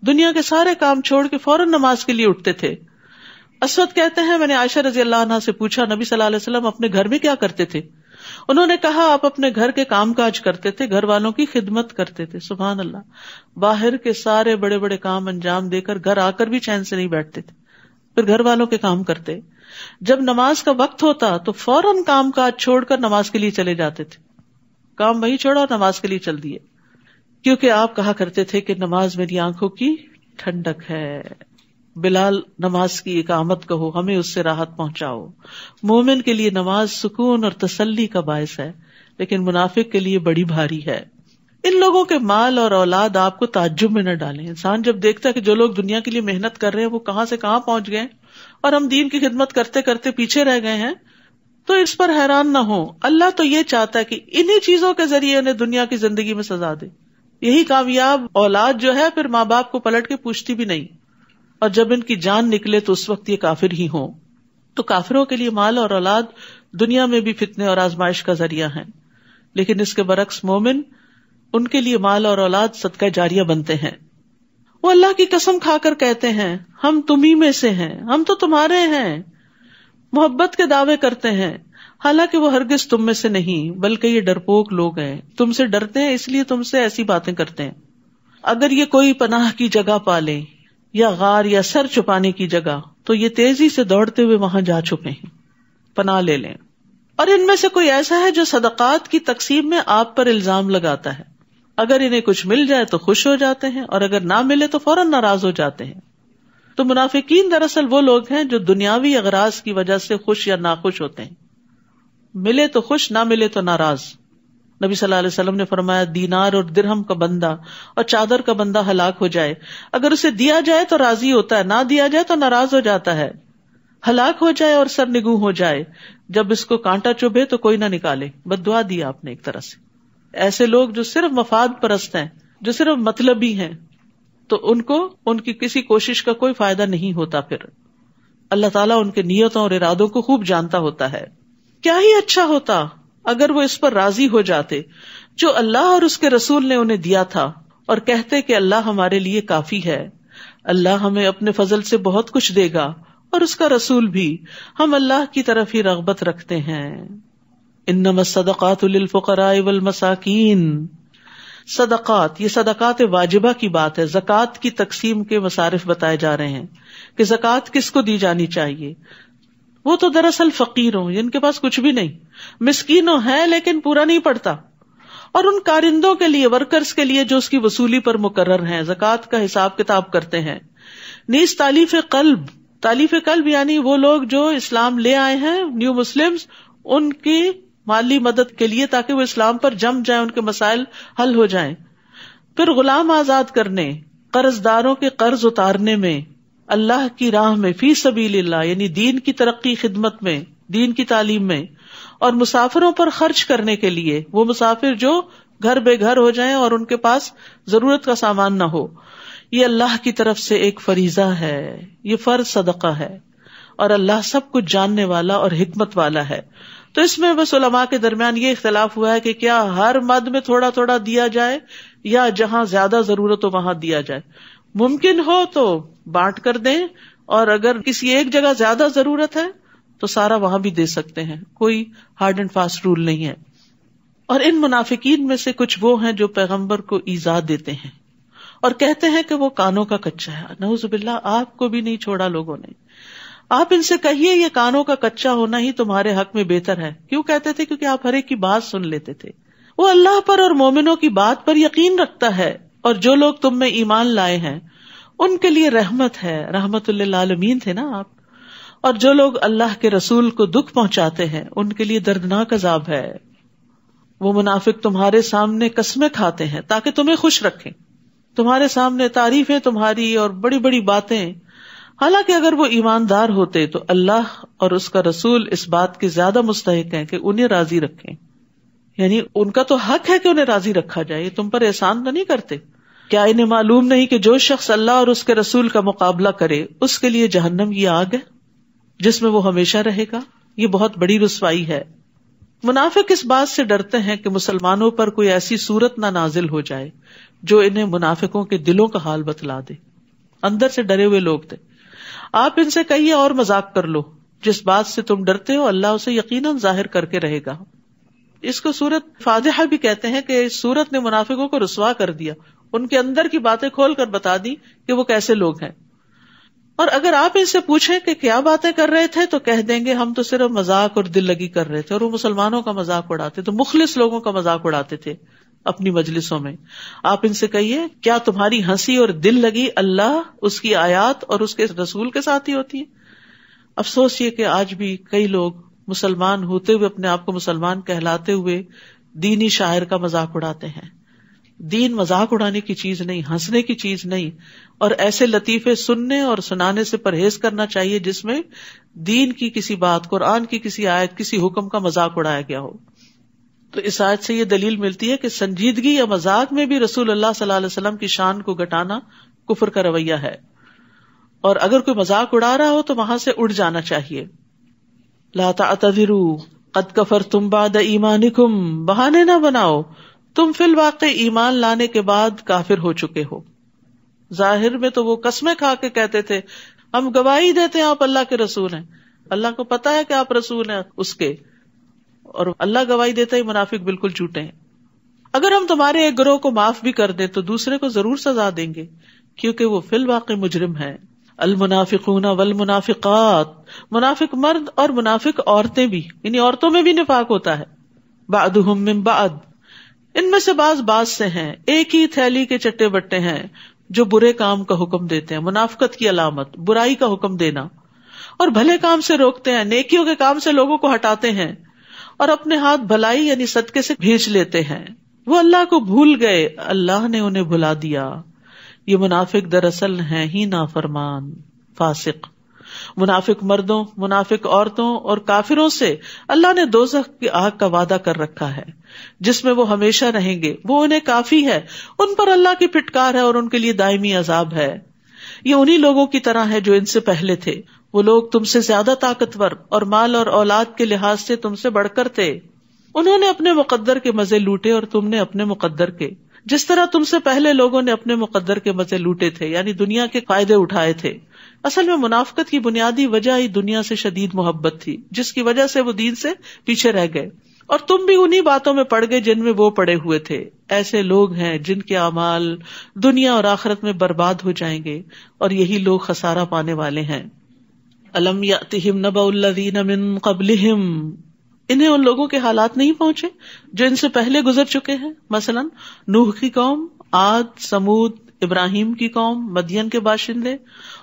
دنیا کے سارے کام چھوڑ کے فوراً نماز کے لیے اٹھتے تھے. اسود کہتے ہیں میں نے عائشہ رضی اللہ عنہا سے پوچھا نبی صلی اللہ علیہ وسلم اپنے گھر میں کیا کرتے تھے؟ انہوں نے کہا آپ اپنے گھر کے کام کاج کرتے تھے، گھر والوں کی خدمت کرتے تھے. سبحان اللہ، باہر کے سارے بڑے بڑے کام انجام دے کر گھر آ کر بھی چین سے نہیں بیٹھتے تھے، پھر گھر والوں کے کام کرتے. جب نماز کا وقت ہوتا تو فوراً کام کاج چھوڑ کر نماز کے لیے چلے جاتے تھے. کام وہی چھوڑا اور نماز کے لیے چل دیے، کیونکہ آپ کہا کرتے تھے کہ نماز میری آنکھوں کی ٹھنڈک ہے. بلال نماز کی اقامت کہو، ہمیں اس سے راحت پہنچاؤ. مومن کے لیے نماز سکون اور تسلی کا باعث ہے، لیکن منافق کے لیے بڑی بھاری ہے. ان لوگوں کے مال اور اولاد آپ کو تعجب میں نہ ڈالیں. انسان جب دیکھتا ہے کہ جو لوگ دنیا کے لیے محنت کر رہے ہیں وہ کہاں سے کہاں پہنچ گئے اور ہم دین کی خدمت کرتے کرتے پیچھے رہ گئے ہیں، تو اس پر حیران نہ ہو. اللہ تو یہ چاہتا ہے کہ انہی چیزوں کے ذریعے انہیں دنیا کی زندگی میں سزا دے. یہی کامیاب اولاد جو ہے پھر ماں باپ کو پلٹ کے پوچھتی بھی نہیں، اور جب ان کی جان نکلے تو اس وقت یہ کافر ہی ہوں. تو کافروں کے لیے مال اور اولاد دنیا میں بھی فتنے اور آزمائش کا ذریعہ ہیں، لیکن اس کے برعکس مومن، ان کے لیے مال اور اولاد صدقہ جاریہ بنتے ہیں. وہ اللہ کی قسم کھا کر کہتے ہیں ہم تمہیں میں سے ہیں، ہم تو تمہارے ہیں، محبت کے دعوے کرتے ہیں، حالانکہ وہ ہرگز تم میں سے نہیں، بلکہ یہ ڈرپوک لوگ ہیں، تم سے ڈرتے ہیں اس لیے تم سے ایسی باتیں کرتے ہیں۔ اگر یہ کوئی پناہ کی جگہ پالے یا غار یا سر چھپانے کی جگہ تو یہ تیزی سے دوڑتے ہوئے وہاں جا چھپے ہیں، پناہ لے لیں۔ اور ان میں سے کوئی ایسا ہے جو صدقات کی تقسیم میں آپ پر الزام لگاتا ہے، اگر انہیں کچھ مل جائے تو خوش ہو جاتے ہیں اور اگر نہ ملے تو فوراً ناراض ہو جاتے ہیں۔ تو منافقین دراصل وہ لوگ ہیں جو دنیاوی اغراض کی وجہ سے خوش یا ناخوش ہوتے ہیں، ملے تو خوش، نہ ملے تو ناراض۔ نبی صلی اللہ علیہ وسلم نے فرمایا دینار اور درہم کا بندہ اور چادر کا بندہ ہلاک ہو جائے، اگر اسے دیا جائے تو راضی ہوتا ہے، نہ دیا جائے تو ناراض ہو جاتا ہے۔ ہلاک ہو جائے اور سرنگوں ہو جائے، جب اس کو کانٹا چبھے تو کوئی نہ نکالے، بد دعا دی آپ نے ایک طرح سے۔ ایسے لوگ جو صرف مفاد پرست ہیں، جو صرف مطلبی ہیں، تو ان کو ان کی کسی کوشش کا کوئی فائدہ نہیں ہوتا۔ پھر اللہ تعالیٰ ان کے نیتوں اور ارادوں کو خوب جانتا ہوتا ہے۔ کیا ہی اچھا ہوتا اگر وہ اس پر راضی ہو جاتے جو اللہ اور اس کے رسول نے انہیں دیا تھا، اور کہتے کہ اللہ ہمارے لیے کافی ہے، اللہ ہمیں اپنے فضل سے بہت کچھ دے گا اور اس کا رسول بھی، ہم اللہ کی طرف ہی رغبت رکھتے ہیں۔ انما الصدقات للفقراء والمساکین، صدقات، یہ صدقات واجبہ کی بات ہے، زکوٰۃ کی تقسیم کے مصارف بتائے جا رہے ہیں کہ زکوٰۃ کس کو دی جانی چاہیے۔ وہ تو دراصل فقیروں، جن کے پاس کچھ بھی نہیں، مسکینوں ہیں لیکن پورا نہیں پڑتا، اور ان کارندوں کے لیے، ورکرز کے لیے جو اس کی وصولی پر مقرر ہیں، زکوٰۃ کا حساب کتاب کرتے ہیں۔ نیز تالیف قلب یعنی وہ لوگ جو اسلام لے آئے ہیں، نیو مسلمز، ان کی مالی مدد کے لیے تاکہ وہ اسلام پر جم جائیں، ان کے مسائل حل ہو جائیں۔ پھر غلام آزاد کرنے، قرض داروں کے قرض اتارنے میں، اللہ کی راہ میں، فی سبیل اللہ یعنی دین کی ترقی، خدمت میں، دین کی تعلیم میں، اور مسافروں پر خرچ کرنے کے لیے، وہ مسافر جو گھر بے گھر ہو جائیں اور ان کے پاس ضرورت کا سامان نہ ہو، یہ اللہ کی طرف سے ایک فریضہ ہے، یہ فرض صدقہ ہے، اور اللہ سب کچھ جاننے والا اور حکمت والا ہے۔ تو اس میں بس علماء کے درمیان یہ اختلاف ہوا ہے کہ کیا ہر مد میں تھوڑا تھوڑا دیا جائے یا جہاں زیادہ ضرورت ہو وہاں دیا جائے۔ ممکن ہو تو بانٹ کر دیں، اور اگر کسی ایک جگہ زیادہ ضرورت ہے تو سارا وہاں بھی دے سکتے ہیں، کوئی ہارڈ اینڈ فاسٹ رول نہیں ہے۔ اور ان منافقین میں سے کچھ وہ ہیں جو پیغمبر کو ایذا دیتے ہیں اور کہتے ہیں کہ وہ کانوں کا کچا ہے۔ نعوذ باللہ، آپ کو بھی نہیں چھوڑا لوگوں نے۔ آپ ان سے کہیے یہ کانوں کا کچا ہونا ہی تمہارے حق میں بہتر ہے۔ کیوں کہتے تھے؟ کیونکہ آپ ہر ایک کی بات سن لیتے تھے۔ وہ اللہ پر اور مومنوں کی بات پر یقین رکھتا ہے، اور جو لوگ تم میں ایمان لائے ہیں ان کے لیے رحمت ہے، رحمت للعالمین تھے نا آپ۔ اور جو لوگ اللہ کے رسول کو دکھ پہنچاتے ہیں ان کے لیے دردناک عذاب ہے۔ وہ منافق تمہارے سامنے قسمیں کھاتے ہیں تاکہ تمہیں خوش رکھیں، تمہارے سامنے تعریفیں تمہاری اور بڑی بڑی باتیں، حالانکہ اگر وہ ایماندار ہوتے تو اللہ اور اس کا رسول اس بات کے زیادہ مستحق ہیں کہ انہیں راضی رکھیں، یعنی ان کا تو حق ہے کہ انہیں راضی رکھا جائے، تم پر احسان تو نہیں کرتے۔ کیا انہیں معلوم نہیں کہ جو شخص اللہ اور اس کے رسول کا مقابلہ کرے اس کے لیے جہنم یہ آگ ہے جس میں وہ ہمیشہ رہے گا، یہ بہت بڑی رسوائی ہے۔ منافق اس بات سے ڈرتے ہیں کہ مسلمانوں پر کوئی ایسی صورت نہ نازل ہو جائے جو انہیں منافقوں کے دلوں کا حال بتلا دے۔ اندر سے ڈرے ہوئے لوگ تھے۔ آپ ان سے کہیے اور مذاق کر لو، جس بات سے تم ڈرتے ہو اللہ اسے یقیناً ظاہر کر کے رہے گا۔ اس کو سورت فاضحہ بھی کہتے ہیں کہ اس سورت نے منافقوں کو رسوا کر دیا، ان کے اندر کی باتیں کھول کر بتا دی کہ وہ کیسے لوگ ہیں۔ اور اگر آپ ان سے پوچھیں کہ کیا باتیں کر رہے تھے تو کہہ دیں گے ہم تو صرف مذاق اور دل لگی کر رہے تھے، اور وہ مسلمانوں کا مذاق اڑاتے تو مخلص لوگوں کا مذاق اڑاتے تھے اپنی مجلسوں میں۔ آپ ان سے کہیے کیا تمہاری ہنسی اور دل لگی اللہ، اس کی آیات اور اس کے رسول کے ساتھ ہی ہوتی ہے؟ افسوس یہ کہ آج بھی کئی لوگ مسلمان ہوتے ہوئے اپنے آپ کو مسلمان کہلاتے ہوئے دینی شاعر کا مذاق اڑاتے ہیں۔ دین مذاق اڑانے کی چیز نہیں، ہنسنے کی چیز نہیں، اور ایسے لطیفے سننے اور سنانے سے پرہیز کرنا چاہیے جس میں دین کی کسی بات، قرآن کی کسی آیت، کسی حکم کا مذاق اڑایا گیا ہو۔ تو اس آیت سے یہ دلیل ملتی ہے کہ سنجیدگی یا مذاق میں بھی رسول اللہ صلی اللہ علیہ وسلم کی شان کو گھٹانا کفر کا رویہ ہے، اور اگر کوئی مذاق اڑا رہا ہو تو وہاں سے اڑ جانا چاہیے۔ لا تعتذروا قد کفرتم بعد ایمانکم، بہانے نہ بناؤ، تم فی الواقع ایمان لانے کے بعد کافر ہو چکے ہو۔ ظاہر میں تو وہ قسمیں کھا کے کہتے تھے ہم گواہی دیتے ہیں آپ اللہ کے رسول ہیں، اللہ کو پتا ہے کہ آپ رسول ہیں اس کے، اور اللہ گواہی دیتا ہے منافق بالکل جھوٹے ہیں۔ اگر ہم تمہارے ایک گروہ کو معاف بھی کر دیں تو دوسرے کو ضرور سزا دیں گے، کیونکہ وہ فی الواقع مجرم ہے۔ المنافقون والمنافقات، منافق مرد اور منافق عورتیں بھی، یعنی عورتوں میں بھی نفاق ہوتا ہے۔ بعضهم من بعض، ان میں سے بعض سے ہیں، ایک ہی تھیلی کے چٹے بٹے ہیں، جو برے کام کا حکم دیتے ہیں۔ منافقت کی علامت برائی کا حکم دینا، اور بھلے کام سے روکتے ہیں، نیکیوں کے کام سے لوگوں کو ہٹاتے ہیں، اور اپنے ہاتھ بھلائی یعنی صدقے سے بھیج لیتے ہیں۔ وہ اللہ کو بھول گئے، اللہ نے انہیں بھلا دیا۔ یہ منافق دراصل ہیں ہی نافرمان، فاسق۔ منافق مردوں، منافق عورتوں اور کافروں سے اللہ نے دوزخ کی آگ کا وعدہ کر رکھا ہے، جس میں وہ ہمیشہ رہیں گے، وہ انہیں کافی ہے، ان پر اللہ کی پھٹکار ہے اور ان کے لیے دائمی عذاب ہے۔ یہ انہی لوگوں کی طرح ہے جو ان سے پہلے تھے، وہ لوگ تم سے زیادہ طاقتور اور مال اور اولاد کے لحاظ سے تم سے بڑھ کر تھے، انہوں نے اپنے مقدر کے مزے لوٹے اور تم نے اپنے مقدر کے، جس طرح تم سے پہلے لوگوں نے اپنے مقدر کے مزے لوٹے تھے، یعنی دنیا کے فائدے اٹھائے تھے۔ اصل میں منافقت کی بنیادی وجہ ہی دنیا سے شدید محبت تھی، جس کی وجہ سے وہ دین سے پیچھے رہ گئے، اور تم بھی انہی باتوں میں پڑ گئے جن میں وہ پڑے ہوئے تھے۔ ایسے لوگ ہیں جن کے اعمال دنیا اور آخرت میں برباد ہو جائیں گے، اور یہی لوگ خسارہ پانے والے ہیں۔ الم یأتہم نبأ الذین من قبلہم، انہیں ان لوگوں کے حالات نہیں پہنچے جو ان سے پہلے گزر چکے ہیں، مثلا نوح کی قوم، عاد، سمود، ابراہیم کی قوم، مدین کے باشندے،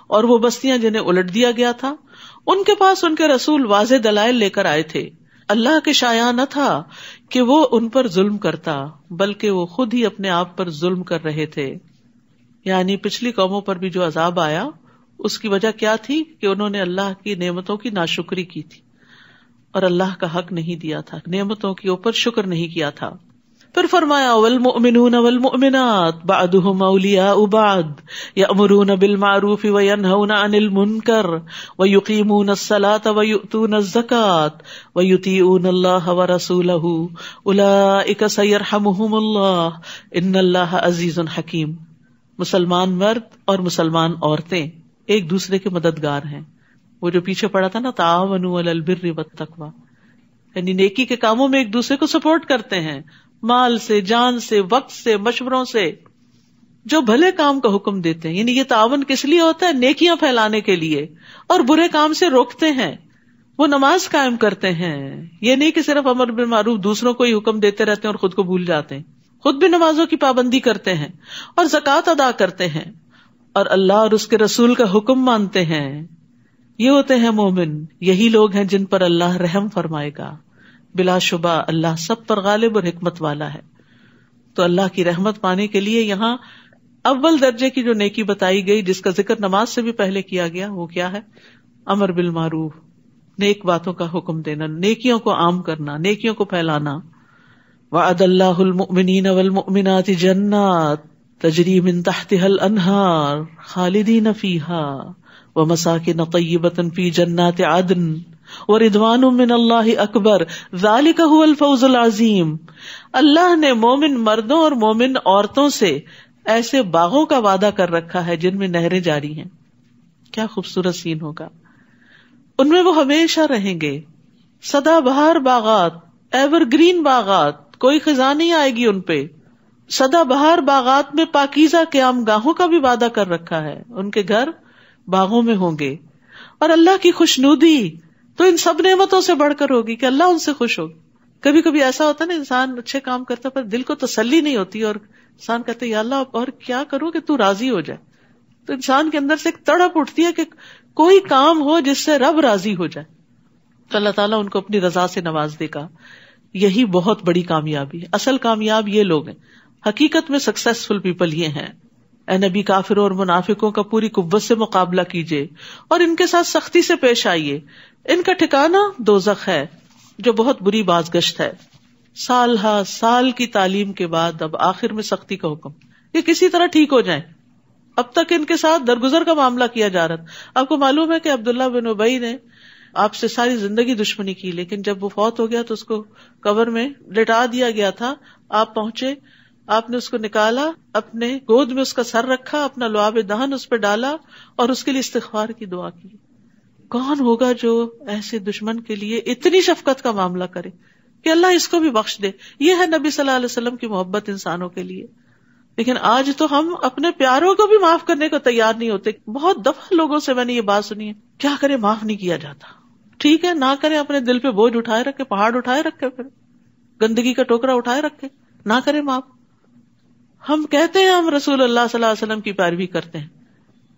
اور وہ بستیاں جنہیں الٹ دیا گیا تھا۔ ان کے پاس ان کے رسول واضح دلائل لے کر آئے تھے، اللہ کے شایع نہ تھا کہ وہ ان پر ظلم کرتا، بلکہ وہ خود ہی اپنے آپ پر ظلم کر رہے تھے۔ یعنی پچھلی قوموں پر بھی جو عذاب آیا اس کی وجہ کیا تھی کہ انہوں نے اللہ کی نعمتوں کی ناشکری کی تھی اور اللہ کا حق نہیں دیا تھا، نعمتوں کے اوپر شکر نہیں کیا تھا۔ پھر فرمایا والمؤمنون والمؤمنات بعضهم اولیاء بعض یأمرون بالمعروف وینہون عن المنکر ویقیمون الصلاة ویؤتون الزکاة ویطیعون اللہ ورسولہ اولئک سیرحمہم اللہ ان اللہ عزیز حکیم۔ مسلمان مرد اور مسلمان عورتیں ایک دوسرے کے مددگار ہیں۔ وہ جو پیچھے پڑا تھا نا تعاونوا علی البر والتقوی، یعنی نیکی کے کاموں میں ایک دوسرے کو سپورٹ کرتے ہیں، مال سے، جان سے، وقت سے، مشوروں سے، جو بھلے کام کا حکم دیتے ہیں۔ یعنی یہ تعاون کس لیے ہوتا ہے؟ نیکیاں پھیلانے کے لیے، اور برے کام سے روکتے ہیں۔ وہ نماز قائم کرتے ہیں، یہ نہیں کہ صرف امر بالمعروف دوسروں کو ہی حکم دیتے رہتے ہیں اور خود کو بھول جاتے ہیں، خود بھی نمازوں کی پابندی کرتے ہیں اور زکوٰۃ ادا کرتے ہیں اور اللہ اور اس کے رسول کا حکم مانتے ہیں۔ یہ ہوتے ہیں مومن، یہی لوگ ہیں جن پر اللہ رحم فرمائے گا۔ بلا شبہ اللہ سب پر غالب اور حکمت والا ہے۔ تو اللہ کی رحمت پانے کے لیے یہاں اول درجے کی جو نیکی بتائی گئی، جس کا ذکر نماز سے بھی پہلے کیا گیا، وہ کیا ہے؟ امر بالمعروف، نیک باتوں کا حکم دینا، نیکیوں کو عام کرنا، نیکیوں کو پھیلانا۔ وعد اللہ المؤمنین والمؤمنات جنات تجری من تحتها الانہار خالدین فیہا ومساکن طیبۃ فی جنات عدن ورضوان من اللہ اکبر ذالک هو الفوز العظیم۔ اللہ نے مومن مردوں اور مومن عورتوں سے ایسے باغوں کا وعدہ کر رکھا ہے جن میں نہریں جاری ہیں۔ کیا خوبصورت سین ہوگا، ان میں وہ ہمیشہ رہیں گے، سدا بہار باغات، ایور گرین باغات، کوئی خزاں نہیں آئے گی ان پہ۔ سدا بہار باغات میں پاکیزہ قیام گاہوں کا بھی وعدہ کر رکھا ہے، ان کے گھر باغوں میں ہوں گے، اور اللہ کی خوشنودی تو ان سب نعمتوں سے بڑھ کر ہوگی کہ اللہ ان سے خوش ہوگا۔ کبھی کبھی ایسا ہوتا ہے نا، انسان اچھے کام کرتا پر دل کو تسلی نہیں ہوتی، اور انسان کہتے ہیں یا اللہ اور کیا کروں کہ تو راضی ہو جائے۔ تو انسان کے اندر سے ایک تڑپ اٹھتی ہے کہ کوئی کام ہو جس سے رب راضی ہو جائے، تو اللہ تعالیٰ ان کو اپنی رضا سے نواز دے گا۔ یہی بہت بڑی کامیابی ہے۔ اصل کامیاب یہ لوگ ہیں، حقیقت میں سکسیسفل پیپل یہ ہیں۔ اے نبی، کافروں اور منافقوں کا پوری قوت سے مقابلہ کیجیے اور ان کے ساتھ سختی سے پیش آئیے۔ ان کا ٹھکانہ دوزخ ہے جو بہت بری بازگشت ہے۔ سال ہا سال کی تعلیم کے بعد اب آخر میں سختی کا حکم، یہ کسی طرح ٹھیک ہو جائیں۔ اب تک ان کے ساتھ درگزر کا معاملہ کیا جا رہا تھا۔ آپ کو معلوم ہے کہ عبداللہ بن ابی نے آپ سے ساری زندگی دشمنی کی، لیکن جب وہ فوت ہو گیا تو اس کو قبر میں لٹا دیا گیا تھا۔ آپ پہنچے آپ نے اس کو نکالا، اپنے گود میں اس کا سر رکھا، اپنا لعاب دہن اس پہ ڈالا اور اس کے لیے استغفار کی دعا کی. کون ہوگا جو ایسے دشمن کے لیے اتنی شفقت کا معاملہ کرے کہ اللہ اس کو بھی بخش دے؟ یہ ہے نبی صلی اللہ علیہ وسلم کی محبت انسانوں کے لیے. لیکن آج تو ہم اپنے پیاروں کو بھی معاف کرنے کو تیار نہیں ہوتے. بہت دفعہ لوگوں سے میں نے یہ بات سنی ہے، کیا کرے معاف نہیں کیا جاتا. ٹھیک ہے نہ کرے، اپنے دل پہ بوجھ اٹھائے رکھے، پہاڑ اٹھائے رکھے، پھر گندگی کا ٹوکرا اٹھائے رکھے، نہ کرے معاف. ہم کہتے ہیں ہم رسول اللہ صلی اللہ علیہ وسلم کی پیروی کرتے ہیں،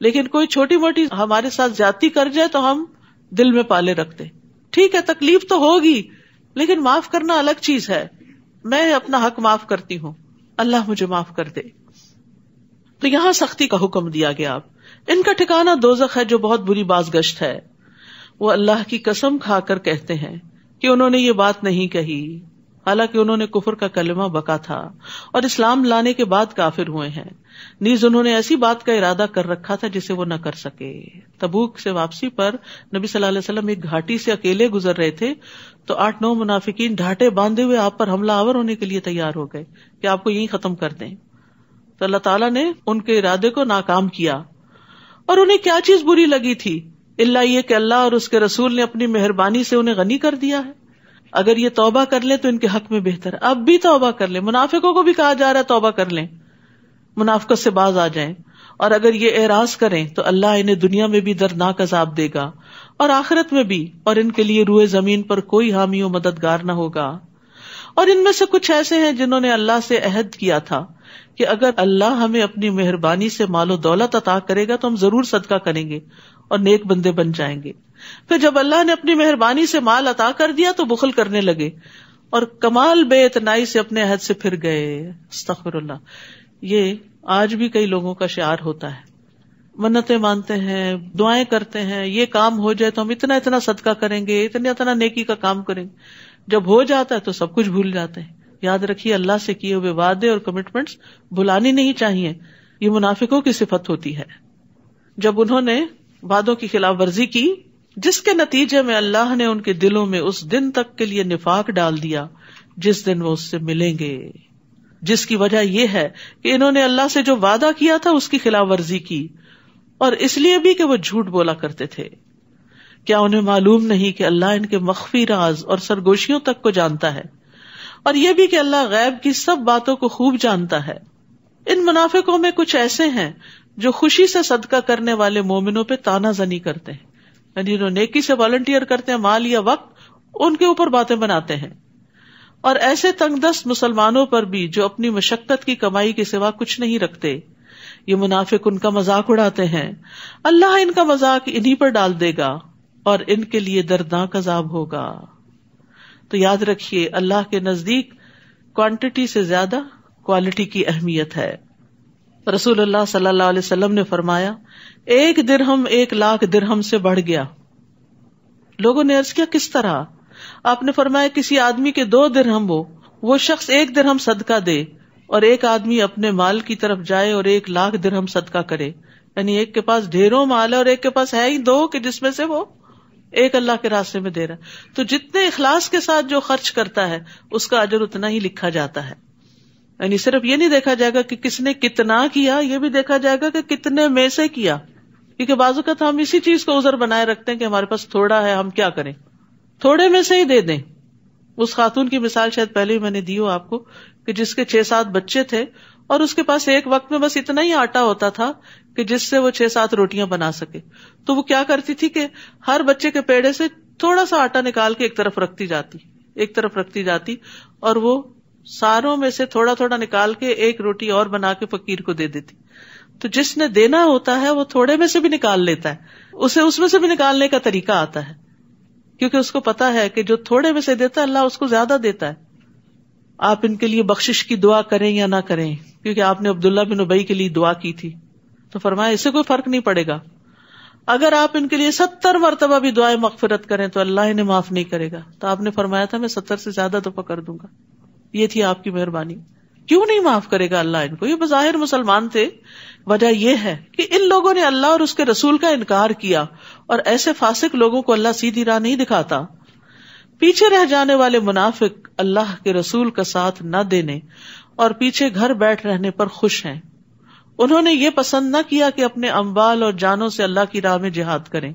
لیکن کوئی چھوٹی موٹی ہمارے ساتھ زیادتی کر جائے تو ہم دل میں پالے رکھتے. ٹھیک ہے تکلیف تو ہوگی، لیکن معاف کرنا الگ چیز ہے. میں اپنا حق معاف کرتی ہوں، اللہ مجھے معاف کر دے. تو یہاں سختی کا حکم دیا گیا. اب ان کا ٹھکانہ دوزخ ہے جو بہت بری بازگشت ہے. وہ اللہ کی قسم کھا کر کہتے ہیں کہ انہوں نے یہ بات نہیں کہی، حالانکہ انہوں نے کفر کا کلمہ بکا تھا اور اسلام لانے کے بعد کافر ہوئے ہیں. نیز انہوں نے ایسی بات کا ارادہ کر رکھا تھا جسے وہ نہ کر سکے. تبوک سے واپسی پر نبی صلی اللہ علیہ وسلم ایک گھاٹی سے اکیلے گزر رہے تھے تو 8-9 منافقین ڈھاٹے باندھے ہوئے آپ پر حملہ آور ہونے کے لیے تیار ہو گئے کہ آپ کو یہیں ختم کر دیں. تو اللہ تعالیٰ نے ان کے ارادے کو ناکام کیا. اور انہیں کیا چیز بری لگی تھی الا یہ کہ اللہ اور اس کے رسول نے اپنی مہربانی سے انہیں غنی کر دیا ہے. اگر یہ توبہ کر لیں تو ان کے حق میں بہتر ہے. اب بھی توبہ کر لیں. منافقوں کو بھی کہا جا رہا ہے توبہ کر لیں، منافقت سے باز آ جائیں. اور اگر یہ اعراض کریں تو اللہ انہیں دنیا میں بھی دردناک عذاب دے گا اور آخرت میں بھی، اور ان کے لیے روئے زمین پر کوئی حامی و مددگار نہ ہوگا. اور ان میں سے کچھ ایسے ہیں جنہوں نے اللہ سے عہد کیا تھا کہ اگر اللہ ہمیں اپنی مہربانی سے مال و دولت عطا کرے گا تو ہم ضرور صدقہ کریں گے اور نیک بندے بن جائیں گے. پھر جب اللہ نے اپنی مہربانی سے مال عطا کر دیا تو بخل کرنے لگے اور کمال بے اعتنائی سے اپنے عہد سے پھر گئے. استغفر اللہ. یہ آج بھی کئی لوگوں کا شعار ہوتا ہے. منتیں مانتے ہیں، دعائیں کرتے ہیں، یہ کام ہو جائے تو ہم اتنا اتنا صدقہ کریں گے، اتنا اتنا نیکی کا کام کریں گے. جب ہو جاتا ہے تو سب کچھ بھول جاتے ہیں. یاد رکھیے اللہ سے کیے ہوئے وعدے اور کمٹمنٹس بھلانی نہیں چاہیے. یہ منافقوں کی صفت ہوتی ہے. جب انہوں نے وعدوں کی خلاف ورزی کی جس کے نتیجے میں اللہ نے ان کے دلوں میں اس دن تک کے لیے نفاق ڈال دیا جس دن وہ اس سے ملیں گے، جس کی وجہ یہ ہے کہ انہوں نے اللہ سے جو وعدہ کیا تھا اس کی خلاف ورزی کی، اور اس لیے بھی کہ وہ جھوٹ بولا کرتے تھے. کیا انہیں معلوم نہیں کہ اللہ ان کے مخفی راز اور سرگوشیوں تک کو جانتا ہے، اور یہ بھی کہ اللہ غیب کی سب باتوں کو خوب جانتا ہے. ان منافقوں میں کچھ ایسے ہیں جو خوشی سے صدقہ کرنے والے مومنوں پہ تانا زنی کرتے ہیں، یعنی جو نیکی سے والنٹیئر کرتے ہیں، مال یا وقت ان کے اوپر باتیں بناتے ہیں. اور ایسے تنگ دست مسلمانوں پر بھی جو اپنی مشقت کی کمائی کے سوا کچھ نہیں رکھتے. یہ منافق ان کا مذاق اڑاتے ہیں. اللہ ان کا مذاق انہی پر ڈال دے گا اور ان کے لیے دردناک عذاب ہوگا. تو یاد رکھیے اللہ کے نزدیک کوانٹٹی سے زیادہ کوالٹی کی اہمیت ہے. رسول اللہ صلی اللہ علیہ وسلم نے فرمایا 1 درہم 1,00,000 درہم سے بڑھ گیا. لوگوں نے عرض کیا کس طرح؟ آپ نے فرمایا کسی آدمی کے 2 درہم ہو، وہ شخص 1 درہم صدقہ دے، اور ایک آدمی اپنے مال کی طرف جائے اور 1,00,000 درہم صدقہ کرے. یعنی ایک کے پاس ڈھیروں مال ہے اور ایک کے پاس ہے ہی 2 کہ جس میں سے وہ ایک اللہ کے راستے میں دے رہا ہے. تو جتنے اخلاص کے ساتھ جو خرچ کرتا ہے اس کا اجر اتنا ہی لکھا جاتا ہے. یعنی صرف یہ نہیں دیکھا جائے گا کہ کس نے کتنا کیا، یہ بھی دیکھا جائے گا کہ کتنے میں سے کیا. کیونکہ بعض اوقات ہم اسی چیز کو عذر بنائے رکھتے ہیں کہ ہمارے پاس تھوڑا ہے، ہم کیا کریں، تھوڑے میں سے ہی دے دیں. اس خاتون کی مثال شاید پہلے ہی میں نے دی ہو آپ کو کہ جس کے 6-7 بچے تھے اور اس کے پاس ایک وقت میں بس اتنا ہی آٹا ہوتا تھا کہ جس سے وہ 6-7 روٹیاں بنا سکے. تو وہ کیا کرتی تھی کہ ہر بچے کے پیڑے سے تھوڑا سا آٹا نکال کے ایک طرف رکھتی جاتی اور وہ ساروں میں سے تھوڑا تھوڑا نکال کے ایک روٹی اور بنا کے فقیر کو دے دیتی. تو جس نے دینا ہوتا ہے وہ تھوڑے میں سے بھی نکال لیتا ہے، اسے اس میں سے بھی نکالنے کا طریقہ آتا ہے، کیونکہ اس کو پتا ہے کہ جو تھوڑے میں سے دیتا ہے اللہ اس کو زیادہ دیتا ہے. آپ ان کے لیے بخشش کی دعا کریں یا نہ کریں، کیونکہ آپ نے عبداللہ بن ابی کے لیے دعا کی تھی تو فرمایا اس سے کوئی فرق نہیں پڑے گا. اگر آپ ان کے لیے 70 مرتبہ بھی دعائیں مغفرت کریں تو اللہ انہیں معاف نہیں کرے گا. تو آپ نے فرمایا تھا میں 70 سے زیادہ دفعہ کر دوں گا. یہ تھی آپ کی مہربانی. کیوں نہیں معاف کرے گا اللہ ان کو؟ یہ بظاہر مسلمان تھے. وجہ یہ ہے کہ ان لوگوں نے اللہ اور اس کے رسول کا انکار کیا، اور ایسے فاسق لوگوں کو اللہ سیدھی راہ نہیں پیچھے رہ جانے والے منافق اللہ کے رسول کا ساتھ نہ دینے اور پیچھے گھر بیٹھ رہنے پر خوش ہیں. انہوں نے یہ پسند نہ کیا کہ اپنے اموال اور جانوں سے اللہ کی راہ میں جہاد کریں،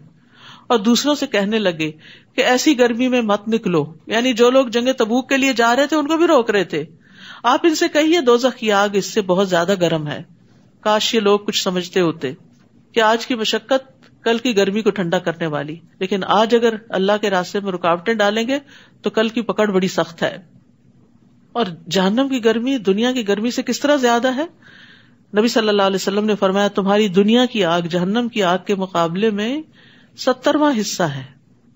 اور دوسروں سے کہنے لگے کہ ایسی گرمی میں مت نکلو. یعنی جو لوگ جنگ تبوک کے لیے جا رہے تھے ان کو بھی روک رہے تھے. آپ ان سے کہیے دوزخ کی آگ اس سے بہت زیادہ گرم ہے. کاش یہ لوگ کچھ سمجھتے ہوتے کہ آج کی مشقت کل کی گرمی کو ٹھنڈا کرنے والی، لیکن آج اگر اللہ کے راستے میں رکاوٹیں ڈالیں گے تو کل کی پکڑ بڑی سخت ہے. اور جہنم کی گرمی دنیا کی گرمی سے کس طرح زیادہ ہے؟ نبی صلی اللہ علیہ وسلم نے فرمایا تمہاری دنیا کی آگ جہنم کی آگ کے مقابلے میں 70واں حصہ ہے.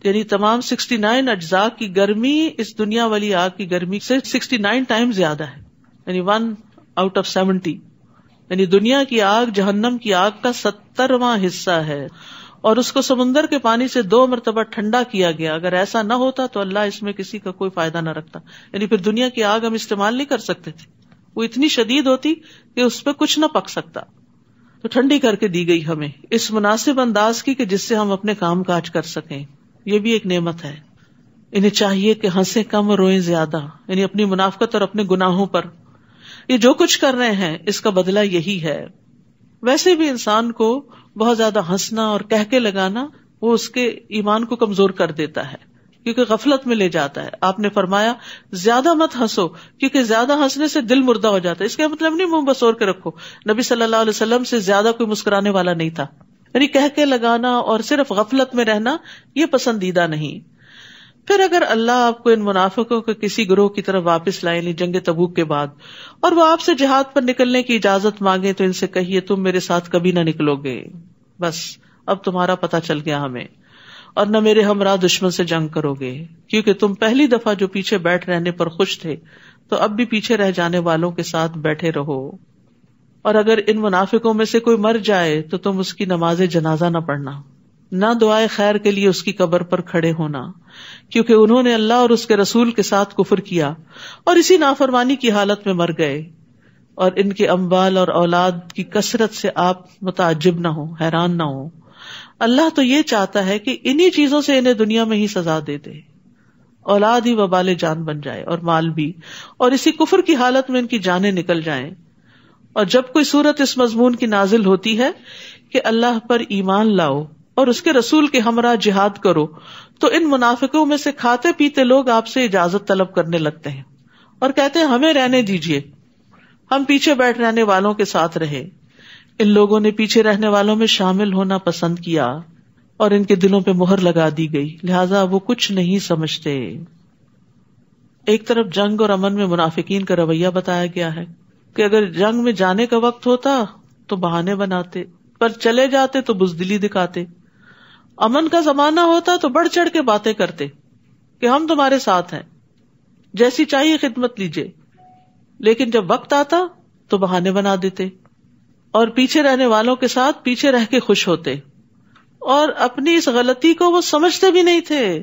یعنی تمام 69 اجزاء کی گرمی اس دنیا والی آگ کی گرمی سے 69 ٹائم زیادہ ہے، یعنی 1 out of 70. یعنی دنیا کی آگ جہنم کی آگ کا 70واں حصہ ہے، اور اس کو سمندر کے پانی سے 2 مرتبہ ٹھنڈا کیا گیا. اگر ایسا نہ ہوتا تو اللہ اس میں کسی کا کوئی فائدہ نہ رکھتا. یعنی پھر دنیا کی آگ ہم استعمال نہیں کر سکتے تھے، وہ اتنی شدید ہوتی کہ اس پہ کچھ نہ پک سکتا. تو ٹھنڈی کر کے دی گئی ہمیں اس مناسب انداز کی کہ جس سے ہم اپنے کام کاج کر سکیں. یہ بھی ایک نعمت ہے. انہیں چاہیے کہ ہنسیں کم اور روئیں زیادہ، یعنی اپنی منافقت اور اپنے گناہوں پر. یہ جو کچھ کر رہے ہیں اس کا بدلہ یہی ہے. ویسے بھی انسان کو بہت زیادہ ہنسنا اور کہکے لگانا وہ اس کے ایمان کو کمزور کر دیتا ہے، کیونکہ غفلت میں لے جاتا ہے. آپ نے فرمایا زیادہ مت ہنسو کیونکہ زیادہ ہنسنے سے دل مردہ ہو جاتا ہے. اس کا مطلب نہیں منہ بسور کے رکھو. نبی صلی اللہ علیہ وسلم سے زیادہ کوئی مسکرانے والا نہیں تھا. یعنی کہہ کے لگانا اور صرف غفلت میں رہنا یہ پسندیدہ نہیں. پھر اگر اللہ آپ کو ان منافقوں کے کسی گروہ کی طرف واپس لائے، یعنی جنگ تبوک کے بعد، اور وہ آپ سے جہاد پر نکلنے کی اجازت مانگے تو ان سے کہیے تم میرے ساتھ کبھی نہ نکلو گے. بس اب تمہارا پتہ چل گیا ہمیں، اور نہ میرے ہمراہ دشمن سے جنگ کرو گے، کیونکہ تم پہلی دفعہ جو پیچھے بیٹھ رہنے پر خوش تھے تو اب بھی پیچھے رہ جانے والوں کے ساتھ بیٹھے رہو. اور اگر ان منافقوں میں سے کوئی مر جائے تو تم اس کی نماز جنازہ نہ پڑھنا، نہ دعائے خیر کے لیے اس کی قبر پر کھڑے ہونا، کیونکہ انہوں نے اللہ اور اس کے رسول کے ساتھ کفر کیا اور اسی نافرمانی کی حالت میں مر گئے. اور ان کے اموال اور اولاد کی کثرت سے آپ متعجب نہ ہو، حیران نہ ہو. اللہ تو یہ چاہتا ہے کہ انہی چیزوں سے انہیں دنیا میں ہی سزا دے دے، اولاد ہی وبال جان بن جائے اور مال بھی، اور اسی کفر کی حالت میں ان کی جانیں نکل جائیں. اور جب کوئی صورت اس مضمون کی نازل ہوتی ہے کہ اللہ پر ایمان لاؤ اور اس کے رسول کے ہمراہ جہاد کرو، تو ان منافقوں میں سے کھاتے پیتے لوگ آپ سے اجازت طلب کرنے لگتے ہیں اور کہتے ہیں ہمیں رہنے دیجیے، ہم پیچھے بیٹھ رہنے والوں کے ساتھ رہے. ان لوگوں نے پیچھے رہنے والوں میں شامل ہونا پسند کیا اور ان کے دلوں پہ مہر لگا دی گئی، لہذا وہ کچھ نہیں سمجھتے. ایک طرف جنگ اور امن میں منافقین کا رویہ بتایا گیا ہے کہ اگر جنگ میں جانے کا وقت ہوتا تو بہانے بناتے، پر چلے جاتے تو بزدلی دکھاتے. امن کا زمانہ ہوتا تو بڑھ چڑھ کے باتیں کرتے کہ ہم تمہارے ساتھ ہیں، جیسی چاہیے خدمت لیجیے. لیکن جب وقت آتا تو بہانے بنا دیتے اور پیچھے رہنے والوں کے ساتھ پیچھے رہ کے خوش ہوتے، اور اپنی اس غلطی کو وہ سمجھتے بھی نہیں تھے.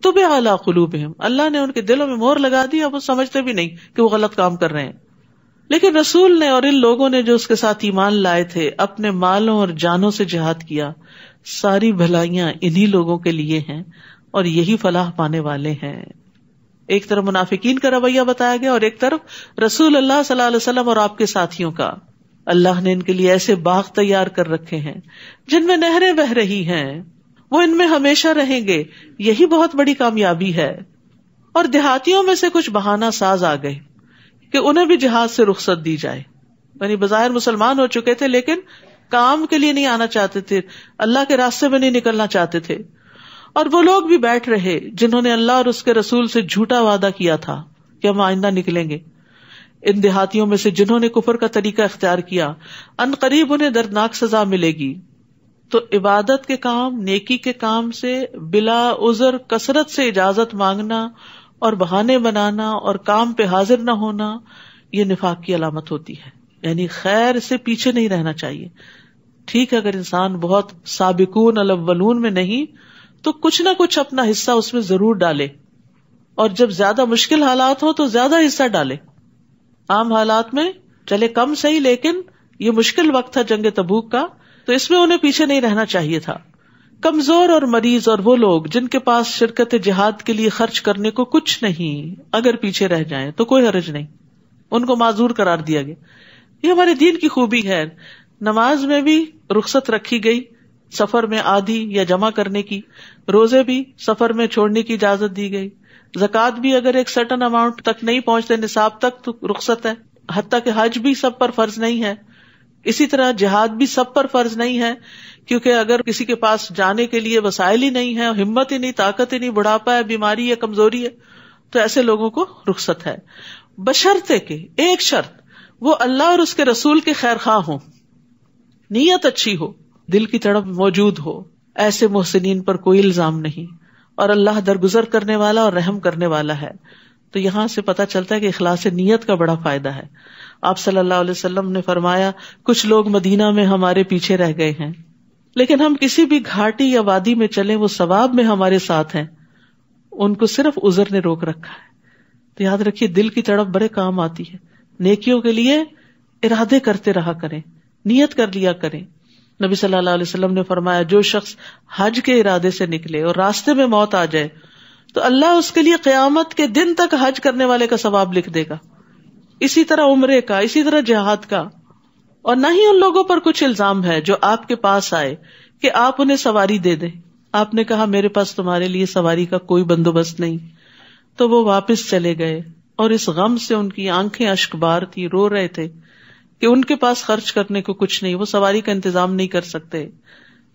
طبع علی قلوبہم، اللہ نے ان کے دلوں میں مہر لگا دی، اب وہ سمجھتے بھی نہیں کہ وہ غلط کام کر رہے ہیں. لیکن رسول نے اور ان لوگوں نے جو اس کے ساتھ ایمان لائے تھے اپنے مالوں اور جانوں سے جہاد کیا. ساری بھلائیاں انہی لوگوں کے لیے ہیں اور یہی فلاح پانے والے ہیں. ایک طرف منافقین کا رویہ بتایا گیا اور ایک طرف رسول اللہ صلی اللہ علیہ وسلم اور آپ کے ساتھیوں کا. اللہ نے ان کے لیے ایسے باغ تیار کر رکھے ہیں جن میں نہریں بہ رہی ہیں، وہ ان میں ہمیشہ رہیں گے. یہی بہت بڑی کامیابی ہے. اور دیہاتیوں میں سے کچھ بہانہ ساز آ گئے کہ انہیں بھی جہاد سے رخصت دی جائے. یعنی بظاہر مسلمان ہو چکے تھے لیکن کام کے لیے نہیں آنا چاہتے تھے، اللہ کے راستے میں نہیں نکلنا چاہتے تھے. اور وہ لوگ بھی بیٹھ رہے جنہوں نے اللہ اور اس کے رسول سے جھوٹا وعدہ کیا تھا کہ ہم آئندہ نکلیں گے. ان دیہاتیوں میں سے جنہوں نے کفر کا طریقہ اختیار کیا ان قریب انہیں دردناک سزا ملے گی. تو عبادت کے کام، نیکی کے کام سے بلا عذر کثرت سے اجازت مانگنا اور بہانے بنانا اور کام پہ حاضر نہ ہونا یہ نفاق کی علامت ہوتی ہے. یعنی خیر سے پیچھے نہیں رہنا چاہیے. ٹھیک ہے اگر انسان بہت سابقون الاولون میں نہیں تو کچھ نہ کچھ اپنا حصہ اس میں ضرور ڈالے، اور جب زیادہ مشکل حالات ہو تو زیادہ حصہ ڈالے. عام حالات میں چلے کم صحیح، لیکن یہ مشکل وقت تھا جنگ تبوک کا، تو اس میں انہیں پیچھے نہیں رہنا چاہیے تھا. کمزور اور مریض اور وہ لوگ جن کے پاس شرکت جہاد کے لیے خرچ کرنے کو کچھ نہیں، اگر پیچھے رہ جائیں تو کوئی حرج نہیں. ان کو معذور قرار دیا گیا. یہ ہمارے دین کی خوبی ہے. نماز میں بھی رخصت رکھی گئی سفر میں آدھی یا جمع کرنے کی، روزے بھی سفر میں چھوڑنے کی اجازت دی گئی، زکوٰۃ بھی اگر ایک سرٹن اماؤنٹ تک نہیں پہنچتے نصاب تک تو رخصت ہے، حتیٰ کہ حج بھی سب پر فرض نہیں ہے. اسی طرح جہاد بھی سب پر فرض نہیں ہے، کیونکہ اگر کسی کے پاس جانے کے لیے وسائل ہی نہیں ہے، ہمت ہی نہیں، طاقت ہی نہیں، بڑھاپا ہے، بیماری ہے، کمزوری ہے، تو ایسے لوگوں کو رخصت ہے. بشرطے کہ ایک شرط، وہ اللہ اور اس کے رسول کے خیر خواہ ہوں، نیت اچھی ہو، دل کی تڑپ موجود ہو. ایسے محسنین پر کوئی الزام نہیں، اور اللہ درگزر کرنے والا اور رحم کرنے والا ہے. تو یہاں سے پتہ چلتا ہے کہ اخلاص نیت کا بڑا فائدہ ہے. آپ صلی اللہ علیہ وسلم نے فرمایا کچھ لوگ مدینہ میں ہمارے پیچھے رہ گئے ہیں، لیکن ہم کسی بھی گھاٹی یا وادی میں چلیں وہ ثواب میں ہمارے ساتھ ہیں، ان کو صرف عذر نے روک رکھا ہے. تو یاد رکھیے دل کی تڑپ بڑے کام آتی ہے. نیکیوں کے لیے ارادے کرتے رہا کریں، نیت کر لیا کریں. نبی صلی اللہ علیہ وسلم نے فرمایا جو شخص حج کے ارادے سے نکلے اور راستے میں موت آ جائے تو اللہ اس کے لیے قیامت کے دن تک حج کرنے والے کا ثواب لکھ دے گا. اسی طرح عمرے کا، اسی طرح جہاد کا. اور نہ ہی ان لوگوں پر کچھ الزام ہے جو آپ کے پاس آئے کہ آپ انہیں سواری دے دیں. آپ نے کہا میرے پاس تمہارے لیے سواری کا کوئی بندوبست نہیں، تو وہ واپس چلے گئے اور اس غم سے ان کی آنکھیں اشک بار تھی، رو رہے تھے کہ ان کے پاس خرچ کرنے کو کچھ نہیں، وہ سواری کا انتظام نہیں کر سکتے،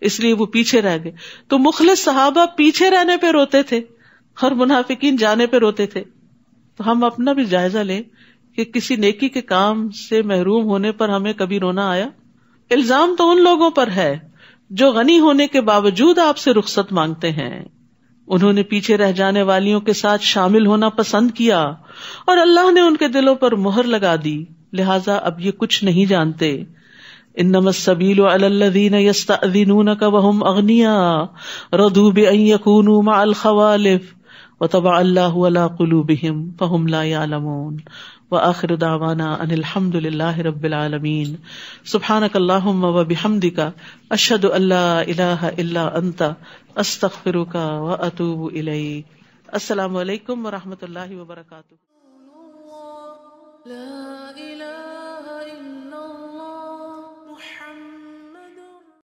اس لیے وہ پیچھے رہ گئے. تو مخلص صحابہ پیچھے رہنے پہ روتے تھے اور منافقین جانے پہ روتے تھے. تو ہم اپنا بھی جائزہ لیں کہ کسی نیکی کے کام سے محروم ہونے پر ہمیں کبھی رونا آیا؟ الزام تو ان لوگوں پر ہے جو غنی ہونے کے باوجود آپ سے رخصت مانگتے ہیں. انہوں نے پیچھے رہ جانے والیوں کے ساتھ شامل ہونا پسند کیا اور اللہ نے ان کے دلوں پر مہر لگا دی، لہٰذا اب یہ کچھ نہیں جانتے. انما السبیل علی الذین یستأذنونک وہم اغنیاء رضوا بان یکونوا مع الخوالف وطبع اللہ علی قلوبہم فہم لا یعلمون. وآخر دعوانا ان الحمد للہ رب العالمین. سبحانک اللہم وبحمدک اشہد ان لا الہ الا انت استغفرک واتوب الیک. السلام علیکم ورحمۃ اللہ وبرکاتہ. لا إله